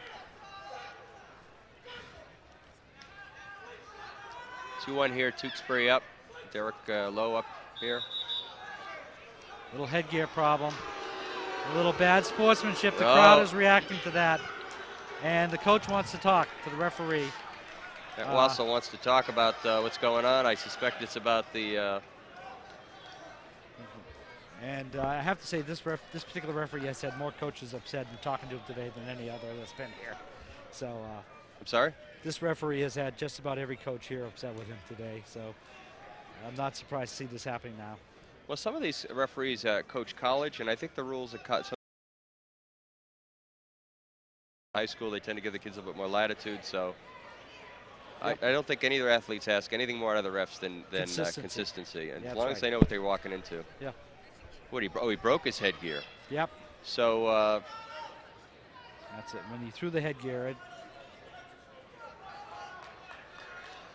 2-1 here, Tewksbury up, Derek Lowe up here. little headgear problem. A little bad sportsmanship. The Oh. crowd is reacting to that. And the coach wants to talk to the referee. Matt Wassel wants to talk about what's going on. I suspect it's about the. And I have to say, this particular referee has had more coaches upset in talking to him today than any other that's been here. So I'm sorry? this referee has had just about every coach here upset with him today. So I'm not surprised to see this happening now. Well, some of these referees coach college, and I think the rules at high school, they tend to give the kids a little bit more latitude. So I don't think any other athletes ask anything more out of the refs than Consistency. consistency. And Yeah, as that's long right. as they know what they're walking into. Yeah. What, he broke his headgear. Yep. So That's it. When he threw the headgear,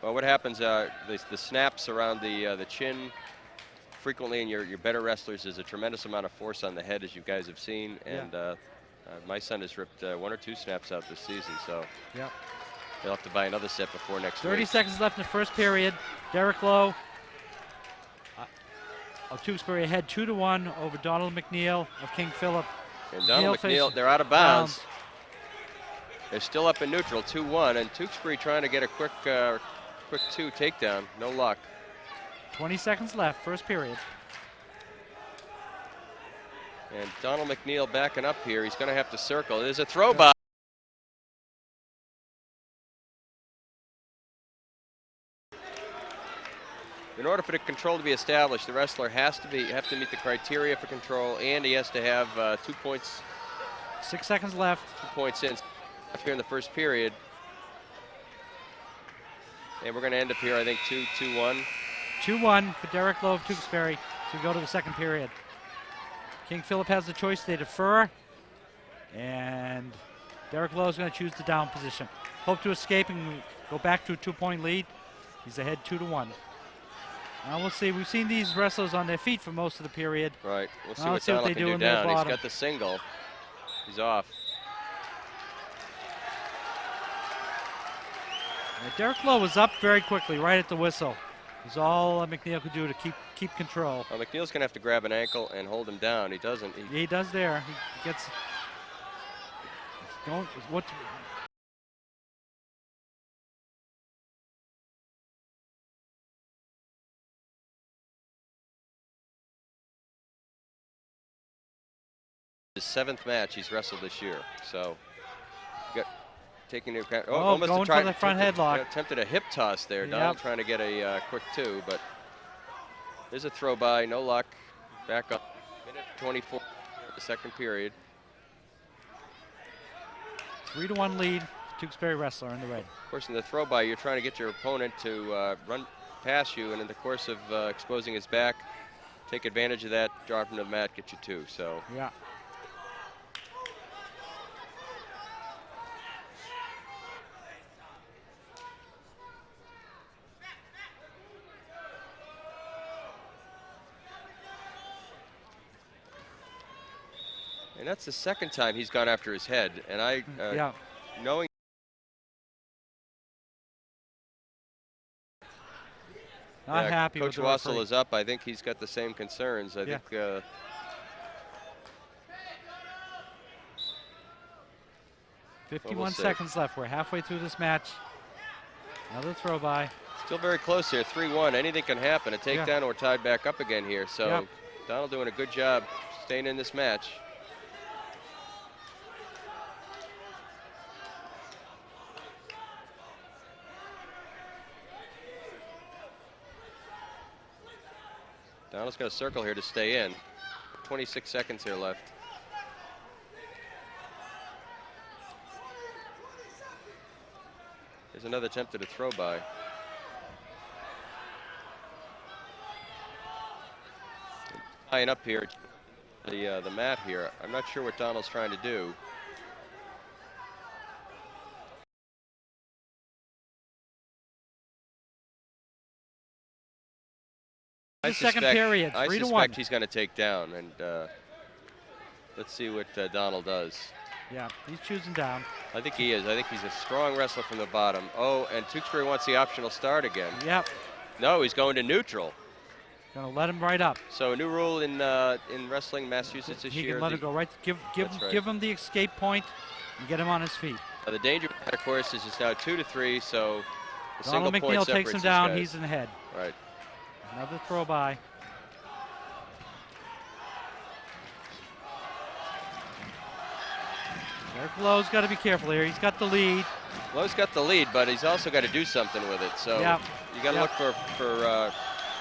well, what happens, the snaps around the chin, frequently in your better wrestlers, there's a tremendous amount of force on the head, as you guys have seen. And my son has ripped 1 or 2 snaps out this season, so yep. he'll have to buy another set before next 30 week. seconds left in the first period. Derek Lowe of Tewksbury ahead 2-1 over Donald McNeil of King Philip. And Donald McNeil, they're out of bounds. They're still up in neutral, 2-1, and Tewksbury trying to get a quick 2 takedown. No luck. 20 seconds left, first period. And Donald McNeil backing up here. He's going to have to circle. There's a throw by. In order for the control to be established, the wrestler has to meet the criteria for control, and he has to have 2 points. 6 seconds left. 2 points in here in the first period. And we're going to end up here, I think, 2-1. 2-1 for Derek Lowe of Tewksbury to go to the second period. King Philip has the choice. They defer, and Derek Lowe is going to choose the down position. Hope to escape and go back to a 2-point lead. He's ahead 2-1. Now we'll see. We've seen these wrestlers on their feet for most of the period. Right. We'll see Now what let's see what Donald they can do do in their down. He's bottom. got the single. He's off. Derek Lowe was up very quickly, right at the whistle. It's all McNeil could do to keep control. Well, McNeil's going to have to grab an ankle and hold him down. He doesn't. He does there. He gets. He's going. What? His 7th match he's wrestled this year. So, taking into account. Almost going for the front headlock. Attempted a hip toss there. Yep. Donald trying to get a quick 2, but there's a throw by. No luck. Back up. Minute 24, the second period. 3-1 lead. Tewksbury wrestler in the red. Of course, in the throw by, you're trying to get your opponent to run past you, and in the course of exposing his back, take advantage of that, drop him to the mat, get you 2. So. Yeah. And that's the second time he's gone after his head. And knowing not happy Coach with the Wassel referee. is up, I think he's got the same concerns. I think 51 seconds left. We're halfway through this match. Another throw by. Still very close here, 3-1. Anything can happen. A takedown or tied back up again here. So Donald doing a good job staying in this match. Donald's going to circle here to stay in. 26 seconds here left. There's another attempt at a throw by. Tying up here, the mat here. I'm not sure what Donald's trying to do. Second period, 3-1. I suspect he's going to take down, and let's see what Donald does. Yeah, he's choosing down. I think he is. I think he's a strong wrestler from the bottom. Oh, and Tewksbury wants the optional start again. Yep. No, he's going to neutral. Gonna let him right up. So a new rule in wrestling Massachusetts this year. He can let him go right. Give him the escape point and get him on his feet. The danger, of course, is it's now 2-3. So the Donald single point McNeil separates takes him these down. guys. He's in the head. Right. Another throw by. Derek Lowe's got to be careful here. He's got the lead. Lowe's got the lead, but he's also got to do something with it. So you got to look for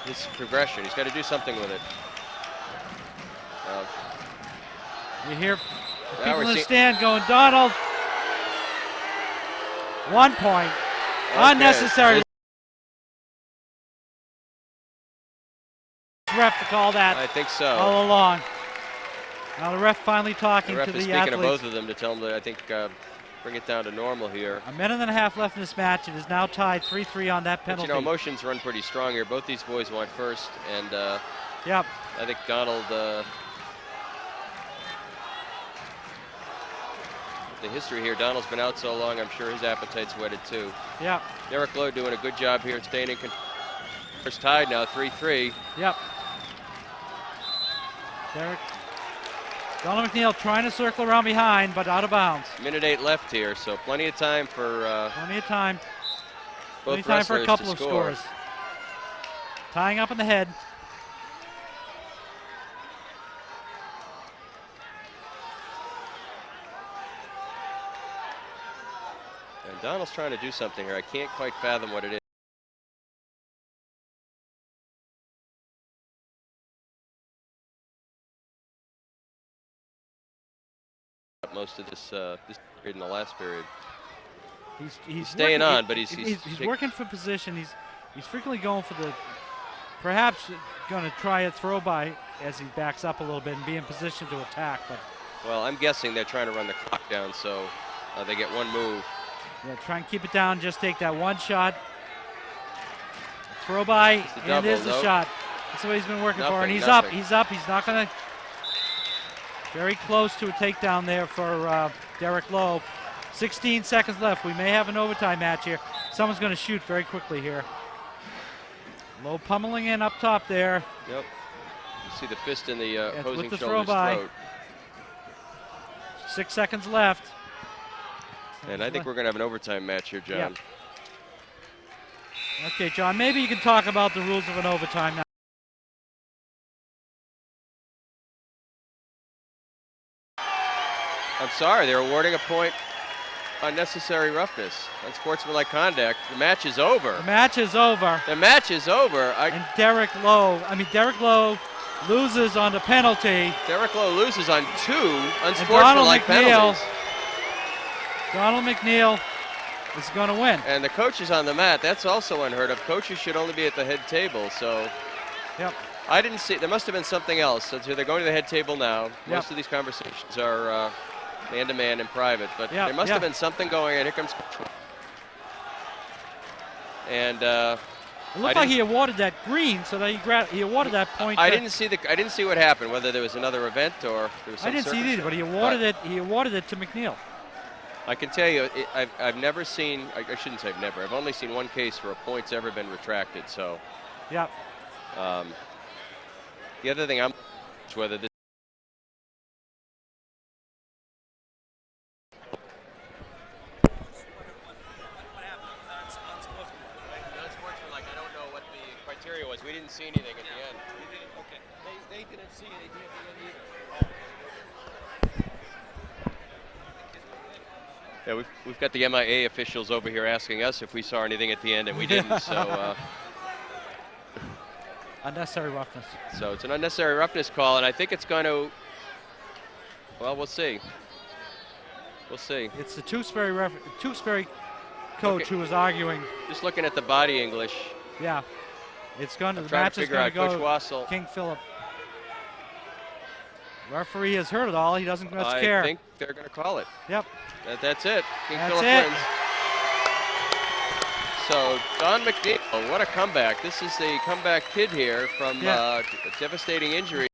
his progression. He's got to do something with it. You hear people in the stand going, Donald. 1 point. Unnecessary. Ref to call that I think so. all along. Now the ref finally The talking ref to is the speaking to athletes. both of them to tell them to, I think, bring it down to normal here. A minute and a half left in this match. It is now tied 3-3 on that But, penalty. you know, emotions run pretty strong here. Both these boys want first, and Yep. I think Donald, the history here, Donald's been out so long, I'm sure his appetite's whetted too. Yep. Derek Lowe doing a good job here, staying in control. It's tied now, 3-3. Yep. Derek. Donald McNeil trying to circle around behind, but out of bounds. Minute 8 left here, so plenty of time for Plenty of time. Plenty both of time for a wrestlers couple to of score. scores. Tying up in the head. And Donald's trying to do something here. I can't quite fathom what it is. Most of this period in the last period. He's staying working, on, but he's working for position. He's frequently going for the, perhaps going to try a throw by as he backs up a little bit and be in position to attack. But well, I'm guessing they're trying to run the clock down, so they get one move. yeah, try and keep it down. Just take that one shot. Throw by, and double, there's the nope. shot. That's what he's been working for, and Nothing, he's nothing. up. He's up. He's not going to. Very close to a takedown there for Derek Lowe. 16 seconds left. We may have an overtime match here. Someone's going to shoot very quickly here. Lowe pummeling in up top there. Yep. You see the fist in the with opposing the throw shoulder's by. throat. 6 seconds left. And I think we're going to have an overtime match here, John. Yeah. Okay, John, maybe you can talk about the rules of an overtime now. I'm sorry, they're awarding a point unnecessary roughness, unsportsmanlike conduct. The match is over. The match is over. The match is over. And Derek Lowe loses on the penalty. Derek Lowe loses on 2 Donald unsportsmanlike penalties. Donald McNeil is going to win. And the coach is on the mat. That's also unheard of. Coaches should only be at the head table. So Yep. I didn't see. There must have been something else. So they're going to the head table now. Yep. Most of these conversations are man-to-man in private. But Yep, there must yep. have been something going on. Here comes. And It looked like he awarded that green, so that he awarded that point. I didn't see what happened. Whether there was another event or there was some I didn't see it either, but he awarded it. He awarded it to McNeil. I can tell you, I've never seen. I shouldn't say never. I've only seen one case where a point's ever been retracted. So. Yep. The other thing is whether this. Unsportsmanlike, I don't know what the criteria was. We didn't see anything at the end. Okay. They didn't see anything at the end either. Yeah, we've got the MIA officials over here asking us if we saw anything at the end, and we didn't. So. Unnecessary roughness. So it's an unnecessary roughness call, and I think it's going to. Well, we'll see. We'll see. It's the Tewksbury coach who was arguing. Just looking at the body English. Yeah. It's going to. I'm The trying match to is figure going out to go. Coach Wassel. King Philip. Referee has heard it all. He doesn't much care. I think they're going to call it. Yep. That's it. King That's Philip it. wins. So Don McNeil, what a comeback. This is the comeback kid here from a devastating injury.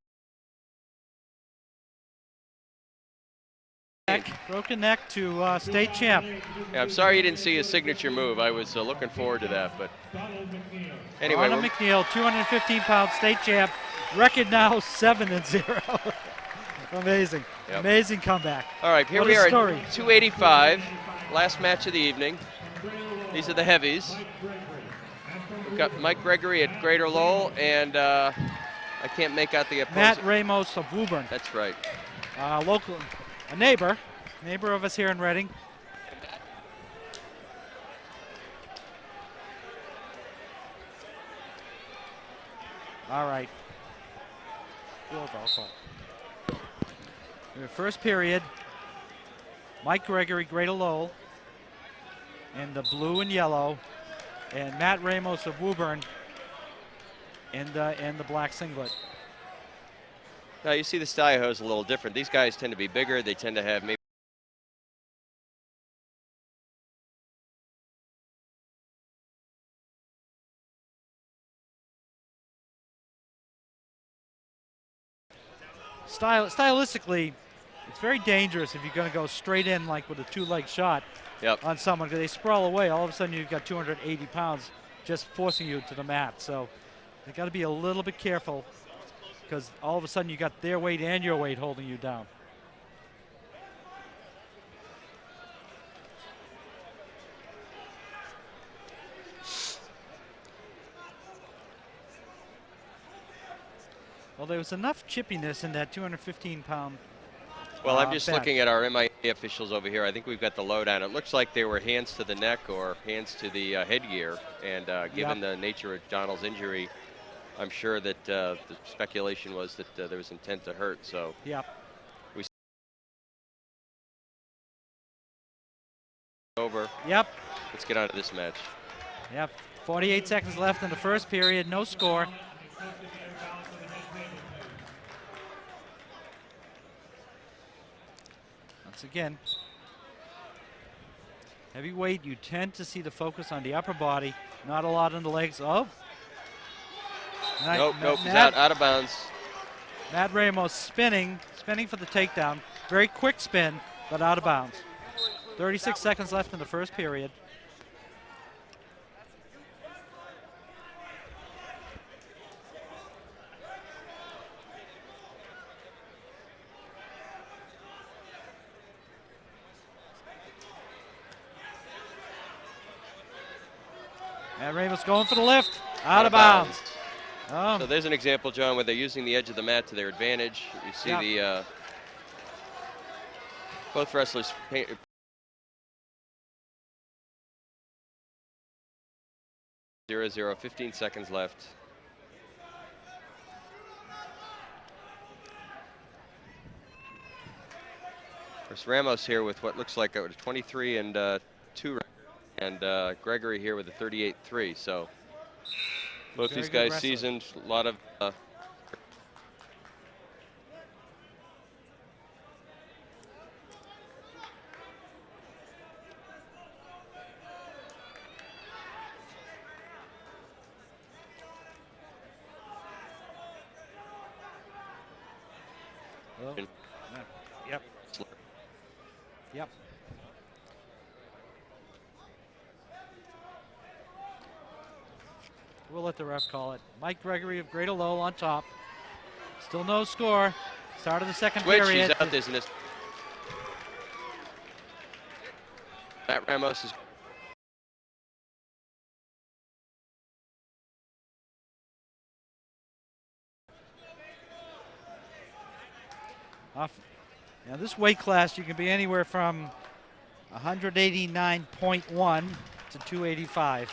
Broken neck to state champ. Yeah, I'm sorry you didn't see his signature move. I was looking forward to that, but anyway. Donald McNeil, 215-pound state champ. Record now 7-0. Amazing. Yep. Amazing comeback. All right, here What we a are story. at 285, last match of the evening. These are the heavies. We've got Mike Gregory at Greater Lowell, and I can't make out the opposing. Matt Ramos of Woburn. That's right. Local, a neighbor of us here in Reading. All right. The first period, Mike Gregory, Greater Lowell. in the blue and yellow, and Matt Ramos of Woburn in the black singlet. Now you see the style is a little different. These guys tend to be bigger. They tend to have maybe stylistically, it's very dangerous if you're going to go straight in like with a two-leg shot on someone, because they sprawl away. All of a sudden you've got 280 pounds just forcing you to the mat. So you got to be a little bit careful, because all of a sudden you got their weight and your weight holding you down. Well, there was enough chippiness in that 215-pound. Well, I'm just bet. looking at our MIA officials over here. I think we've got the lowdown. It looks like they were hands to the neck or hands to the headgear. And given the nature of Donald's injury, I'm sure that the speculation was that there was intent to hurt. So we over. Let's get on to this match. 48 seconds left in the first period. No score. Once again, heavyweight, you tend to see the focus on the upper body, not a lot on the legs. Nope, he's out of bounds. Matt Ramos spinning for the takedown. Very quick spin, but out of bounds. 36 seconds left in the first period. Matt Ramos going for the lift, out of bounds. So there's an example, John, where they're using the edge of the mat to their advantage. You see the both wrestlers 0-0, 15 seconds left. There's Ramos here with what looks like a 23 and 2. And Gregory here with a 38-3. So both these guys seasoned, a lot of Yep. We'll let the ref call it. Mike Gregory of Greater Lowell on top. Still no score. Start of the second period. He's out, isn't it? Matt Ramos is off. Now this weight class, you can be anywhere from 189.1 to 285.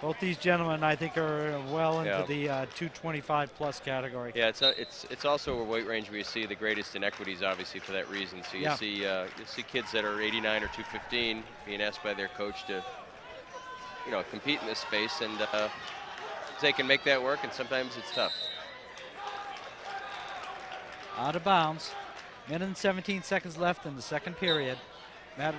Both these gentlemen, I think, are well into the 225 plus category. Yeah, it's also a weight range where you see the greatest inequities, obviously, for that reason. So you see kids that are 89 or 215 being asked by their coach to, compete in this space, and they can make that work, and sometimes it's tough. Out of bounds. Minute and 17 seconds left in the second period. Matt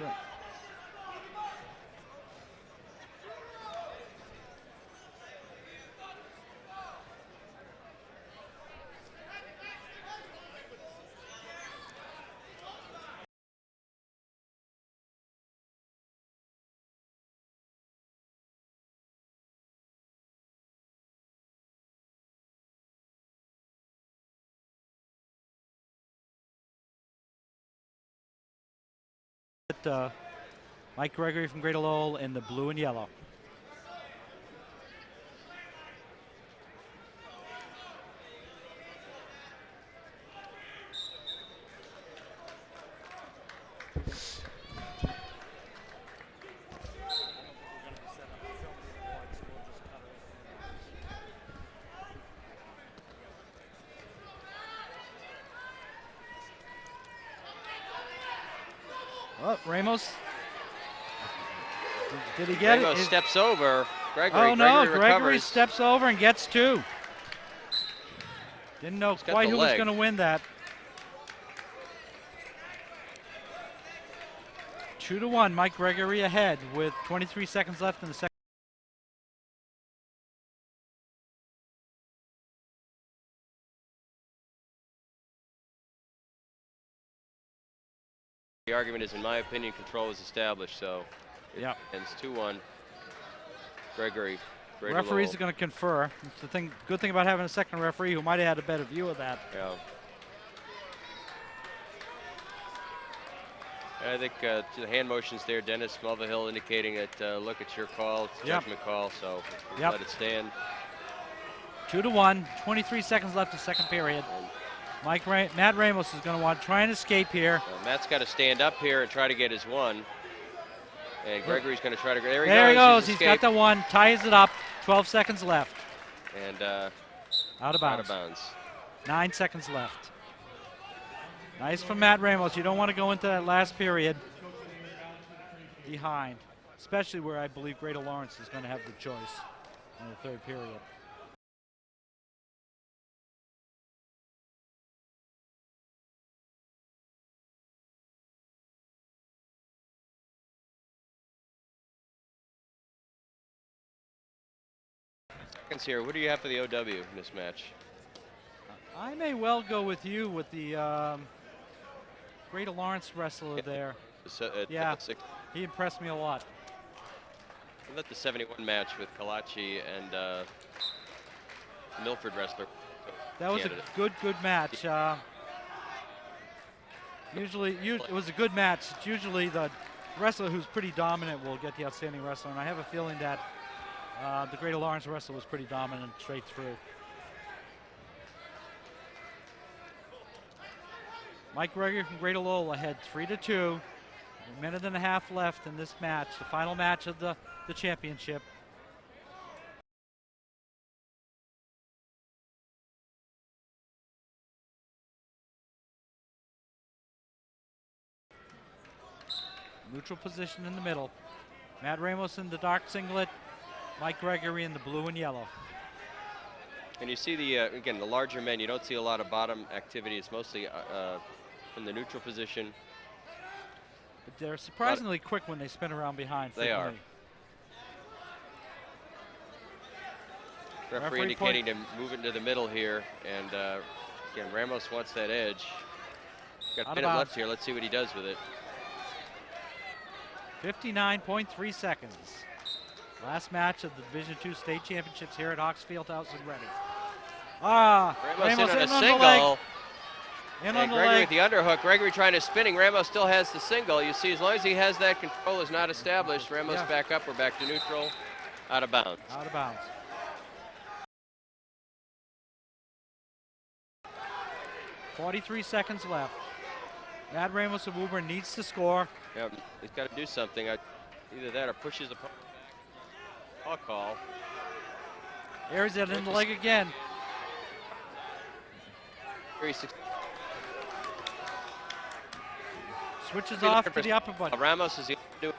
Mike Gregory from Greater Lowell in the blue and yellow. Well, Ramos. Did he get Ramos it? steps over Gregory. Oh no, Gregory Gregory recovers. steps over and gets 2. Didn't know He's got quite the who was leg. going to win that. 2-1, Mike Gregory ahead with 23 seconds left in the second. The argument is, in my opinion, control is established, so it Yep. ends 2-1. Gregory. Greater Referees Lowell. are going to confer. It's the good thing about having a second referee who might have had a better view of that. Yeah. I think the hand motions there, Dennis Mulvihill indicating that look, it's your call, it's a Yep. judgment call, so Yep. let it stand. 2-1, 23 seconds left in the second period. Matt Ramos is going to want to try and escape here. Matt's got to stand up here and try to get his 1. And Gregory's going to try to. There He goes. He's He's got the 1. Ties it up. 12 seconds left. And Out of bounds. out of bounds. 9 seconds left. Nice from Matt Ramos. You don't want to go into that last period behind, especially where I believe Greater Lawrence is going to have the choice in the third period. Seconds here. What do you have for the OW in this match? I may well go with you with the Greater Lawrence wrestler there. Yeah. He impressed me a lot. I let the 71 match with Kalachi and Milford wrestler. That was candidate. a good match. Usually it was a good match. It's usually the wrestler who's pretty dominant will get the outstanding wrestler, and I have a feeling that the Greater Lawrence wrestler was pretty dominant straight through. Mike Gregory from Greater Lowell ahead 3-2. A minute and a half left in this match, the final match of the championship. Neutral position in the middle. Matt Ramos in the dark singlet, Mike Gregory in the blue and yellow. And you see the again, the larger men, you don't see a lot of bottom activity. It's mostly from the neutral position. But they're surprisingly quick when they spin around behind. They are. Referee indicating to move it into the middle here, and again, Ramos wants that edge. Got a minute left here. Let's see what he does with it. 59.3 seconds. Last match of the Division II State Championships here at Hawks Fieldhouse in Reading. Ramos in on a on single. the leg. And on the Gregory leg. with the underhook. Gregory trying to spinning. Ramos still has the single. You see, as long as he has that, control is not established. Ramos back up. We're back to neutral. Out of bounds. Out of bounds. .43 seconds left. Matt Ramos of Woburn needs to score. Yeah, he's got to do something. Either that or pushes the back. I'll call. Airs it in the leg again. Switches off to the upper button. Ramos is looking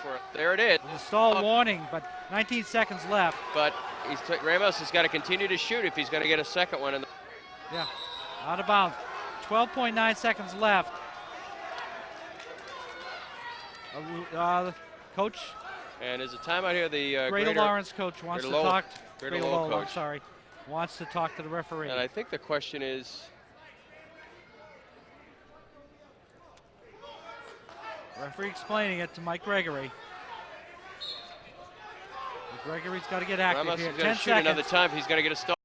for it. There it is. There's a stall warning, but 19 seconds left. But Ramos has got to continue to shoot if he's going to get a second one. Yeah, out of bounds. 12.9 seconds left. Coach. And there's a timeout here. The Greater Lawrence coach wants to talk. Greater Lowell coach. I'm sorry. Wants to talk to the referee. And I think the question is. Referee explaining it to Mike Gregory. Gregory's got to get active Ramos here. is 10 going to shoot seconds. another time. He's going to get a stall.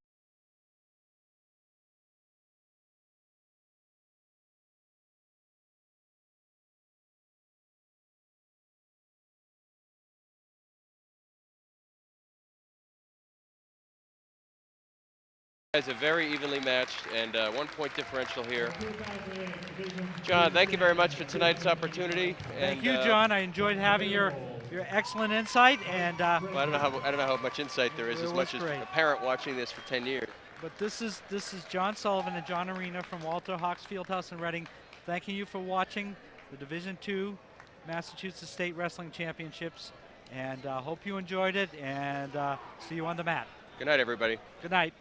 Guys are very evenly matched and 1 point differential here. John, thank you very much for tonight's opportunity. Thank you, John. I enjoyed having your excellent insight, and well, I don't know how much insight there is, as much as a parent watching this for 10 years. But this is John Sullivan and John Arena from Walter Hawks Fieldhouse in Reading, thanking you for watching the Division II Massachusetts State Wrestling Championships. And hope you enjoyed it, and see you on the mat. Good night, everybody. Good night.